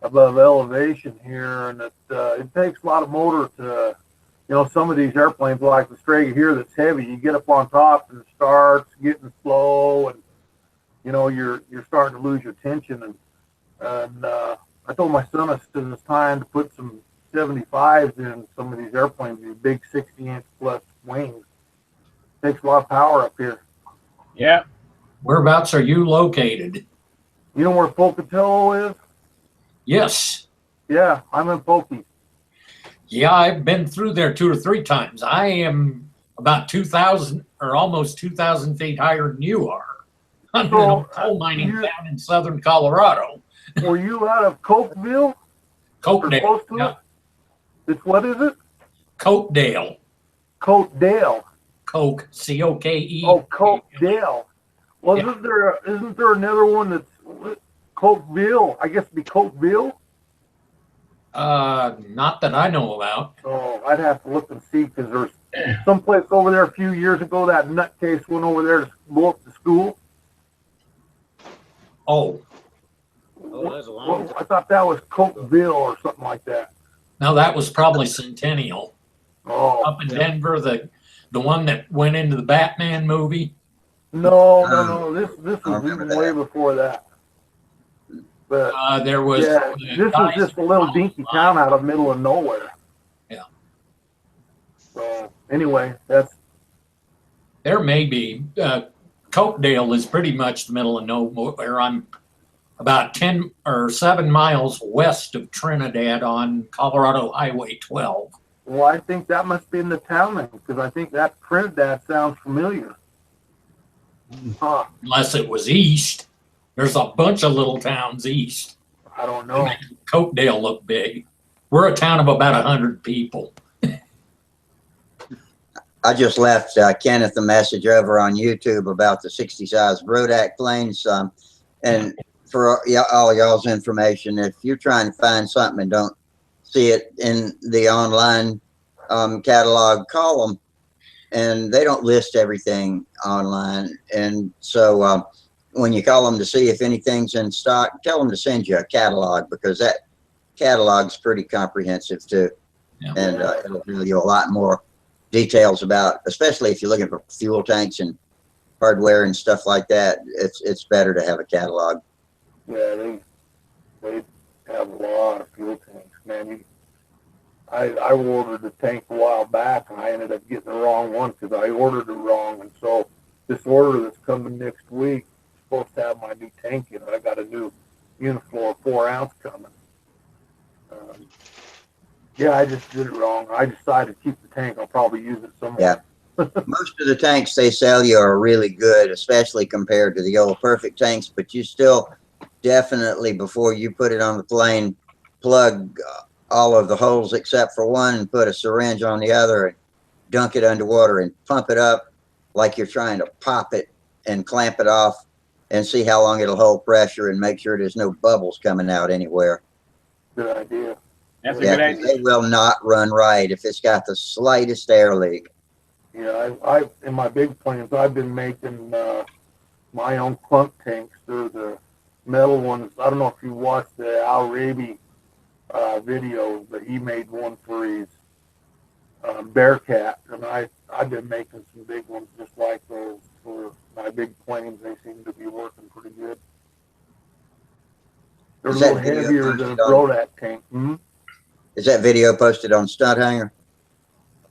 above elevation here, and it takes a lot of motor to, some of these airplanes like the Strega here that's heavy. You get up on top and it starts getting slow, and you're starting to lose your tension. And I told my son, I said, it's time to put some 75s in some of these airplanes, these big 60-inch plus wings. Takes a lot of power up here. Yeah. Whereabouts are you located? You know where Pocatello is? Yes. Yeah, I'm in Pokey. Yeah, I've been through there 2 or 3 times. I am about 2,000 or almost 2,000 feet higher than you are. I'm in a coal mining town in southern Colorado. Were you out of Cokeville? Cokedale. Close to Yeah. it? What is it? Cokedale. Cokedale. Coke, C-O-K-E. Oh, Cokedale. Well, Yeah. isn't there another one that's Cokeville? I guess it'd be Cokeville. Not that I know about. Oh, I'd have to look and see, because there's someplace over there a few years ago that nutcase went over there to blow up the school. Oh. That's a long time. I thought that was Cokeville or something like that. No, that was probably Centennial. Oh, Up in Denver, the one that went into the Batman movie. No. This was even way before that. But there was. yeah, this was just a little dinky town out of the middle of nowhere. Yeah. So anyway, There may be. Cokedale is pretty much the middle of nowhere. I'm about 10 or 7 miles west of Trinidad on Colorado Highway 12. Well, I think that must be in the town then, because I think that Trinidad sounds familiar. Huh. Unless it was east. There's a bunch of little towns east. I don't know. Cokedale look big. We're a town of about 100 people. I just left Kenneth a message over on YouTube about the 60-size Brodak planes. And for all y'all's information, if you're trying to find something and don't see it in the online catalog, call them. And they don't list everything online. And so when you call them to see if anything's in stock, tell them to send you a catalog, because that catalog's pretty comprehensive too. Yeah. And it'll give you a lot more details about, especially if you're looking for fuel tanks and hardware and stuff like that. It's better to have a catalog. Yeah, they have a lot of fuel tanks, man. I ordered a tank a while back, and I ended up getting the wrong one because I ordered it wrong. And so this order that's coming next week is supposed to have my new tank in it. I got a new Unifloor 4-ounce coming. Yeah, I just did it wrong. I decided to keep the tank. I'll probably use it somewhere. Yeah. Most of the tanks they sell you are really good, especially compared to the old Perfect tanks, but you still definitely, before you put it on the plane, plug all of the holes except for one and put a syringe on the other and dunk it underwater and pump it up like you're trying to pop it and clamp it off and see how long it'll hold pressure and make sure there's no bubbles coming out anywhere. Good idea. That's a good idea. They will not run right if it's got the slightest air leak. Yeah, I in my big planes, I've been making my own clunk tanks. They're the metal ones. I don't know if you watched the Al Raby videos, but he made one for his Bearcat, and I've been making some big ones just like those for my big planes. They seem to be working pretty good. They're a Is little that video heavier than a posted on- Brodak tank. Hmm? Is that video posted on Stunt Hanger?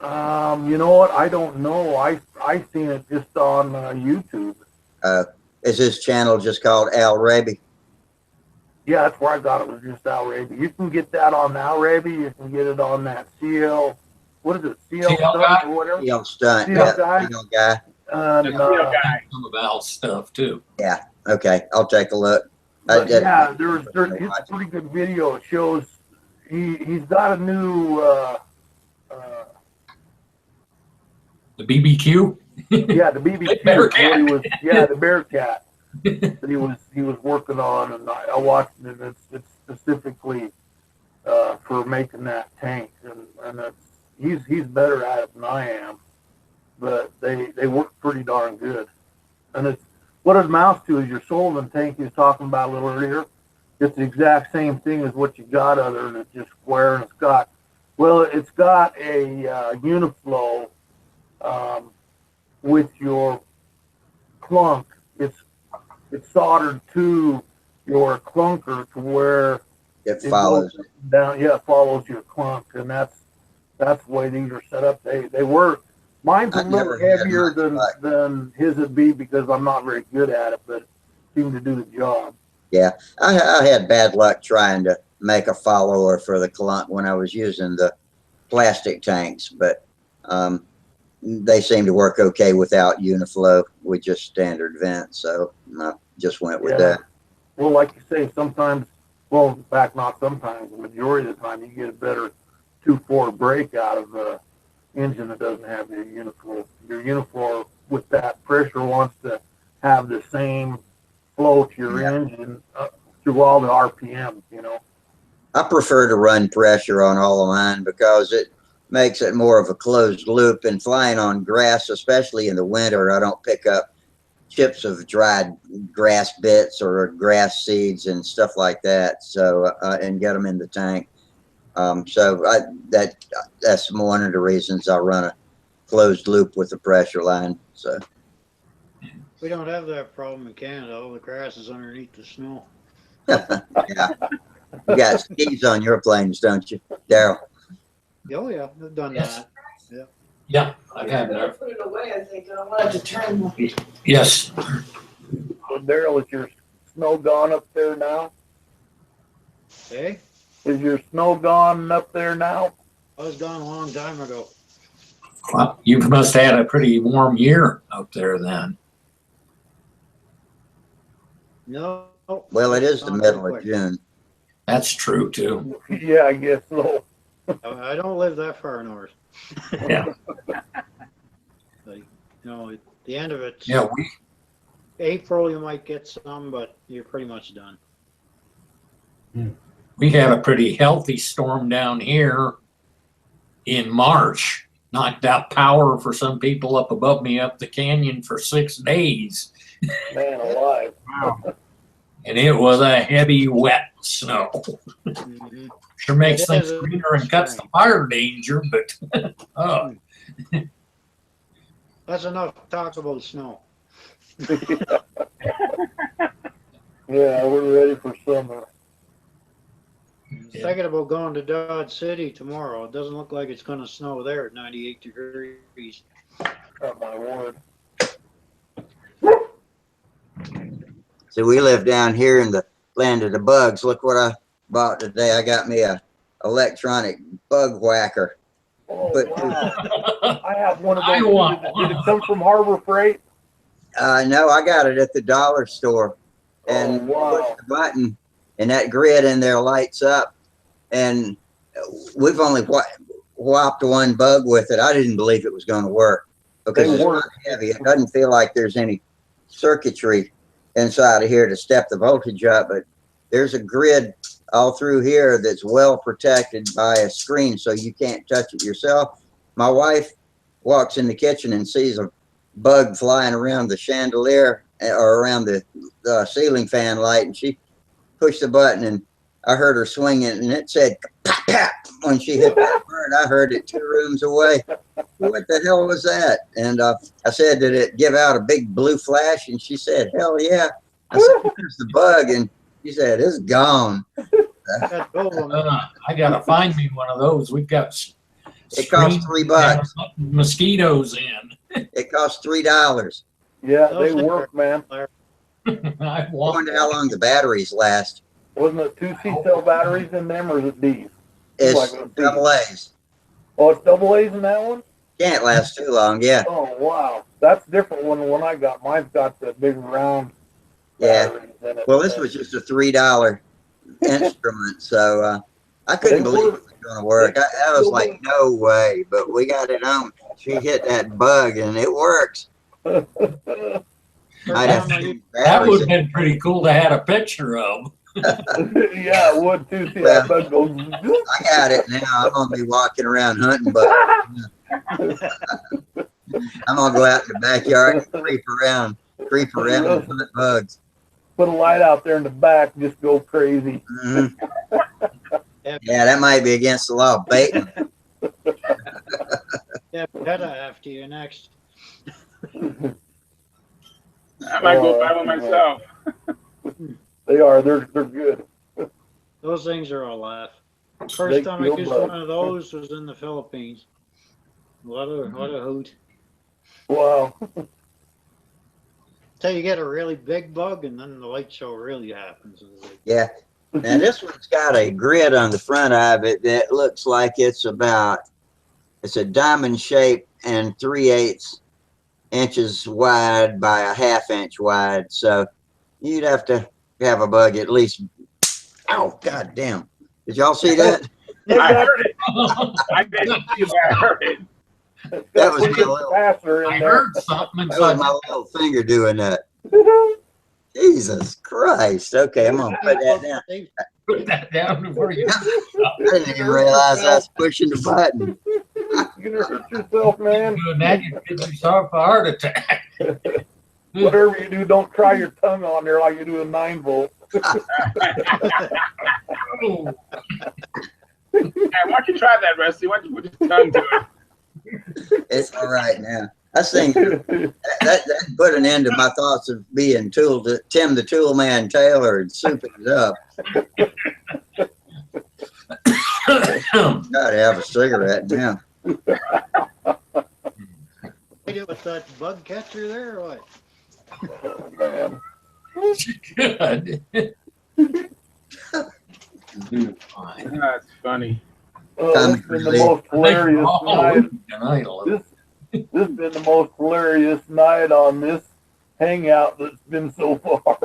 You know what? I don't know. I seen it just on YouTube. Is his channel just called Al Raby? Yeah, that's where I got it. Was just Al Raby. You can get that on Al Raby. You can get it on that CL. What is it? CL CL Stunt guy? or whatever. CL Stunt, CL yeah, guy. CL guy. And, Some of Al's stuff too. Yeah, okay, I'll take a look. but yeah, it's a pretty good video. It shows he's got a new The BBQ. yeah, the BBQ. Bearcat. What he was, yeah, the Bearcat that he was working on, and I watched it. And it's specifically for making that tank, and he's better at it than I am. But they work pretty darn good, and it's what it amounts to is your Sullivan tank he was talking about a little earlier. It's the exact same thing as what you got, other than it's just square, and it's got a Uniflow with your clunk. It's soldered to your clunker to where it follows goes down. Yeah, it follows your clunk, and that's the way these are set up. They work. Mine's a little heavier than his would be because I'm not very good at it, but it seemed to do the job. Yeah, I had bad luck trying to make a follower for the clunk when I was using the plastic tanks, but they seem to work okay without Uniflow with just standard vents, so I just went with that. Well, like you say, sometimes, well, in fact, not sometimes, the majority of the time, you get a better 2.4 brake out of the engine that doesn't have your Uniflow. Your Uniflow with that pressure wants to have the same flow to your engine through all the RPMs, you know. I prefer to run pressure on all of mine because it makes it more of a closed loop, and flying on grass, especially in the winter, I don't pick up chips of dried grass bits or grass seeds and stuff like that. So, and get them in the tank. That's one of the reasons I run a closed loop with the pressure line. So We don't have that problem in Canada. All the grass is underneath the snow. yeah, you got skis on your planes, don't you, Daryl? Oh yeah, I've done Yes. that. Yeah. Yeah, I've had that. Put it away, I think. I wanted to turn the Yes. So, Daryl, is your snow gone up there now? Hey, Is your snow gone up there now? I was gone a long time ago. Well, you must have had a pretty warm year up there then. No. Well, it is the Gone middle real of quick. June. That's true too. Yeah, I guess so. I don't live that far north. Yeah. Like, you know, at the end of it, Yeah, April you might get some, but you're pretty much done. we had a pretty healthy storm down here in March. Knocked out power for some people up above me up the canyon for 6 days. Man alive. Wow. And it was a heavy, wet snow. Mm-hmm. Sure makes It things is a greener and cuts the fire danger, but oh, That's enough talk about snow. Yeah, we're ready for summer. Thinking about going to Dodge City tomorrow. It doesn't look like it's going to snow there at 98 degrees. Oh my word. So we live down here in the land of the bugs. Look what I bought today. I got me a electronic bug whacker. Oh, But wow. I have one of I those. want Did it come from Harbor Freight? no, I got it at the dollar store, and wow. push the button, and that grid in there lights up. And we've only whopped one bug with it. I didn't believe it was going to work because They it's work. not heavy. It doesn't feel like there's any circuitry inside of here to step the voltage up, but there's a grid all through here that's well protected by a screen, so you can't touch it yourself. My wife walks in the kitchen and sees a bug flying around the chandelier or around the ceiling fan light, and she pushed the button, and I heard her swing it, and it said pop, pop when she hit that bird. I heard it 2 rooms away. What the hell was that? And I said, did it give out a big blue flash? And she said, hell yeah. I said, where's the bug? And she said, it's gone. I gotta find me one of those. We've got It cost $3. Mosquitoes in. It cost $3. Yeah, they work, man. I I wonder how long the batteries last. Wasn't it 2 C-cell batteries in them, or is it D's? It's double A's. Oh, it's double A's in that one? Can't last too long, yeah. Oh, wow. That's different when the one I got. Mine's got the big round Yeah. batteries in it. Well, this was just a $3 instrument, so I couldn't believe it was going to work. I was like, no way, but we got it on. She hit that bug, and it works. I'd have to That would have been pretty cool to have a picture of. Yeah, it would too. See that bug goes. I got it now. I'm going to be walking around hunting bugs. I'm going to go out in the backyard and creep around and hunt bugs. Put a light out there in the back, just go crazy. Yeah, that might be against the law. Baiting. Yeah, PETA after you next. I might go buy one myself. They are. They're good. Those things are a laugh. First time I used one of those was in the Philippines. What a hoot. Wow. Till you get a really big bug, and then the light show really happens. Yeah. Now this one's got a grid on the front of it that looks like it's a diamond shape and 3/8 inches wide by a 1/2 inch wide. So you'd have to have a bug at least. Oh, God damn. Did y'all see that? I heard it. I didn't see it, I heard it. That was my little, I heard something. that was my little finger doing that. Jesus Christ. Okay, I'm going to put that down. Put that down before you. I didn't even realize I was pushing the button. You're gonna hurt yourself, man. Doing that, you get yourself a heart attack. Whatever you do, don't try your tongue on there like you do a 9-volt. Hey, why don't you try that, Rusty? Why don't you put your tongue to it? It's all right now. I think that put an end to my thoughts of being Tim the Tool Man Taylor and souping it up. Gotta have a cigarette now. Hit it with that bug catcher there, or what? Oh, man. Good. That's funny. Oh, this has been the most hilarious night. This has been the most hilarious night on this hangout that's been so far.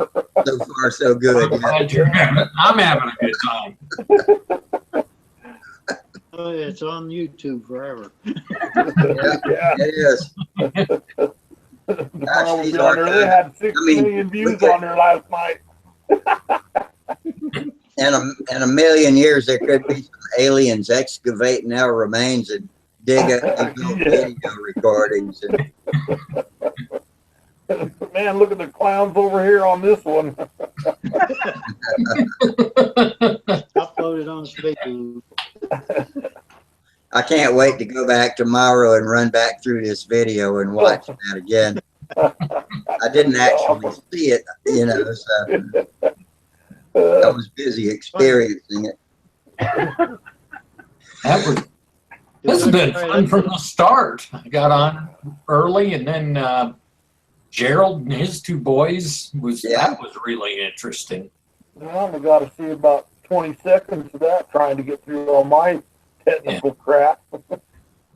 So far, so good. I'm having a good time. Oh, it's on YouTube forever. Yeah, it is. Gosh, they had 6 million views on there last night. In a million years, there could be some aliens excavating our remains and dig up these video recordings. Man, look at the clowns over here on this one. Uploaded on Facebook. I can't wait to go back tomorrow and run back through this video and watch that again. I didn't actually see it, so I was busy experiencing it. This has been fun from the start. I got on early, and then Gerald and his 2 boys that was really interesting. Well, we got to see about 20 seconds of that trying to get through all my technical crap.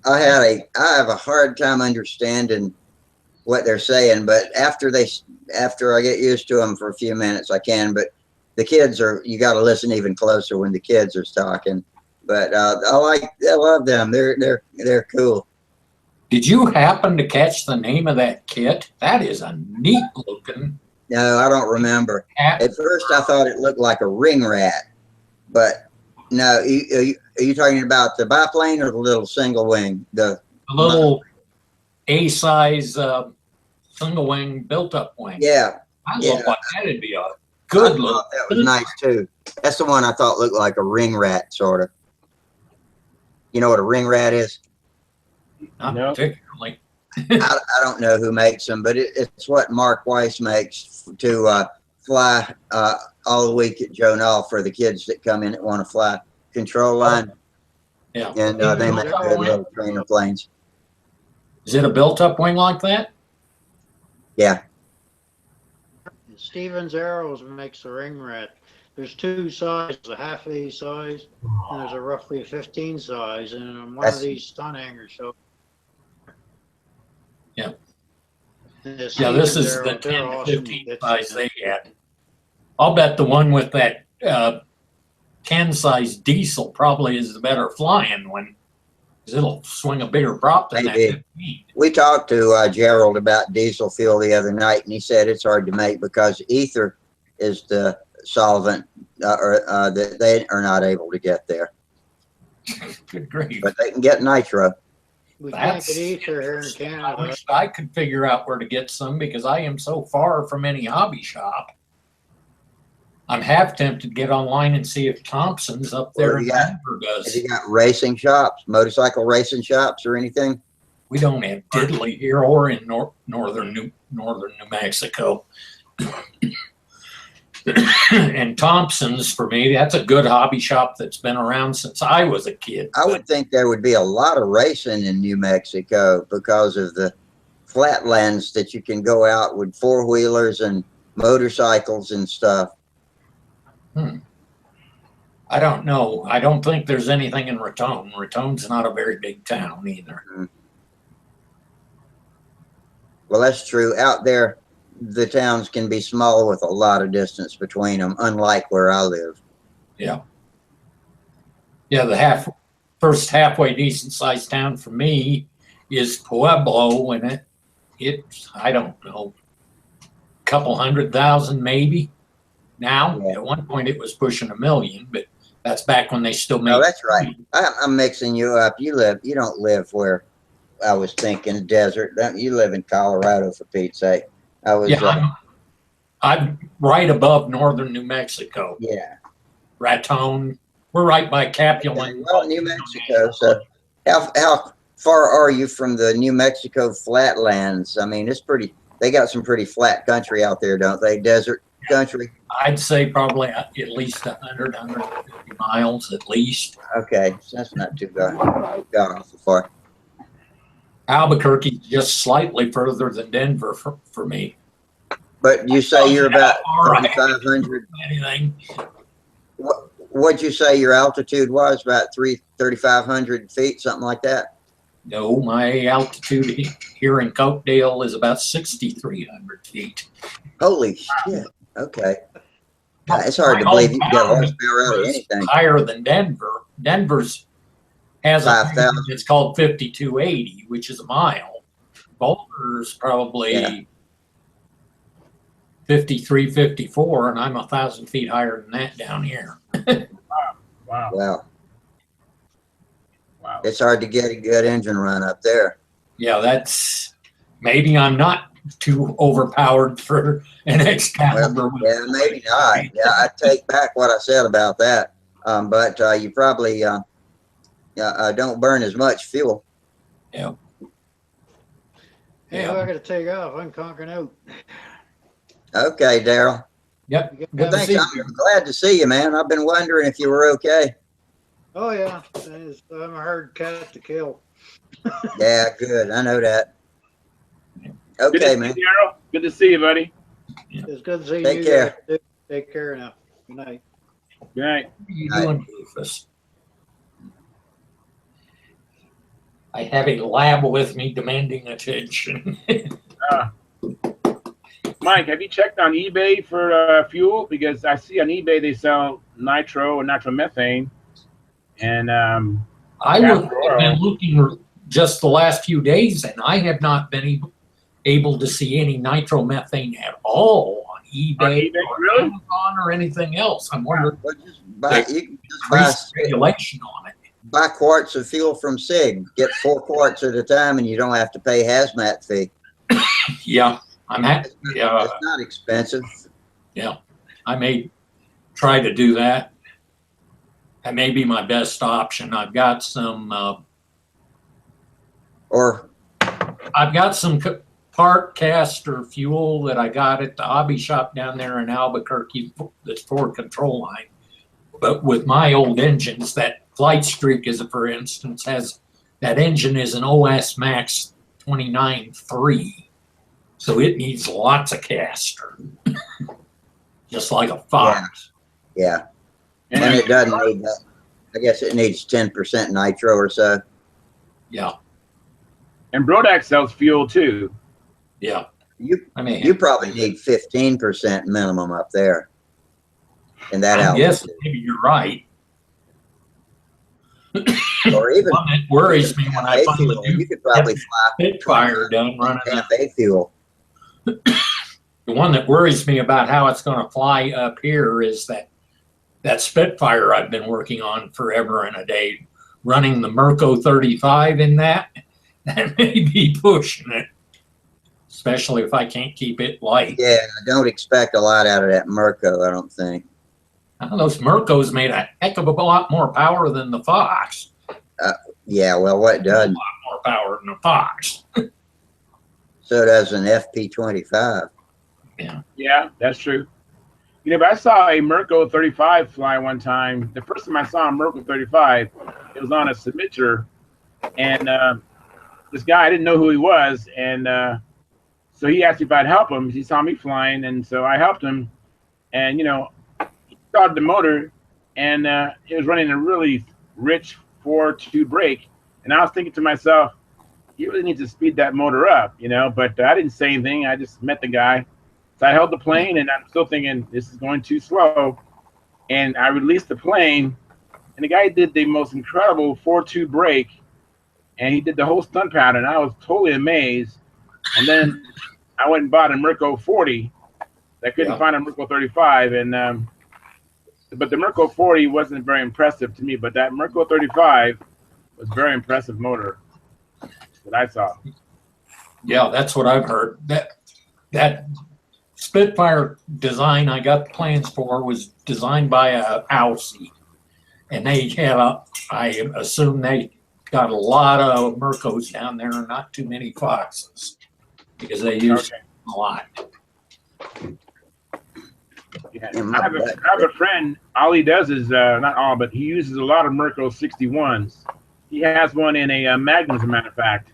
I have a hard time understanding what they're saying, but after I get used to them for a few minutes, I can. But the kids you got to listen even closer when the kids are talking. But I love them. They're cool. Did you happen to catch the name of that kit? That is a neat looking. No, I don't remember. At first, I thought it looked like a ring rat, but no. Are you talking about the biplane or the little single wing? The little A-size single wing built-up wing. Yeah. I look like that'd be a Good I look. thought that was nice too. That's the one I thought looked like a ring rat, sort of. You know what a ring rat is? Not No. particularly. I don't know who makes them, but it's what Mark Weiss makes to fly all the week at Joe Knoll for the kids that come in that want to fly control line. Yeah. And they make good little trainer planes. Is it a built-up wing like that? Yeah. Stevens Arrows makes the ring rat. There's two sizes, a half A size, and there's a roughly 15 size, and one of these stunt hangers show. Yeah. The Yeah, this Stevens is the Arrows, 10 they're to awesome. 15 size they had. I'll bet the one with that 10 size diesel probably is the better flying one, because it'll swing a bigger prop than that 15. We talked to Gerald about diesel fuel the other night, and he said it's hard to make because ether is the solvent that they are not able to get there. Good grief. But they can get nitro. We can't get ether here in I Canada. wish I could figure out where to get some, because I am so far from any hobby shop. I'm half tempted to get online and see if Thompson's up there in Denver does. Have you got racing shops, motorcycle racing shops or anything? We don't have diddly here or in northern New Mexico. And Thompson's, for me, that's a good hobby shop that's been around since I was a kid. I would think there would be a lot of racing in New Mexico because of the flatlands that you can go out with four-wheelers and motorcycles and stuff. I don't know. I don't think there's anything in Raton. Raton's not a very big town either. Well, that's true. Out there, the towns can be small with a lot of distance between them, unlike where I live. Yeah. Yeah, the first halfway decent sized town for me is Pueblo, and it's I don't know, a couple 100,000 maybe. Now, at one point it was pushing 1 million, but that's back when they still made. No, that's right. I'm mixing you up. You don't live where I was thinking desert. You live in Colorado, for Pete's sake. I'm right above northern New Mexico. Yeah. Raton. We're right by Capulan. Well, New Mexico. So how far are you from the New Mexico flatlands? I mean, it's pretty. They got some pretty flat country out there, don't they? Desert country. I'd say probably at least 100, 150 miles at least. Okay, so that's not too bad. Got awful far. Albuquerque's just slightly further than Denver for me. But you say you're about All right. 3,500. Anything. What'd you say your altitude was? About 3,500 feet, something like that? No, my altitude here in Cokedale is about 6,300 feet. Holy shit. Okay. It's hard to believe you can get horsepower out of anything. Higher than Denver. Denver's has 5,000. It's called 5280, which is a mile. Boulder's probably 53, 54, and I'm 1,000 feet higher than that down here. Wow. It's hard to get a good engine run up there. Yeah, that's maybe I'm not too overpowered for an Excalibur. Well, yeah, maybe not. Yeah, I take back what I said about that. But you probably don't burn as much fuel. Yeah. Hey, I got to take off. I'm conquering out. Okay, Daryl. Yep. Well, thanks. I'm glad to see you, man. I've been wondering if you were okay. Oh, yeah. I'm a hard cat to kill. Yeah, good. I know that. Okay, man. Daryl. Good to see you, buddy. It's good to see you. Take care. Guys. Take care now. Good night. Good night. What are you doing, Rufus? I have a lab with me demanding attention. Mike, have you checked on eBay for fuel? Because I see on eBay they sell nitro and nitromethane. And I have been looking just the last few days, and I have not been able to see any nitromethane at all on eBay, or Amazon or anything else. I'm wondering regulation on it. Buy quarts of fuel from SIG. Get 4 quarts at a time, and you don't have to pay hazmat fee. Yeah, I'm happy. Yeah, it's not expensive. Yeah, I may try to do that. That may be my best option. I've got some park caster fuel that I got at the hobby shop down there in Albuquerque that's for control line. But with my old engines, that Flight Streak is, for instance, that engine is an OS Max 29.3. So it needs lots of caster. Just like a Fox. Yeah. And it doesn't need that. I guess it needs 10% nitro or so. Yeah. And Brodax sells fuel too. Yeah. You probably need 15% minimum up there. And that I guess maybe you're right. Or even one that worries me when I finally do you could probably fly Spitfire done running campaign fuel. The one that worries me about how it's going to fly up here is that Spitfire I've been working on forever and a day, running the Mirco 35 in that may be pushing it, especially if I can't keep it light. Yeah, I don't expect a lot out of that Mirco, I don't think. Those Mircos made a heck of a lot more power than the Fox. Yeah, well, what does? A lot more power than the Fox. So does an FP25. Yeah, that's true. You know, but I saw a Mirco 35 fly one time. The first time I saw a Mirco 35, it was on a submitter, and this guy, I didn't know who he was, and so he asked me if I'd help him. He saw me flying, and so I helped him, and he started the motor, and it was running a really rich 4.2 brake, and I was thinking to myself, you really need to speed that motor up, but I didn't say anything. I just met the guy. So I held the plane, and I'm still thinking this is going too slow. And I released the plane, and the guy did the most incredible 4.2 brake, and he did the whole stunt pattern. I was totally amazed. And then I went and bought a Mirco 40. I couldn't find a Mirco 35, and but the Mirco 40 wasn't very impressive to me. But that Mirco 35 was a very impressive motor that I saw. Yeah, that's what I've heard. That Spitfire design I got the plans for was designed by a Aussie, and they have I assume they got a lot of Mircos down there and not too many Foxes because they use a lot. Yeah. I have a friend, all he does is, not all, but he uses a lot of Mirco 61s. He has one in a Magnum, as a matter of fact.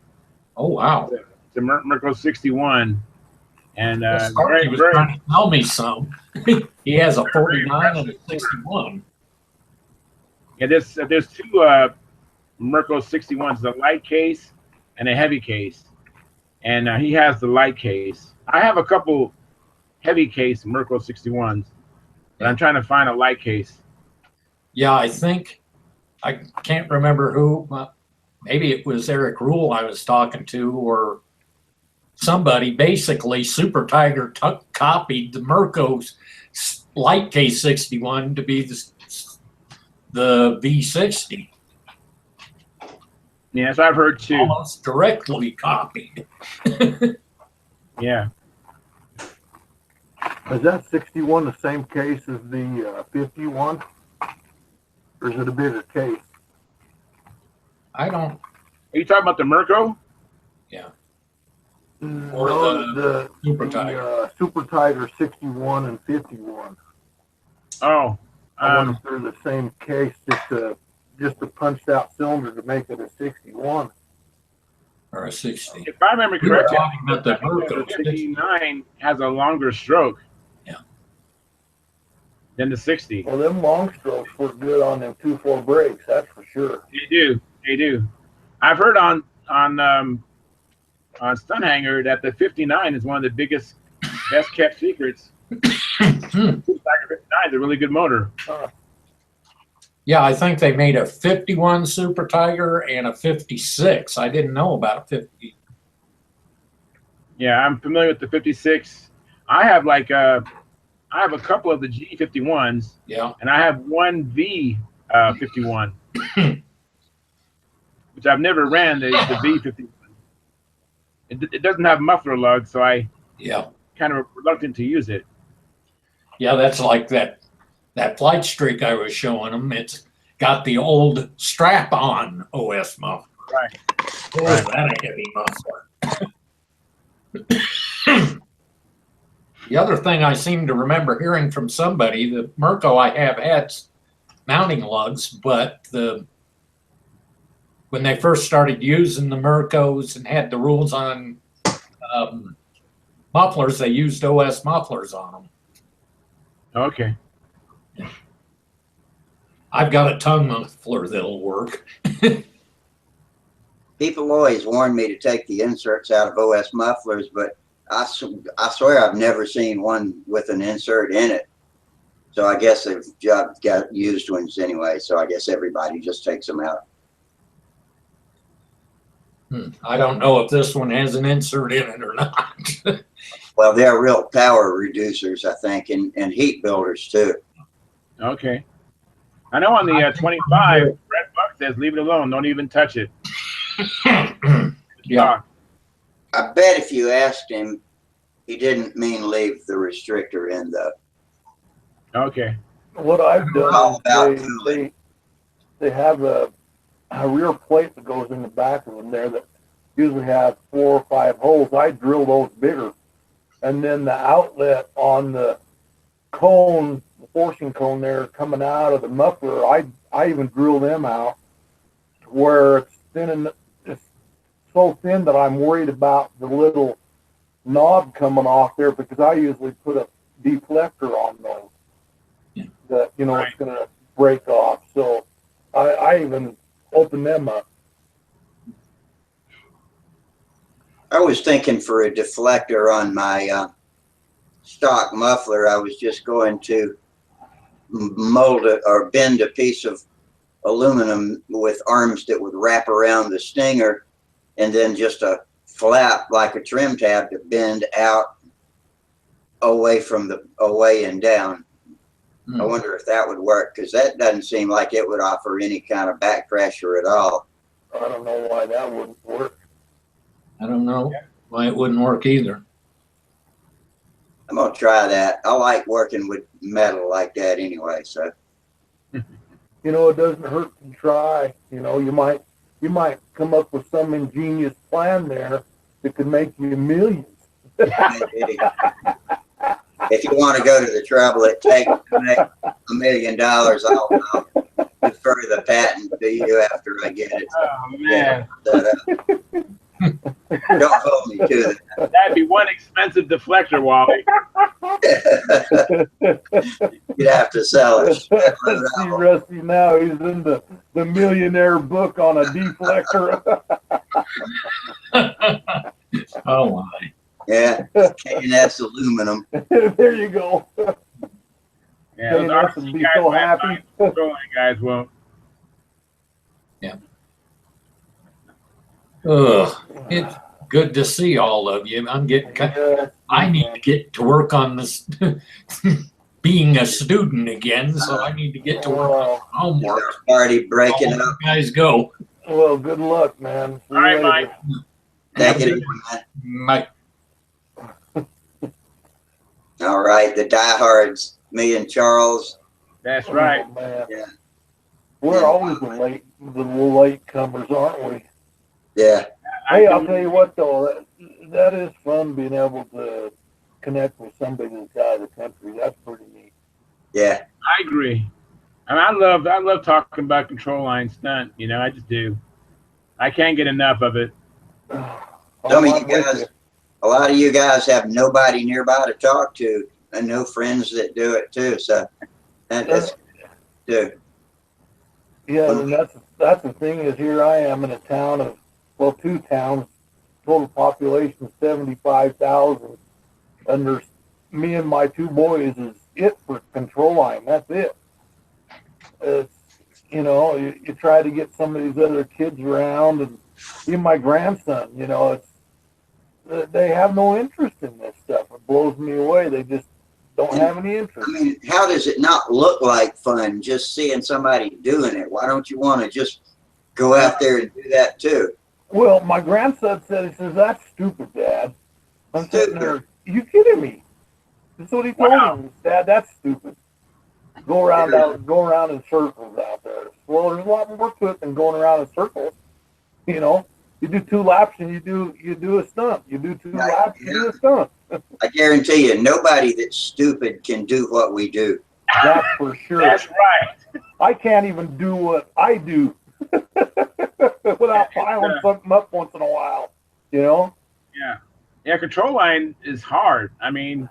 Oh, wow. It's a Mirco 61. And he was trying to tell me some. He has a 49 and a 61. Yeah, there's two Mirco 61s, the light case and a heavy case. And he has the light case. I have a couple heavy case Mirco 61s, but I'm trying to find a light case. Yeah, I think, I can't remember who, maybe it was Eric Rule I was talking to, or somebody. Basically, Super Tiger copied the Mirco's light case 61 to be the V60. Yeah, that's what I've heard too. Almost directly copied. Yeah. Is that 61 the same case as the 51? Or is it a bigger case? I don't. Are you talking about the Mirco? Yeah. Or the Super Tiger. Super Tiger 61 and 51. Oh. I wonder if they're the same case, just a punched out cylinder to make it a 61. Or a 60. If I remember correctly, the Mirco 59 has a longer stroke. Yeah. Than the 60. Well, them long strokes work good on them 2.4 brakes, that's for sure. They do. I've heard on Stunt Hanger that the 59 is one of the biggest, best kept secrets. Tiger 59 is a really good motor. Yeah, I think they made a 51 Super Tiger and a 56. I didn't know about a 50. Yeah, I'm familiar with the 56. I have a couple of the G51s. Yeah. And I have one V51, which I've never ran the V51. It doesn't have muffler lug, so I kind of reluctant to use it. Yeah, that's like that flight streak I was showing them. It's got the old strap-on OS muffler. Right. Oh, Right. that a heavy muffler. The other thing I seem to remember hearing from somebody, the Merco I have had mounting lugs, but when they first started using the Mercos and had the rules on mufflers, they used OS mufflers on them. Okay. I've got a tongue muffler that'll work. People always warn me to take the inserts out of OS mufflers, but I swear I've never seen one with an insert in it. So I guess they've got used ones anyway. So I guess everybody just takes them out. I don't know if this one has an insert in it or not. Well, they're real power reducers, I think, and heat builders too. Okay. I know on the 25, Red Buck says leave it alone. Don't even touch it. Yeah. I bet if you asked him, he didn't mean leave the restrictor in though. Okay. What I've All done about is they have a rear plate that goes in the back of them there that usually has 4 or 5 holes. I drill those bigger. And then the outlet on the cone, the forcing cone there coming out of the muffler, I even drill them out to where it's thin, it's so thin that I'm worried about the little knob coming off there, because I usually put a deflector on those that, you know, it's going to break off. So I even open them up. I was thinking for a deflector on my stock muffler, I was just going to mold it or bend a piece of aluminum with arms that would wrap around the stinger, and then just a flap like a trim tab to bend out away and down. I wonder if that would work, because that doesn't seem like it would offer any kind of back pressure at all. I don't know why that wouldn't work. I don't know why it wouldn't work either. I'm gonna try that. I like working with metal like that anyway, so. You know, it doesn't hurt to try. You know, you might come up with some ingenious plan there that could make you millions. If you want to go to the trouble it takes to make $1 million, I'll defer the patent to you after I get it. Oh, man. Don't hold me to that. That'd be one expensive deflector, Wally. You'd have to sell it. See Rusty now, he's in the millionaire book on a deflector. Oh my. Yeah, and that's aluminum. There you go. Yeah, those K&S would be so happy. Guys won't. Yeah. Ugh. It's good to see all of you. I need to get to work on this being a student again, so I need to get to work on homework. Already breaking up. You guys go. Well, good luck, man. All right, Mike. Take it easy, Mike. All right, the diehards, me and Charles. That's right. Oh, man. Yeah. We're always the late comers, aren't we? Yeah. Hey, I'll tell you what though, that is fun being able to connect with somebody that's out of the country. That's pretty neat. Yeah. I agree. And I love talking about control line stunt. You know, I just do. I can't get enough of it. Some of you guys, a lot of you guys have nobody nearby to talk to, and no friends that do it too. So that's good. Yeah, and that's the thing is, here I am in a town of, well, 2 towns, total population 75,000, and there's me and my 2 boys is it for control line. That's it. You know, you try to get some of these other kids around, and even my grandson, you know, they have no interest in this stuff. It blows me away. They just don't have any interest. I mean, how does it not look like fun just seeing somebody doing it? Why don't you want to just go out there and do that too? Well, my grandson said, he says, "That's stupid, Dad." I'm sitting there, you kidding me? That's what he told him. Dad, that's stupid. Go around in circles out there. Well, there's a lot more to it than going around in circles. You know, you do 2 laps and you do a stunt. You do 2 laps, you do a stunt. I guarantee you, nobody that's stupid can do what we do. That's for sure. That's right. I can't even do what I do without piling something up once in a while. You know? Yeah. Yeah, control line is hard. I mean,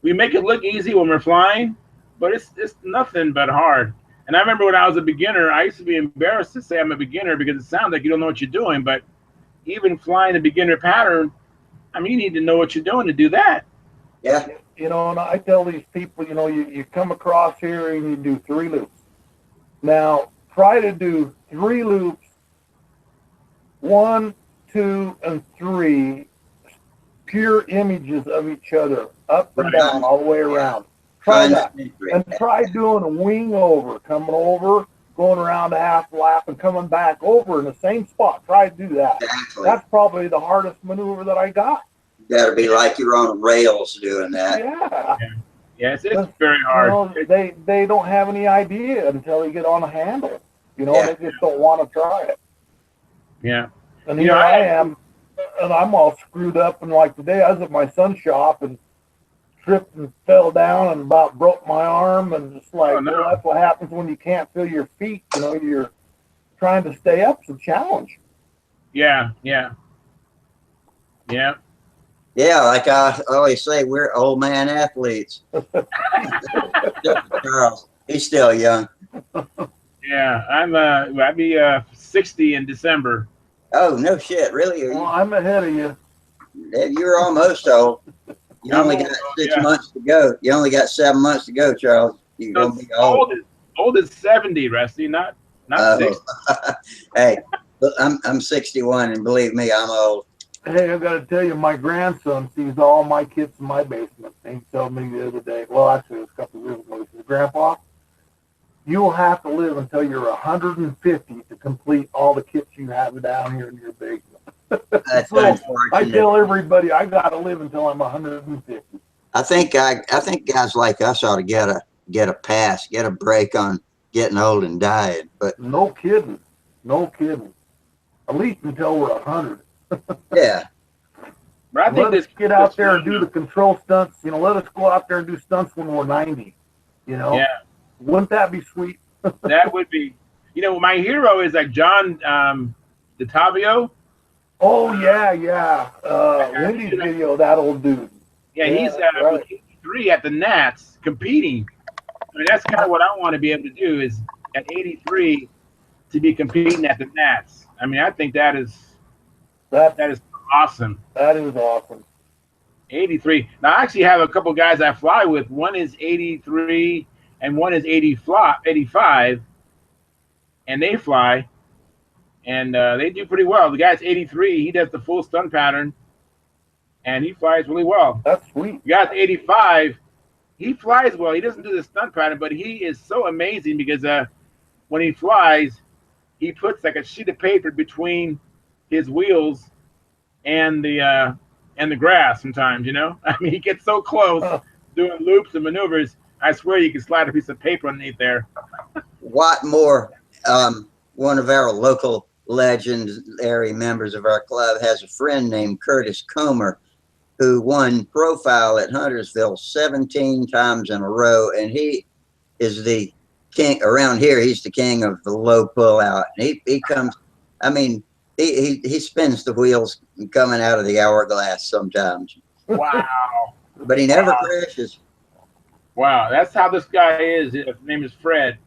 we make it look easy when we're flying, but it's nothing but hard. And I remember when I was a beginner, I used to be embarrassed to say I'm a beginner because it sounds like you don't know what you're doing. But even flying a beginner pattern, I mean, you need to know what you're doing to do that. Yeah. You know, and I tell these people, you know, you come across here and you do 3 loops. Now, try to do 3 loops, 1, 2, and 3, pure images of each other, up and down, all the way around. Try that. And try doing a wing over, coming over, going around a half lap, and coming back over in the same spot. Try to do that. Exactly. That's probably the hardest maneuver that I got. You got to be like you're on rails doing that. Yeah. Yes, it's very hard. You know, they don't have any idea until they get on a handle. You know, they just don't want to try it. Yeah. And here I am, and I'm all screwed up. And like today, I was at my son's shop and tripped and fell down and about broke my arm. And just like, well, that's what happens when you can't feel your feet. You know, you're trying to stay up. It's a challenge. Yeah, yeah. Yeah. Yeah, like I always say, we're old man athletes. Charles, he's still young. Yeah, I'll be 60 in December. Oh, no shit, really? Well, I'm ahead of you. You're almost old. You only got 6 months to go. You only got 7 months to go, Charles. You're gonna be old. Old is 70, Rusty, not 60. Hey, I'm 61, and believe me, I'm old. Hey, I got to tell you, my grandson sees all my kits in my basement. He told me the other day, well, actually, it was a couple of years ago, he says, Grandpa, you'll have to live until you're 150 to complete all the kits you have down here in your basement. That's so unfortunate. I tell everybody I got to live until I'm 150. I think guys like us ought to get a pass, get a break on getting old and dying. But no kidding. At least until we're 100. Yeah. But I think let us get out there and do the control stunts. You know, let us go out there and do stunts when we're 90. You know? Yeah. Wouldn't that be sweet? That would be. You know, my hero is like John DeTavio. Oh, yeah. Wendy's video, that old dude. Yeah, he's right. 83 at the Nats competing. I mean, that's kind of what I want to be able to do is at 83 to be competing at the Nats. I mean, I think that is awesome. That is awesome. 83. Now, I actually have a couple guys I fly with. One is 83 and one is 85, and they fly, and they do pretty well. The guy's 83. He does the full stunt pattern, and he flies really well. That's sweet. The guy's 85. He flies well. He doesn't do the stunt pattern, but he is so amazing because when he flies, he puts like a sheet of paper between his wheels and the grass sometimes, you know? I mean, he gets so close doing loops and maneuvers, I swear you can slide a piece of paper underneath there. Watt Moore, one of our local legendary members of our club, has a friend named Curtis Comer who won profile at Huntersville 17 times in a row, and he is the king around here. He's the king of the low pull out. And he comes, I mean, he spins the wheels coming out of the hourglass sometimes. Wow. But he never crashes. Wow, that's how this guy is. His name is Fred.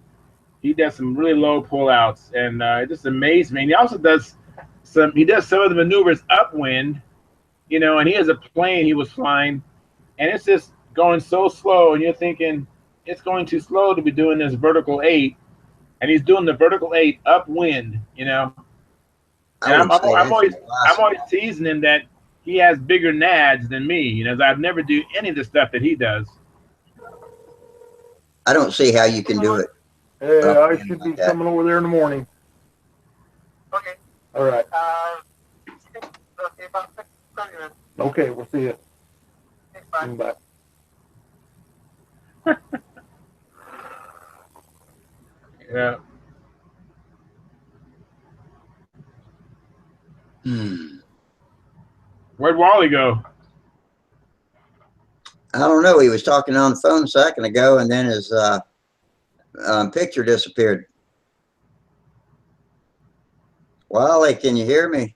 He does some really low pullouts, and it just amazes me. And he also does some of the maneuvers upwind, you know, and he has a plane he was flying, and it's just going so slow, and you're thinking it's going too slow to be doing this vertical 8, and he's doing the vertical 8 upwind, you know. And I'm always teasing him that he has bigger nads than me, you know. I've never do any of the stuff that he does. I don't see how you can do it. Hey, I should be coming over there in the morning. Okay. All right. Okay, about 30 minutes. Okay, we'll see you. Bye. Bye. Yeah. Where'd Wally go? I don't know. He was talking on the phone a second ago, and then his picture disappeared. Wally, can you hear me?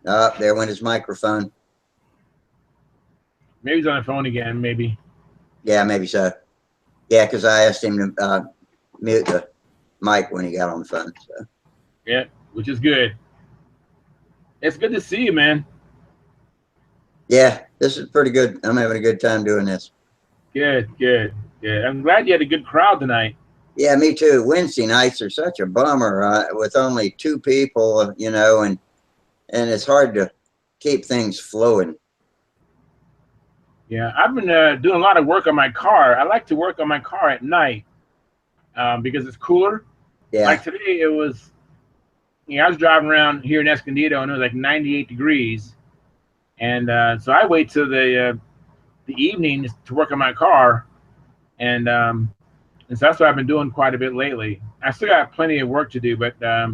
Oh, there went his microphone. Maybe he's on the phone again, maybe. Yeah, maybe so. Yeah, because I asked him to mute the mic when he got on the phone. So. Yeah, which is good. It's good to see you, man. Yeah, this is pretty good. I'm having a good time doing this. Good, good, good. I'm glad you had a good crowd tonight. Yeah, me too. Wednesday nights are such a bummer with only 2 people, you know, and it's hard to keep things flowing. Yeah, I've been doing a lot of work on my car. I like to work on my car at night because it's cooler. Yeah. Like today, it was, I was driving around here in Escondido, and it was like 98 degrees. And so I wait till the evening to work on my car. And so that's what I've been doing quite a bit lately. I still got plenty of work to do, but I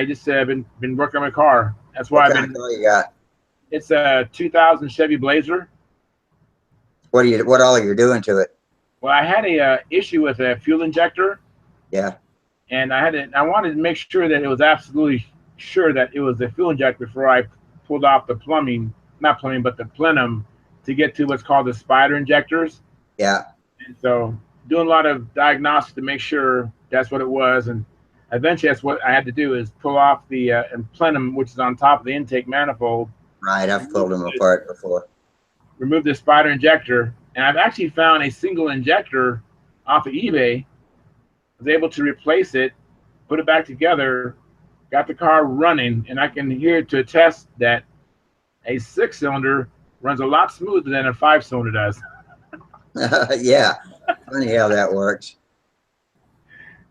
just been working on my car. That's why What kind of car you got? It's a 2000 Chevy Blazer. What all are you doing to it? Well, I had a issue with a fuel injector. Yeah. And I wanted to make sure that it was absolutely sure that it was the fuel injector before I pulled off the not plumbing, but the plenum to get to what's called the spider injectors. Yeah. And so doing a lot of diagnostics to make sure that's what it was. And eventually that's what I had to do is pull off the plenum, which is on top of the intake manifold. Right. I've pulled them apart before. Remove the spider injector. And I've actually found a single injector off of eBay. Was able to replace it, put it back together, got the car running, and I can here to attest that a 6-cylinder runs a lot smoother than a 5-cylinder does. Yeah, funny how that works.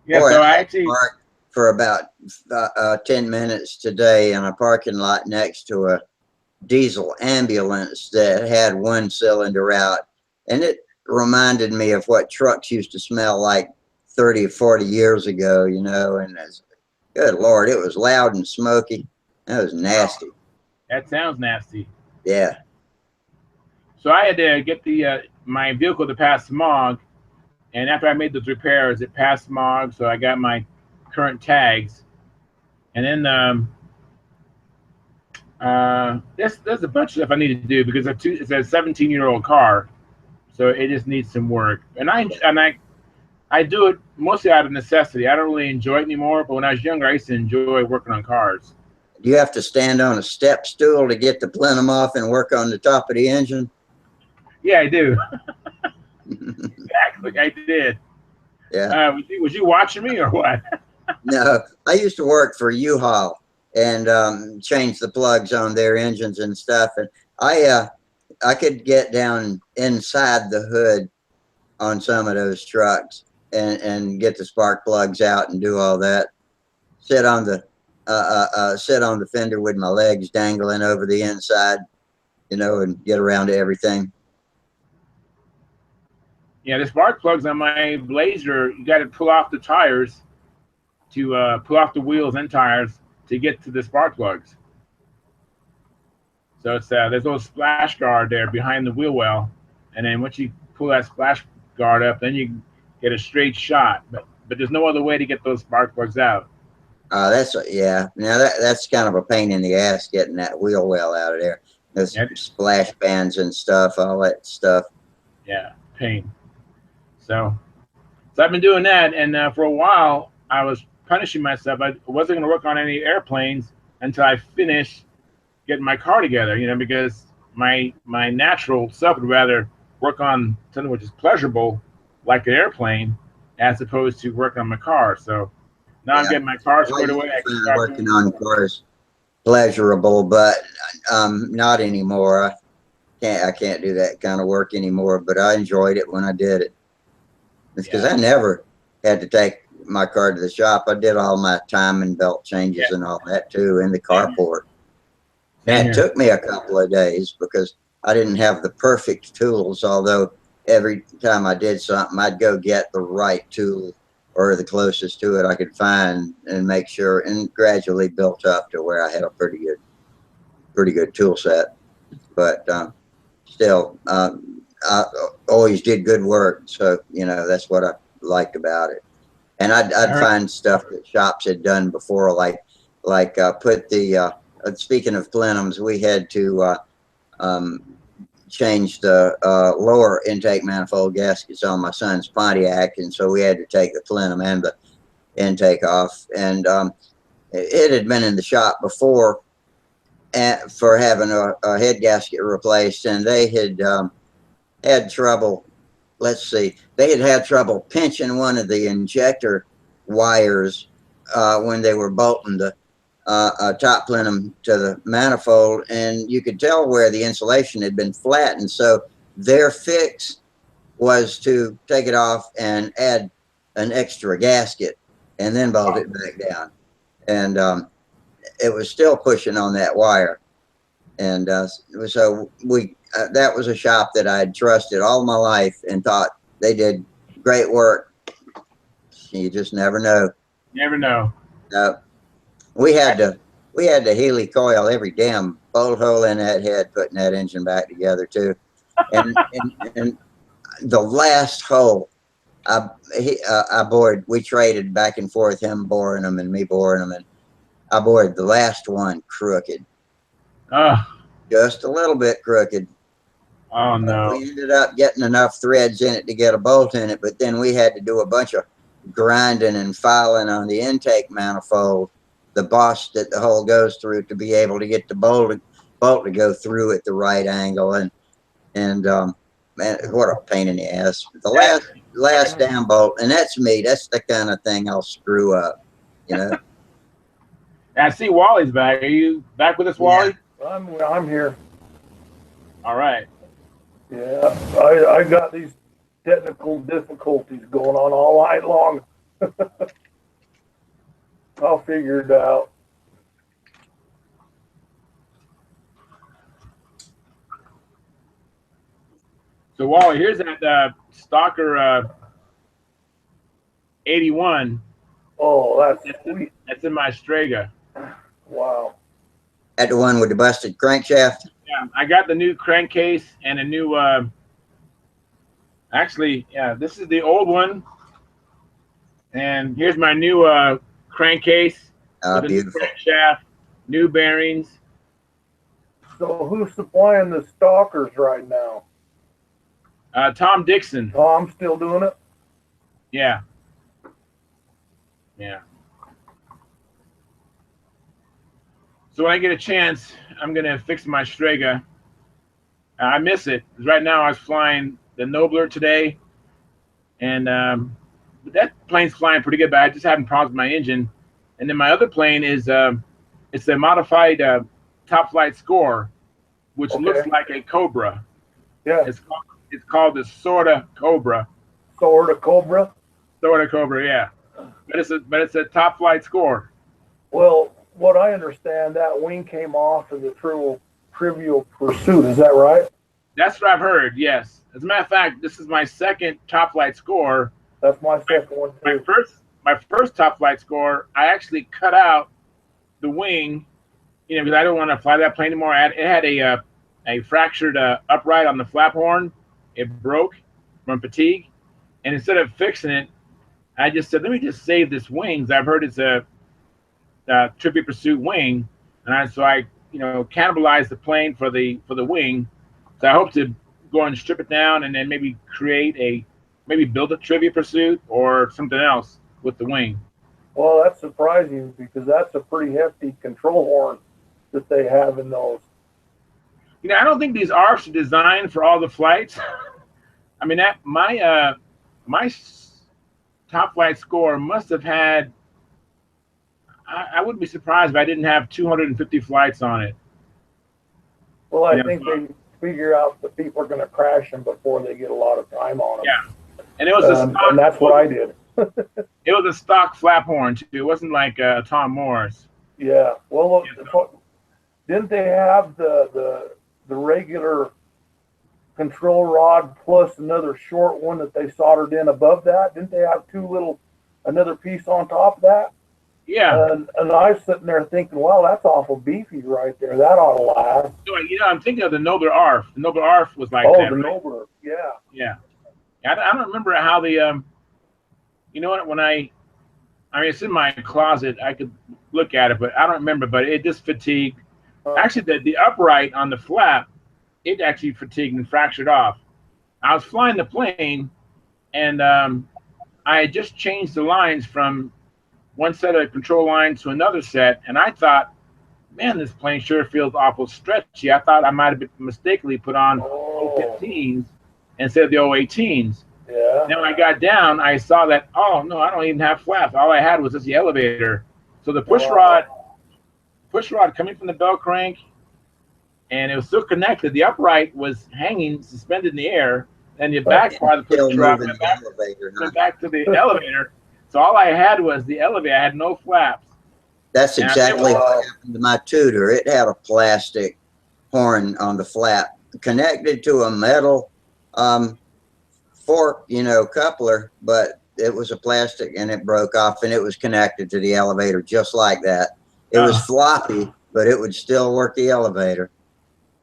Yeah, Boy, so I actually parked for about 10 minutes today in a parking lot next to a diesel ambulance that had 1 cylinder out, and it reminded me of what trucks used to smell like 30 or 40 years ago, you know, and good Lord, it was loud and smoky. That was nasty. That sounds nasty. Yeah. So I had to get my vehicle to pass smog, and after I made those repairs, it passed smog, so I got my current tags. And then there's a bunch of stuff I need to do because it's a 17-year-old car, so it just needs some work. And I do it mostly out of necessity. I don't really enjoy it anymore, but when I was younger, I used to enjoy working on cars. Do you have to stand on a step stool to get the plenum off and work on the top of the engine? Yeah, I do. Exactly, I did. Yeah. Was you watching me or what? No, I used to work for U-Haul and change the plugs on their engines and stuff. And I could get down inside the hood on some of those trucks and get the spark plugs out and do all that. Sit on the fender with my legs dangling over the inside, you know, and get around to everything. Yeah, the spark plugs on my Blazer, you got to pull off the tires to pull off the wheels and tires to get to the spark plugs. So it's there's a little splash guard there behind the wheel well, and then once you pull that splash guard up, then you get a straight shot. But there's no other way to get those spark plugs out. Yeah. Now that's kind of a pain in the ass getting that wheel well out of there. There's splash bands and stuff, all that stuff. Yeah, pain. So I've been doing that, and for a while I was punishing myself. I wasn't going to work on any airplanes until I finished getting my car together, you know, because my natural self would rather work on something which is pleasurable, like an airplane, as opposed to working on my car. So now I'm getting my car squared away. I can start working on cars pleasurable, but not anymore. I can't do that kind of work anymore, but I enjoyed it when I did it. It's because I never had to take my car to the shop. I did all my timing belt changes and all that too in the carport. And it took me a couple of days because I didn't have the perfect tools, although every time I did something, I'd go get the right tool or the closest to it I could find and make sure, and gradually built up to where I had a pretty good tool set. But still, I always did good work. So, you know, that's what I liked about it. And I'd find stuff that shops had done before, like put the, speaking of plenums, we had to change the lower intake manifold gaskets on my son's Pontiac. And so we had to take the plenum and the intake off. And it had been in the shop before for having a head gasket replaced. And they had had trouble. Let's see, they had trouble pinching one of the injector wires when they were bolting the top plenum to the manifold, and you could tell where the insulation had been flattened. So their fix was to take it off and add an extra gasket and then bolt it back down. And it was still pushing on that wire. And so that was a shop that I had trusted all my life and thought they did great work. You just never know. Never know. We had to Healy coil every damn bolt hole in that head, putting that engine back together too. And the last hole, I bored. We traded back and forth, him boring them and me boring them, and I bored the last one crooked. Just a little bit crooked. Oh no. We ended up getting enough threads in it to get a bolt in it, but then we had to do a bunch of grinding and filing on the intake manifold, the boss that the hole goes through, to be able to get the bolt to go through at the right angle. And man, what a pain in the ass. The last damn bolt, and that's me. That's the kind of thing I'll screw up, you know. I see Wally's back. Are you back with us, Wally? Yeah. I'm here. All right. Yeah, I got these technical difficulties going on all night long. I'll figure it out. So Wally, here's that Stalker 81. Oh, that's sweet. That's in my Strega. Wow. At the one with the busted crankshaft? Yeah, I got the new crankcase and a new, actually, yeah, this is the old one. And here's my new crankcase. With Beautiful. New crankshaft, new bearings. So who's supplying the Stalkers right now? Tom Dixon. Tom's still doing it? Yeah. Yeah. So when I get a chance, I'm going to fix my Strega. I miss it. Right now I was flying the Nobler today, and that plane's flying pretty good, but I just having problems with my engine. And then my other plane is it's a modified Top Flight Score, which looks like a Cobra. Yeah. It's called the Sorta Cobra. Sorta Cobra? Sorta Cobra, yeah. But it's a Top Flight Score. Well, what I understand, that wing came off of the Trivial Pursuit. Is that right? That's what I've heard, yes. As a matter of fact, this is my second Top Flight Score. That's my second one, too. My first Top Flight Score, I actually cut out the wing, you know, because I don't want to fly that plane anymore. It had a fractured upright on the flap horn. It broke from fatigue. And instead of fixing it, I just said, let me just save this wing. I've heard it's a Trivial Pursuit wing. And so I cannibalized the plane for the wing. So I hope to go and strip it down and then maybe build a Trivial Pursuit or something else with the wing. Well, that's surprising because that's a pretty hefty control horn that they have in those. You know, I don't think these ARFs are designed for all the flights. I mean, my Top Flight Score must have had, I wouldn't be surprised if I didn't have 250 flights on it. Well, I think they figure out that people are going to crash them before they get a lot of time on them. Yeah, and it was a stock, and that's what I did. It was a stock flap horn too. It wasn't like Tom Moore's. Yeah. Well, didn't they have the regular control rod plus another short one that they soldered in above that? Didn't they have another piece on top of that? Yeah. And I was sitting there thinking, well, that's awful beefy right there. That ought to last. So, I'm thinking of the Nobler ARF. The Nobler ARF was like Oh, that. the Right? Nobler, yeah. Yeah. I don't remember how the, you know what, when I mean, it's in my closet. I could look at it, but I don't remember. But it just fatigued. Actually, the upright on the flap, it actually fatigued and fractured off. I was flying the plane, and I had just changed the lines from one set of control lines to another set, and I thought, man, this plane sure feels awful stretchy. I thought I might have been mistakenly put on 015s instead of the 018s. Yeah. Then when I got down, I saw that, oh, no, I don't even have flaps. All I had was just the elevator. So the push rod coming from the bell crank, and it was still connected. The upright was hanging, suspended in the air, and the back part of the push rod went back to the elevator. So all I had was the elevator. I had no flaps. That's exactly what happened to my Tudor. It had a plastic horn on the flap connected to a metal fork, coupler, but it was a plastic and it broke off, and it was connected to the elevator just like that. It was floppy, but it would still work the elevator.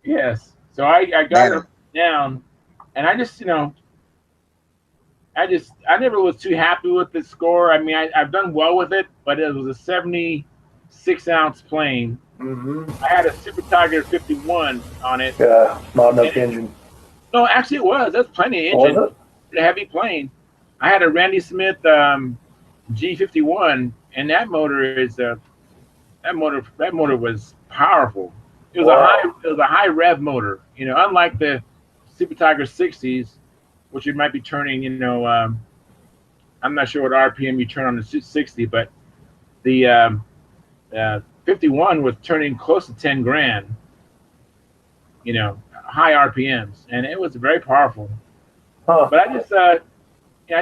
Yes. So I got it down, and I just, I never was too happy with the score. I mean, I've done well with it, but it was a 76-ounce plane. I had a Super Tiger 51 on it. Yeah, not enough engine. No, actually it was. That's plenty of engine. Was it? A heavy plane. I had a Randy Smith G51, and that motor is that motor was powerful. It was a high rev motor. Unlike the Super Tiger 60s, which you might be turning. I'm not sure what RPM you turn on the 60, but the 51 was turning close to 10 grand. High RPMs, and it was very powerful. But I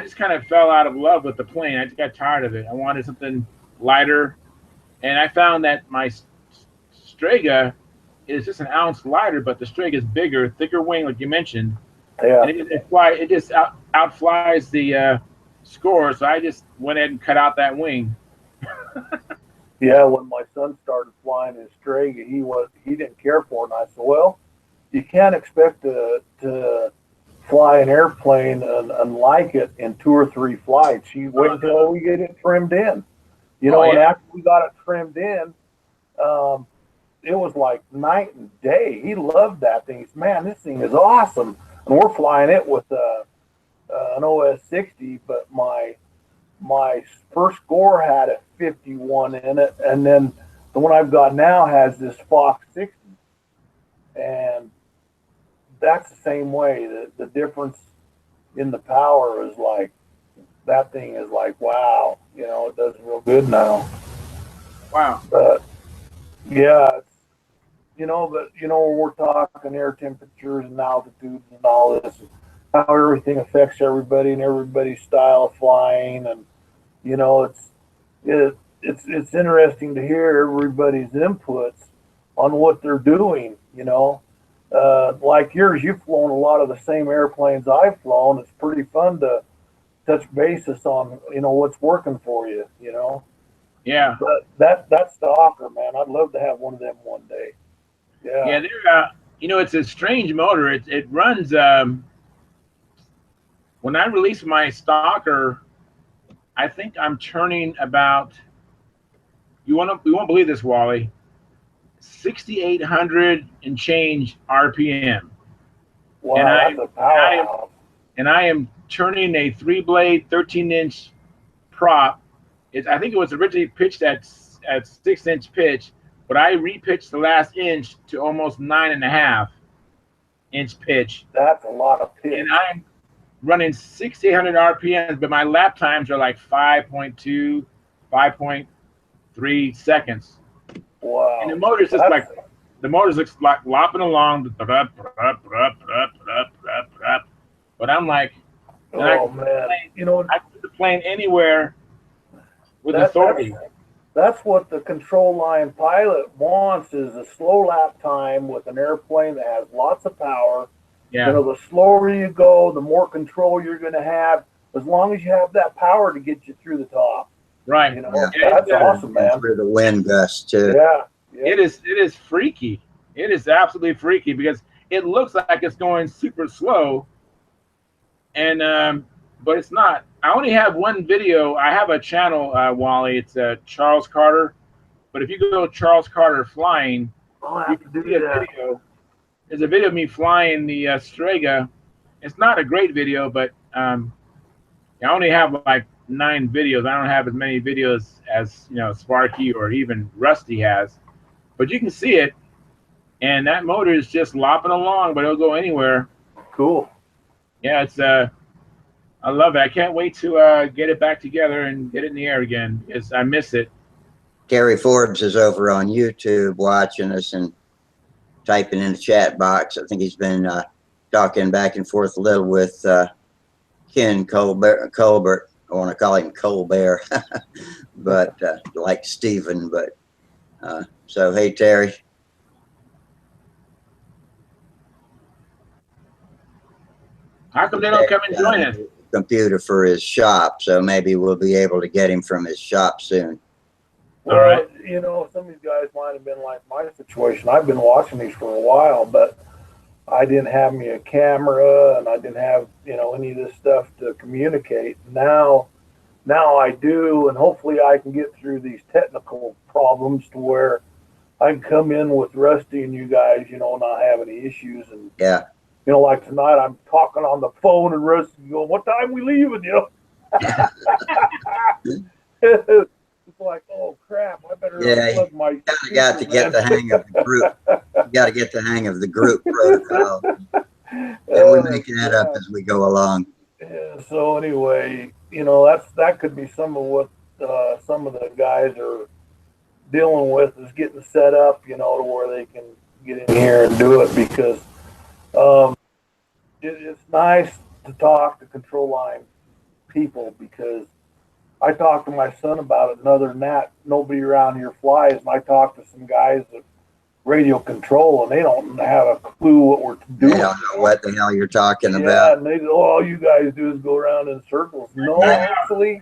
just kind of fell out of love with the plane. I just got tired of it. I wanted something lighter, and I found that my Strega is just an ounce lighter, but the Strega is bigger, thicker wing, like you mentioned. Yeah. And it just outflies the score, so I just went ahead and cut out that wing. Yeah, when my son started flying his Strega, he didn't care for it, and I said, well, you can't expect to fly an airplane and like it in 2 or 3 flights. You wait until we get it trimmed in. And after we got it trimmed in, it was like night and day. He loved that thing. He said, man, this thing is awesome. And we're flying it with an OS 60, but my first Gore had a 51 in it, and then the one I've got now has this Fox 60. And that's the same way. The difference in the power is like, that thing is like, wow, it does real good now. Wow. But yeah, we're talking air temperatures and altitudes and all this, and how everything affects everybody and everybody's style of flying, and it's interesting to hear everybody's inputs on what they're doing. Like yours, you've flown a lot of the same airplanes I've flown. It's pretty fun to touch basis on what's working for you. Yeah. But that's the offer, man. I'd love to have one of them one day. Yeah. Yeah, they're it's a strange motor. It runs when I release my Stalker, I think I'm turning about, you won't believe this, Wally, 6,800 and change RPM. Wow, that's a powerhouse. And I am turning a 3-blade 13-inch prop. I think it was originally pitched at 6-inch pitch, but I repitched the last inch to almost 9.5-inch pitch. That's a lot of pitch. And I'm running 6,800 RPMs, but my lap times are like 5.2, 5.3 seconds. Wow. And the motor's just like, lopping along. But I'm like, man. I put the plane anywhere with authority. That's what the control line pilot wants, is a slow lap time with an airplane that has lots of power You Yeah. know, the slower you go, the more control you're going to have, as long as you have that power to get you through the top. Right. You know, Yeah. that's awesome, And man. through the wind gusts too. Yeah. Yeah. It is freaky. It is absolutely freaky because it looks like it's going super slow, and but it's not. I only have one video. I have a channel, Wally. It's Charles Carter. But if you go Charles Carter flying, I'll you have to can do see a that. video. There's a video of me flying the Strega. It's not a great video, but I only have like 9 videos. I don't have as many videos as Sparky or even Rusty has. But you can see it, and that motor is just lopping along, but it'll go anywhere. Cool. Yeah, it's I love it. I can't wait to get it back together and get it in the air again. I miss it. Terry Forbes is over on YouTube watching us and typing in the chat box. I think he's been talking back and forth a little with Ken Colbert. I want to call him Colbert, but like Stephen. But so, hey, Terry. How come they don't come and join us? Computer for his shop, so maybe we'll be able to get him from his shop soon. Well, All right. you know, some of these guys might have been like my situation. I've been watching these for a while, but I didn't have me a camera and I didn't have, any of this stuff to communicate. Now I do, and hopefully I can get through these technical problems to where I can come in with Rusty and you guys, not have any issues. And, Yeah. like tonight I'm talking on the phone and Rusty going, "What time we leaving?" It's like, oh crap, I better plug my got to get the hang of the group. You got to get the hang of the group protocol. And we're making that up as we go along. Yeah, so anyway, that could be some of what some of the guys are dealing with, is getting set up, to where they can get in here and do it, because it's nice to talk to control line people, because I talked to my son about it, and other than that, nobody around here flies. And I talked to some guys that radio control, and they don't have a clue what we're doing. They don't know what the hell you're talking Yeah, about. and they go, all you guys do is go around in circles. No, actually,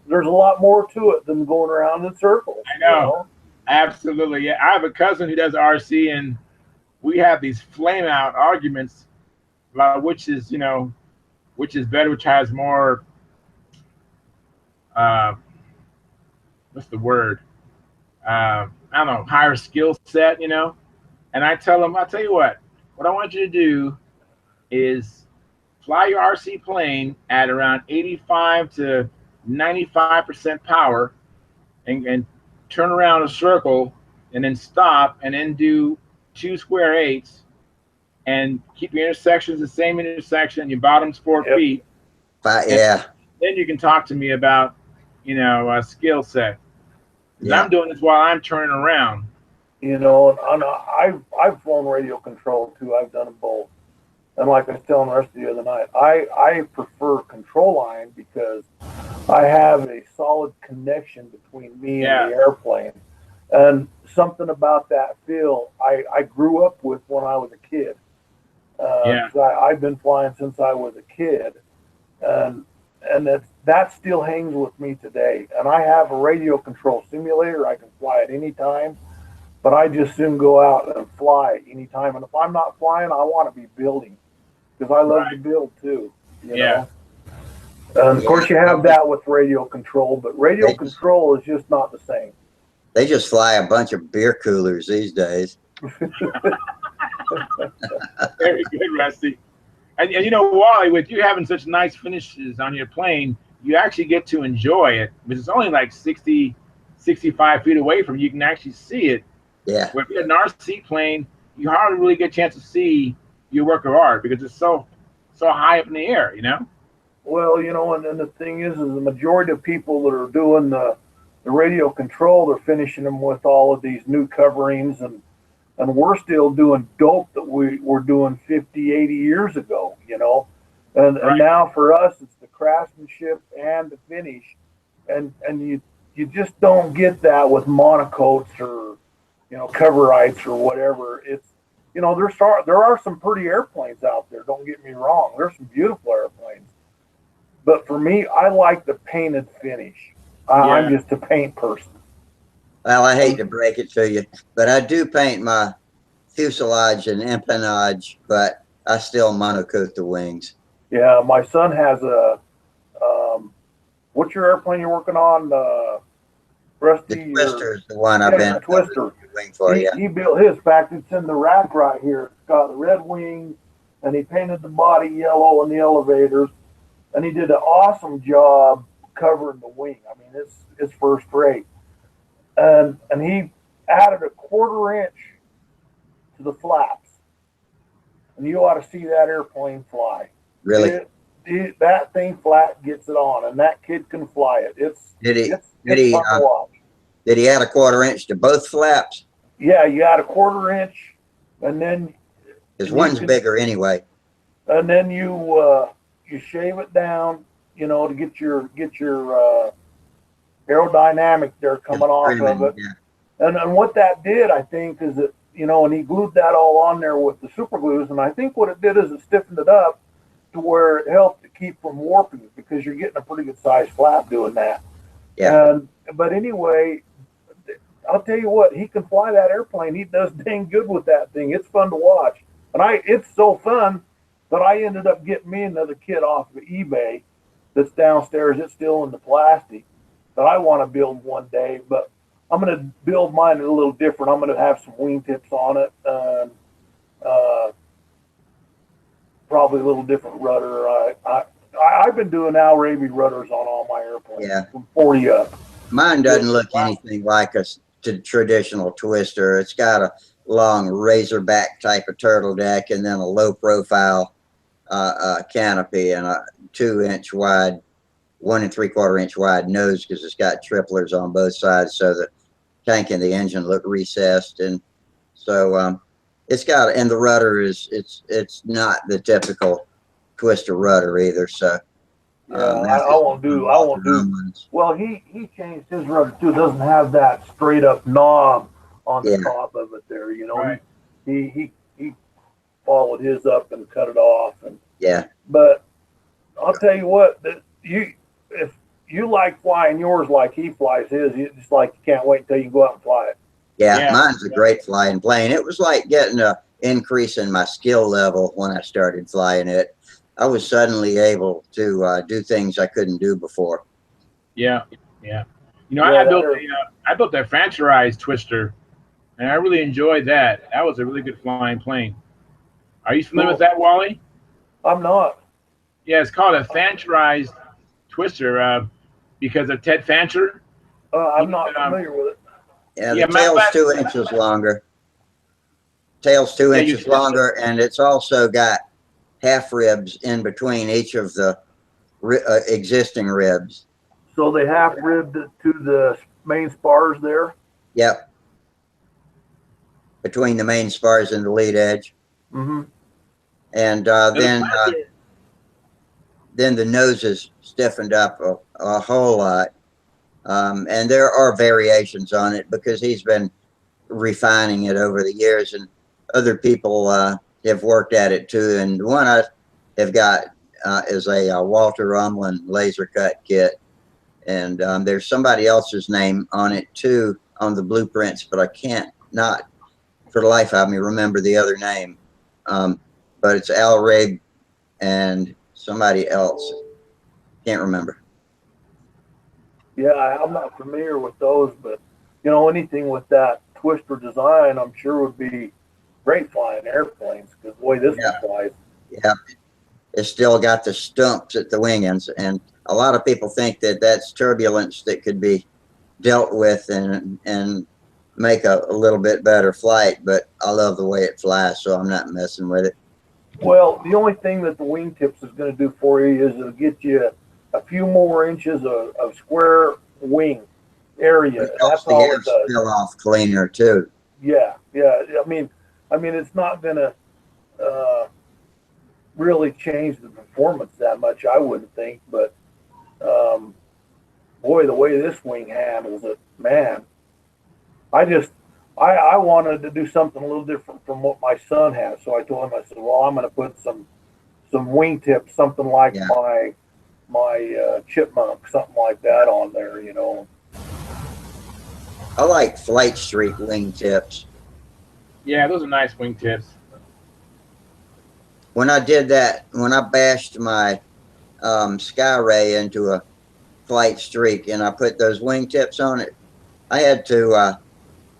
there's a lot more to it than going around in circles. I know. Absolutely. Yeah, I have a cousin who does RC, and we have these flame out arguments about which is better, which has more what's the word? I don't know, higher skill set, And I tell them, I'll tell you what I want you to do is fly your RC plane at around 85 to 95% power and turn around a circle and then stop and then do 2 square eights and keep your intersections the same intersection, your bottom's 4 feet. Yeah. Then you can talk to me about, a skill set. Yeah. I'm doing this while I'm turning around. And I've flown radio control too. I've done them both. And like I was telling Rusty the other night, I prefer control line because I have a solid connection between me and the airplane. And something about that feel I grew up with when I was a kid. I've been flying since I was a kid. And that still hangs with me today. And I have a radio control simulator. I can fly at any time, but I just soon go out and fly anytime. And if I'm not flying, I want to be building, because I love to build too. You know? And of course, you have that with radio control, but radio control is just not the same. They just fly a bunch of beer coolers these days. Very good, Rusty. And Wally, with you having such nice finishes on your plane, you actually get to enjoy it, because it's only like 60, 65 feet away from you. You can actually see it. Yeah. Where if you have an RC plane, you hardly really get a chance to see your work of art because it's so high up in the air, Well, and then the thing is the majority of people that are doing the radio control, they're finishing them with all of these new coverings, and we're still doing dope that we were doing 50, 80 years ago, and now for us, it's the craftsmanship and the finish. And you just don't get that with monocoats or, coverites or whatever. you know, there are some pretty airplanes out there. Don't get me wrong. There's some beautiful airplanes. But for me, I like the painted finish. I'm just a paint person. Well, I hate to break it to you, but I do paint my fuselage and empennage, but I still monocoat the wings. Yeah, my son has a, what's your airplane you're working on? Rusty? The Twister is the one I've been Twister. Wing for, He built his. In fact, it's in the rack right here. It's got the red wings, and he painted the body yellow and the elevators, and he did an awesome job covering the wing. I mean, it's first rate. And he added a 1/4 inch to the flaps, and you ought to see that airplane fly. Really? That thing flat gets it on, and that kid can fly it. It's fun to watch. Did he add a 1/4 inch to both flaps? Yeah, you add a 1/4 inch, and then because one's bigger anyway. And then you shave it down, you know, to get your aerodynamic there coming off of it. Yeah. And what that did, I think, is that, you know, and he glued that all on there with the super glues, and I think what it did is it stiffened it up to where it helped to keep from warping, because you're getting a pretty good sized flap doing that. Yeah. But anyway, I'll tell you what, he can fly that airplane. He does dang good with that thing. It's fun to watch. And it's so fun that I ended up getting me another kit off of eBay that's downstairs. It's still in the plastic that I want to build one day, but I'm going to build mine a little different. I'm going to have some wingtips on it. Probably a little different rudder. I've been doing Al Raby rudders on all my airplanes. Yeah. From 40 up. Mine doesn't look anything like a traditional Twister. It's got a long razorback type of turtle deck, and then a low profile canopy, and a 2-inch wide, 1 3/4 inch wide nose, because it's got triplers on both sides, so the tank and the engine look recessed. And so it's got, and the rudder is it's not the typical Twister rudder either. So I won't do. Well, he changed his rudder too. It doesn't have that straight up knob on the top of it there. You know, right. He followed his up and cut it off. And but I'll tell you what, if you like flying yours like he flies his, it's like you can't wait until you go out and fly it. Yeah, mine's a great flying plane. It was like getting an increase in my skill level when I started flying it. I was suddenly able to do things I couldn't do before. Yeah. You know, I built a franchise Twister, and I really enjoyed that. That was a really good flying plane. Are you familiar with that, Wally? I'm not. Yeah, it's called a franchise Twister because of Ted Fancher. I'm not familiar with it. Yeah, the tail's 2 inches longer. Tail's 2 inches longer, and it's also got half ribs in between each of the existing ribs. So they half ribbed it to the main spars there? Yep. Between the main spars and the lead edge. Mm-hmm. And then the nose is stiffened up a whole lot. And there are variations on it because he's been refining it over the years, and other people have worked at it too. And the one I have got is a Walter Rumlin laser cut kit, and there's somebody else's name on it too on the blueprints, but I can't not for the life of me remember the other name. But it's Al Rabe and somebody else, can't remember. Yeah, I'm not familiar with those, but you know, anything with that Twister design, I'm sure would be great flying airplanes, because boy, this one flies. Yeah, it's still got the stumps at the wing ends, and a lot of people think that that's turbulence that could be dealt with and make a little bit better flight. But I love the way it flies, so I'm not messing with it. Well, the only thing that the wingtips is going to do for you is it'll get you a few more inches of square wing area. That's all it does. Spill off cleaner too. Yeah. I mean, it's not going to really change the performance that much, I wouldn't think. But boy, the way this wing handles it, man, I I wanted to do something a little different from what my son has. So I told him, I said, well, I'm going to put some wingtips, something like my chipmunk, something like that on there, you know. I like Flight Streak wingtips. Yeah, those are nice wingtips. When I did that, when I bashed my Skyray into a Flight Streak and I put those wingtips on it, I had to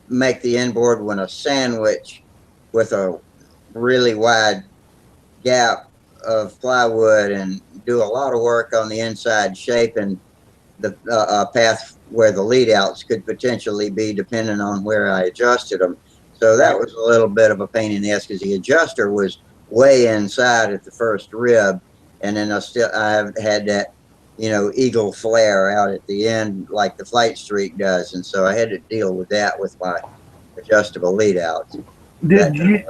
make the inboard one a sandwich with a really wide gap of plywood and do a lot of work on the inside, shaping the path where the lead outs could potentially be, depending on where I adjusted them. So that was a little bit of a pain in the ass because the adjuster was way inside at the first rib, and then I have had that, you know, eagle flare out at the end like the Flight Streak does, and so I had to deal with that with my adjustable lead outs. Did you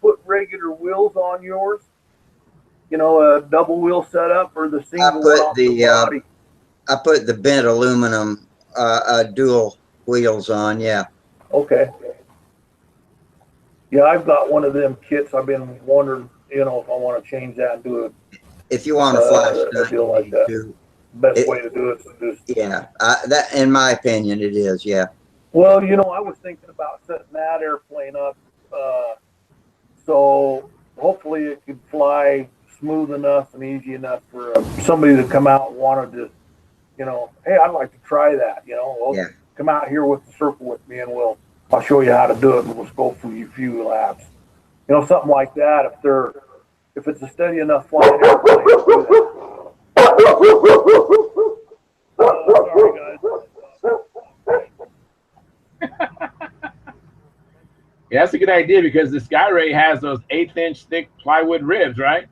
put regular wheels on yours? You know, a double wheel setup or the single one off the body? I put the bent aluminum dual wheels on. Yeah. Okay. Yeah, I've got one of them kits. I've been wondering, you know, if I want to change that and do it. If you want to fly stunt, deal like that. Best way to do it is just, yeah. That, in my opinion, it is. Yeah. Well, you know, I was thinking about setting that airplane up, so hopefully it could fly smooth enough and easy enough for somebody to come out and wanted to, you know, hey, I'd like to try that. You know, well, come out here with the circle with me, and I'll show you how to do it, and we'll go through a few laps. You know, something like that. If it's a steady enough flying airplane, do that. Sorry, guys. Yeah, that's a good idea because the Skyray has those 1/8-inch thick plywood ribs, right?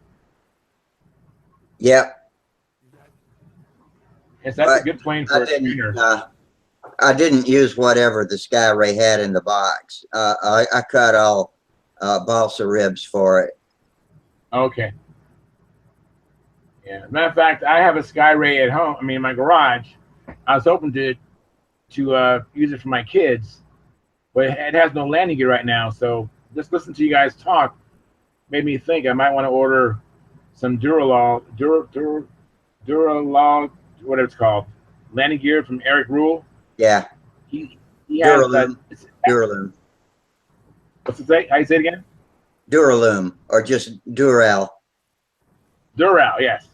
Yep. Yes, that's a good plane for a spinner. I didn't use whatever the Skyray had in the box. I cut all balsa ribs for it. Okay. Yeah. Matter of fact, I have a Skyray at home. I mean, in my garage. I was hoping to use it for my kids, but it has no landing gear right now. So just listen to you guys talk made me think I might want to order some Duralog, whatever it's called, landing gear from Eric Rule. Yeah. He has Duraloom. What's it say? How you say it again? Duraloom, or just Dural. Dural, yes.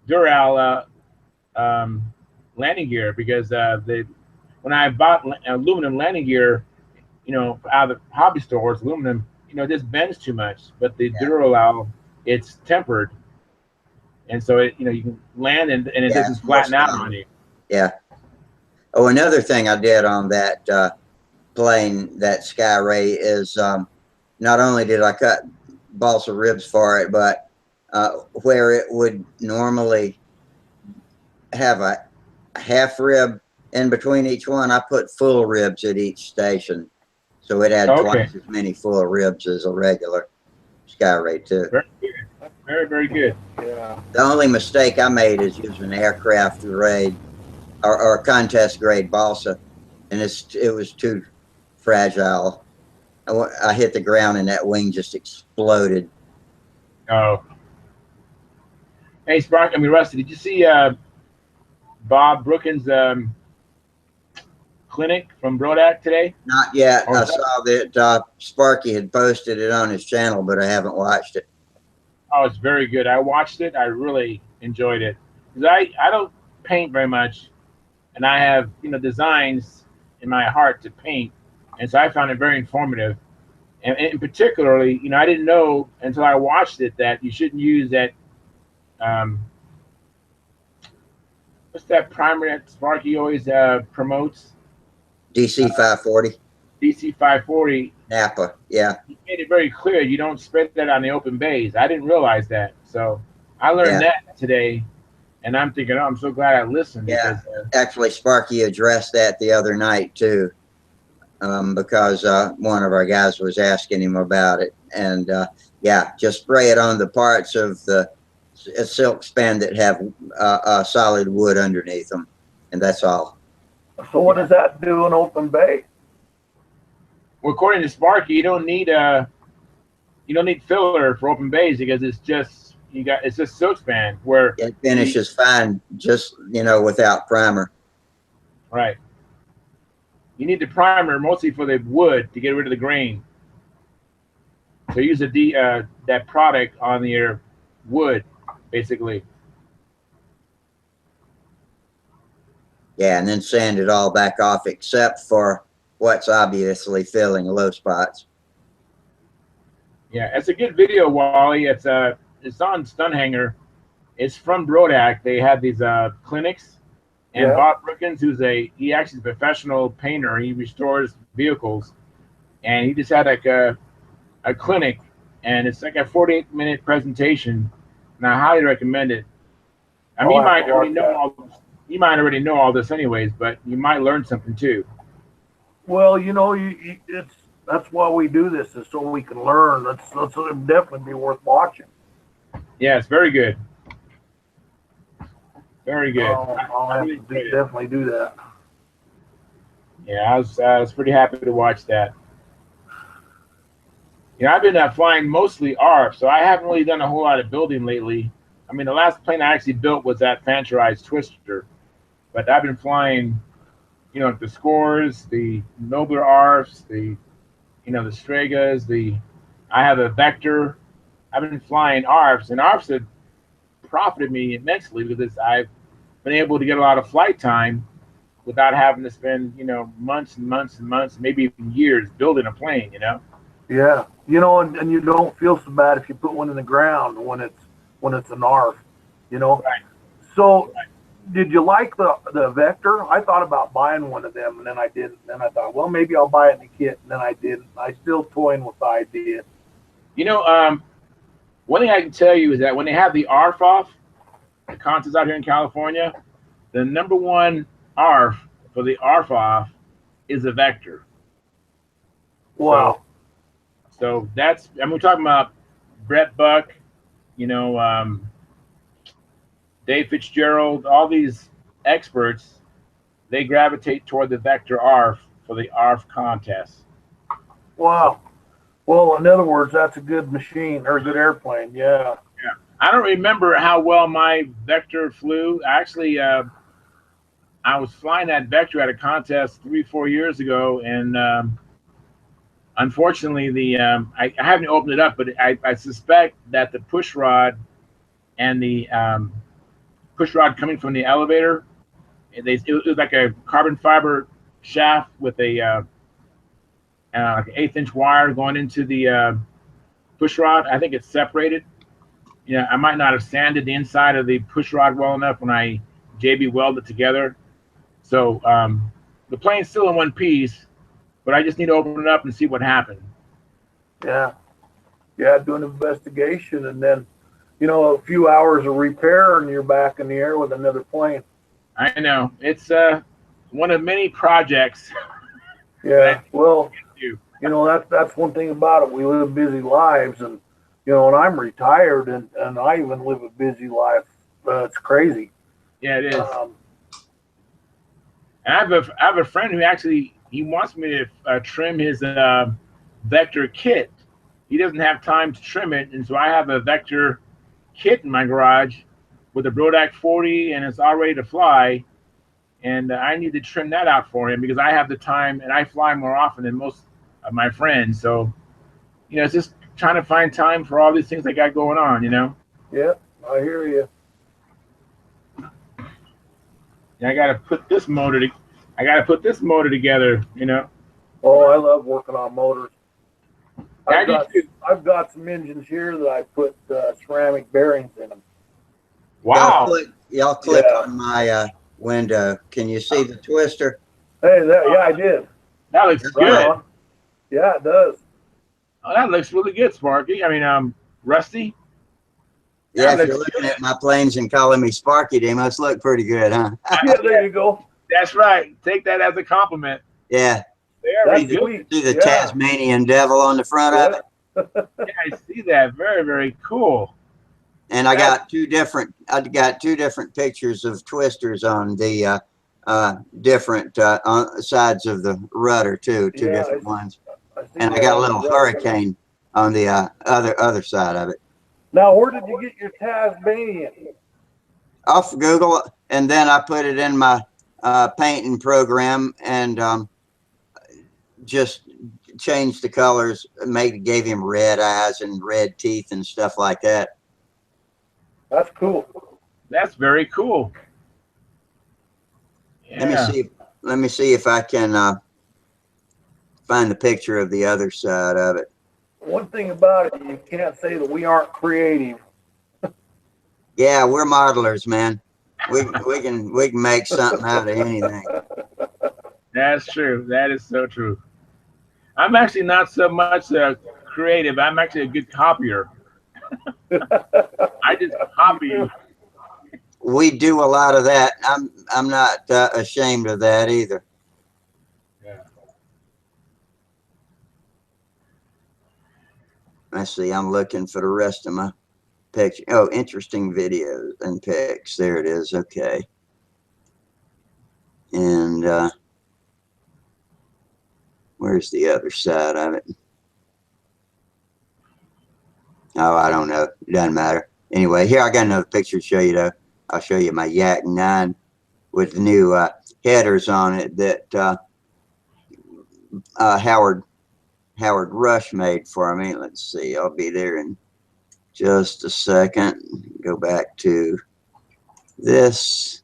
Dural landing gear, because when I bought aluminum landing gear, you know, out of the hobby stores, aluminum, you know, it just bends too much. But the Dural, it's tempered, and so it, you know, you can land and it doesn't flatten out on you. Yeah. Oh, another thing I did on that plane, that Skyray, is not only did I cut balsa ribs for it, but where it would normally have a half rib in between each one, I put full ribs at each station. So it had twice as many full ribs as a regular Skyray too. Very good. That's very, very good. Yeah. The only mistake I made is using aircraft grade or contest grade balsa, and it was too fragile. I hit the ground and that wing just exploded. Oh. Hey, Rusty, did you see Bob Brookins' clinic from Brodak today? Not yet. I saw that Sparky had posted it on his channel, but I haven't watched it. Oh, it's very good. I watched it. I really enjoyed it. Because I don't paint very much, and I have, you know, designs in my heart to paint, and so I found it very informative. And particularly, you know, I didn't know until I watched it that you shouldn't use that what's that primer that Sparky always promotes? DC 540. DC 540. Napa, yeah. He made it very clear you don't spread that on the open bays. I didn't realize that. So I learned that today, and I'm thinking, oh, I'm so glad I listened. Yeah, because, actually, Sparky addressed that the other night, too, because one of our guys was asking him about it. And, yeah, just spray it on the parts of the silk span that have solid wood underneath them, and that's all. So what does that do in open bay? Well, according to Sparky, you don't need filler for open bays because it's just silk span where It finishes fine, just without primer. Right. You need the primer mostly for the wood to get rid of the grain. So use that product on your wood, basically. Yeah, and then sand it all back off except for what's obviously filling low spots. Yeah, it's a good video, Wally. It's on Stunt Hanger. It's from Brodak. They have these clinics, and Yeah. Bob Brookins, he actually is a professional painter. He restores vehicles, and he just had like a clinic, and it's like a 48-minute presentation, and I highly recommend it. I mean, I'll have to watch that. you might already know all this anyways, but you might learn something too. Well, that's why we do this, is so we can learn. That's definitely be worth watching. Yeah, it's very good. Very good. I'll have to definitely do that. Yeah, I was pretty happy to watch that. I've been flying mostly ARF, so I haven't really done a whole lot of building lately. I mean, the last plane I actually built was that Fancherized Twister, but I've been flying, the Scores, the Nobler ARFs, the Stregas, I have a Vector. I've been flying ARFs, and ARFs have profited me immensely because I've been able to get a lot of flight time without having to spend, months and months and months, maybe even years building a plane, Yeah, and you don't feel so bad if you put one in the ground when it's an ARF, Right. So, did you like the Vector? I thought about buying one of them, and then I didn't. Then I thought, well, maybe I'll buy it in the kit, and then I didn't. I still toying with the idea. One thing I can tell you is that when they have the ARF off, the contests out here in California, the #1 ARF for the ARF off is a Vector. Wow. So that's, we're talking about Brett Buck, Dave Fitzgerald, all these experts, they gravitate toward the Vector ARF for the ARF contest. Wow. Well, in other words, that's a good machine or a good airplane. Yeah. Yeah. I don't remember how well my Vector flew. Actually, I was flying that Vector at a contest 3-4 years ago, and unfortunately, I haven't opened it up, but I suspect that the push rod and the push rod coming from the elevator, it was like a carbon fiber shaft with a like an 1/8 inch wire going into the push rod. I think it's separated. I might not have sanded the inside of the push rod well enough when I JB welded it together. So the plane's still in one piece, but I just need to open it up and see what happened. Yeah. Yeah, do an investigation, and then, a few hours of repair, and you're back in the air with another plane. I know. It's one of many projects. Yeah, well, that's one thing about it. We live busy lives, and, and I'm retired, and I even live a busy life. It's crazy. Yeah, it is. And I have a friend who actually, he wants me to trim his Vector kit. He doesn't have time to trim it, and so I have a Vector kit in my garage with a Brodak 40, and it's all ready to fly. And I need to trim that out for him because I have the time, and I fly more often than most of my friends. So, it's just trying to find time for all these things I got going on. Yeah, I hear you. And I got to put this motor. Together. Oh, I love working on motors. I've got some engines here that I put ceramic bearings in them. Wow. Y'all click on my window. Can you see the twister? Hey, I did. That looks good. Yeah, it does. Oh, that looks really good, Sparky. I mean, Rusty. Yeah, if you're looking at my planes and calling me Sparky, they must look pretty good, huh? Yeah, there you go. That's right. Take that as a compliment. Yeah. Very good. See the Tasmanian devil on the front of it? Yeah, I see that. Very, very cool. And I got two different pictures of twisters on the different on sides of the rudder too, two Yeah, different ones. see And I that got a on little the rudder. hurricane on the other side of it. Now, where did you get your Tasmanian? Off Google, and then I put it in my painting program and just changed the colors, gave him red eyes and red teeth and stuff like that. That's cool. That's very cool. Yeah. Let me see if I can find the picture of the other side of it. One thing about it, you can't say that we aren't creative. Yeah, we're modelers, man. We can make something out of anything. That's true. That is so true. I'm actually not so much creative. I'm actually a good copier. I just copy. We do a lot of that. I'm not ashamed of that either. Yeah. Let's see. I'm looking for the rest of my picture. Oh, interesting videos and pics. There it is. Okay. And where's the other side of it? Oh, I don't know. It doesn't matter. Anyway, here I got another picture to show you though. I'll show you my Yak 9 with the new headers on it that Howard Rush made for me. Let's see. I'll be there in just a second. Go back to this.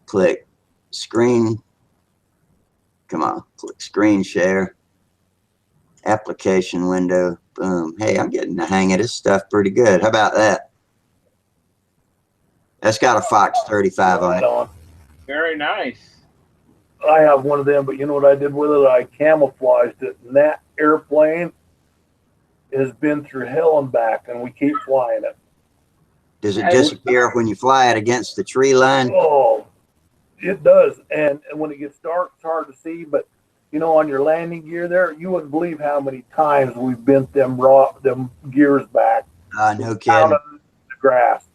Click screen. Come on. Click screen share. Application window. Boom. Hey, I'm getting the hang of this stuff pretty good. How about that? That's got a Fox 35 on it. Very nice. I have one of them, but you know what I did with it? I camouflaged it, and that airplane has been through hell and back, and we keep flying it. Does it disappear when you fly it against the tree line? Oh, it does. And when it gets dark, it's hard to see, but you know, on your landing gear there, you wouldn't believe how many times we've bent them gears back. No kidding. Out of the grass.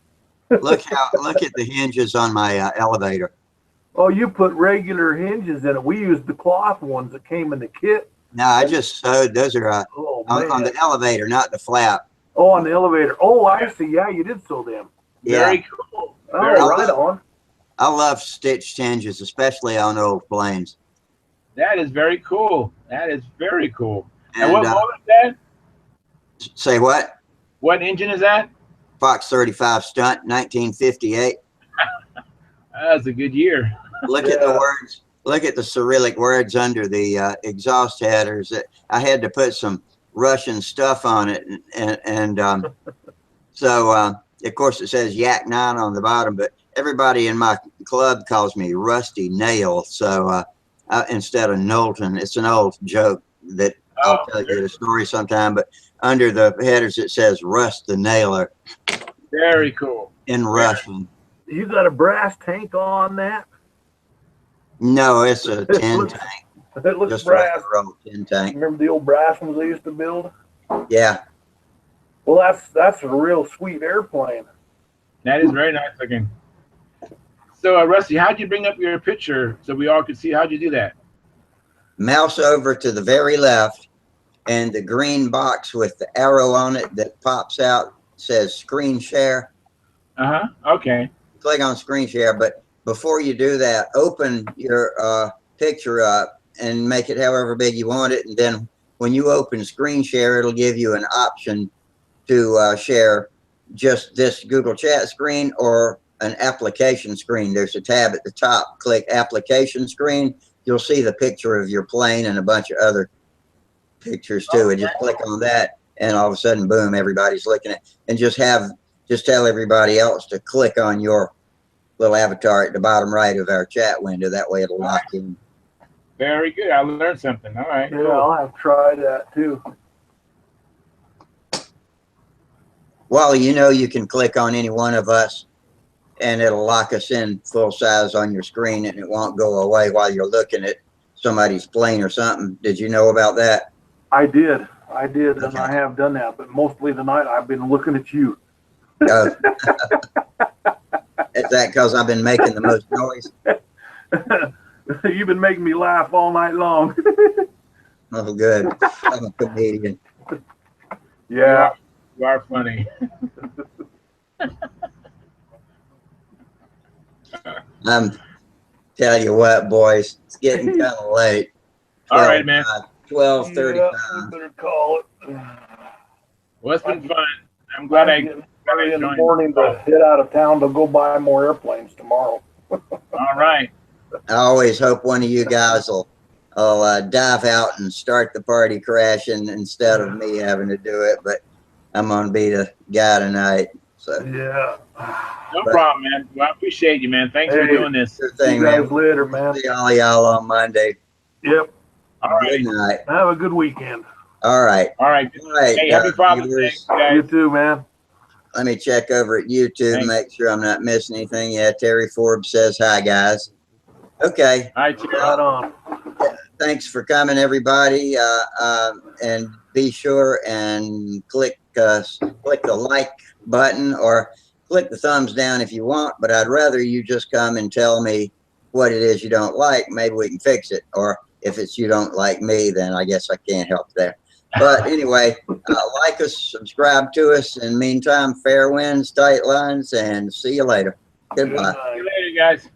Look at the hinges on my elevator. Oh, you put regular hinges in it. We used the cloth ones that came in the kit. No, I just sewed. Those are on the elevator, not the flap. Oh, on the elevator. Oh, I see. Yeah, you did sew them. Yeah. Very cool. Oh, right on. I love stitched hinges, especially on old planes. That is very cool. That is very cool. And And, what model is that? Say what? What engine is that? Fox 35 Stunt, 1958. That's a good year. Look at the words. Look at the Cyrillic words under the exhaust headers. I had to put some Russian stuff on it, and so of course it says Yak 9 on the bottom, but everybody in my club calls me Rusty Nail. So instead of Knowlton, it's an old joke that I'll tell you the story sometime. But under the headers it says Rust the Nailer. Very cool. In Russian. You got a brass tank on that? No, it's a tin tank. It looks Just brass. a tin tank. Remember the old brass ones they used to build? Yeah. Well, that's a real sweet airplane. That is very nice looking. So, Rusty, how'd you bring up your picture so we all could see? How'd you do that? Mouse over to the very left, and the green box with the arrow on it that pops out says screen share. Okay. Click on screen share, but before you do that, open your picture up and make it however big you want it. And then when you open screen share, it'll give you an option to share just this Google Chat screen or an application screen. There's a tab at the top. Click application screen. You'll see the picture of your plane and a bunch of other pictures too. And just click on that, and all of a sudden, boom, everybody's looking at. And just tell everybody else to click on your little avatar at the bottom right of our chat window. That way, it'll lock in. Very good. I learned something. All right. Yeah, Cool. I'll have to try that too. Well, you know, you can click on any one of us, and it'll lock us in full size on your screen, and it won't go away while you're looking at somebody's plane or something. Did you know about that? I did, and Okay. I have done that. But mostly tonight, I've been looking at you. Is that because I've been making the most noise? You've been making me laugh all night long. Oh, good. I'm a comedian. Yeah. You are funny. I'm tell you what, boys, it's getting kind of late. All right, man. 12:35. Yeah, we better call it. Well, it's been fun. I'm glad I getting early in the joined. morning to head out of town to go buy more airplanes tomorrow. All right. I always hope one of you guys will dive out and start the party crashing instead of me having to do it. But I'm gonna be the guy tonight. So yeah. No problem, man. Well, I appreciate you, man. Thanks for doing this. Sure thing, See you man. guys later, man. See all y'all on Monday. Yep. All Good right. night. Have a good weekend. All right. All right. All right. Hey, happy Father's Day, viewers. guys. You too, man. Let me check over at YouTube, Thanks. make sure I'm not missing anything. Yeah, Terry Forbes says hi, guys. Okay. All right, Terry. Right on. Thanks for coming, everybody. And be sure and click the like button or click the thumbs down if you want. But I'd rather you just come and tell me what it is you don't like. Maybe we can fix it. Or if it's you don't like me, then I guess I can't help there. But anyway, like us, subscribe to us. In the meantime, fair winds, tight lines, and see you later. Goodbye. Good night. See you later, guys.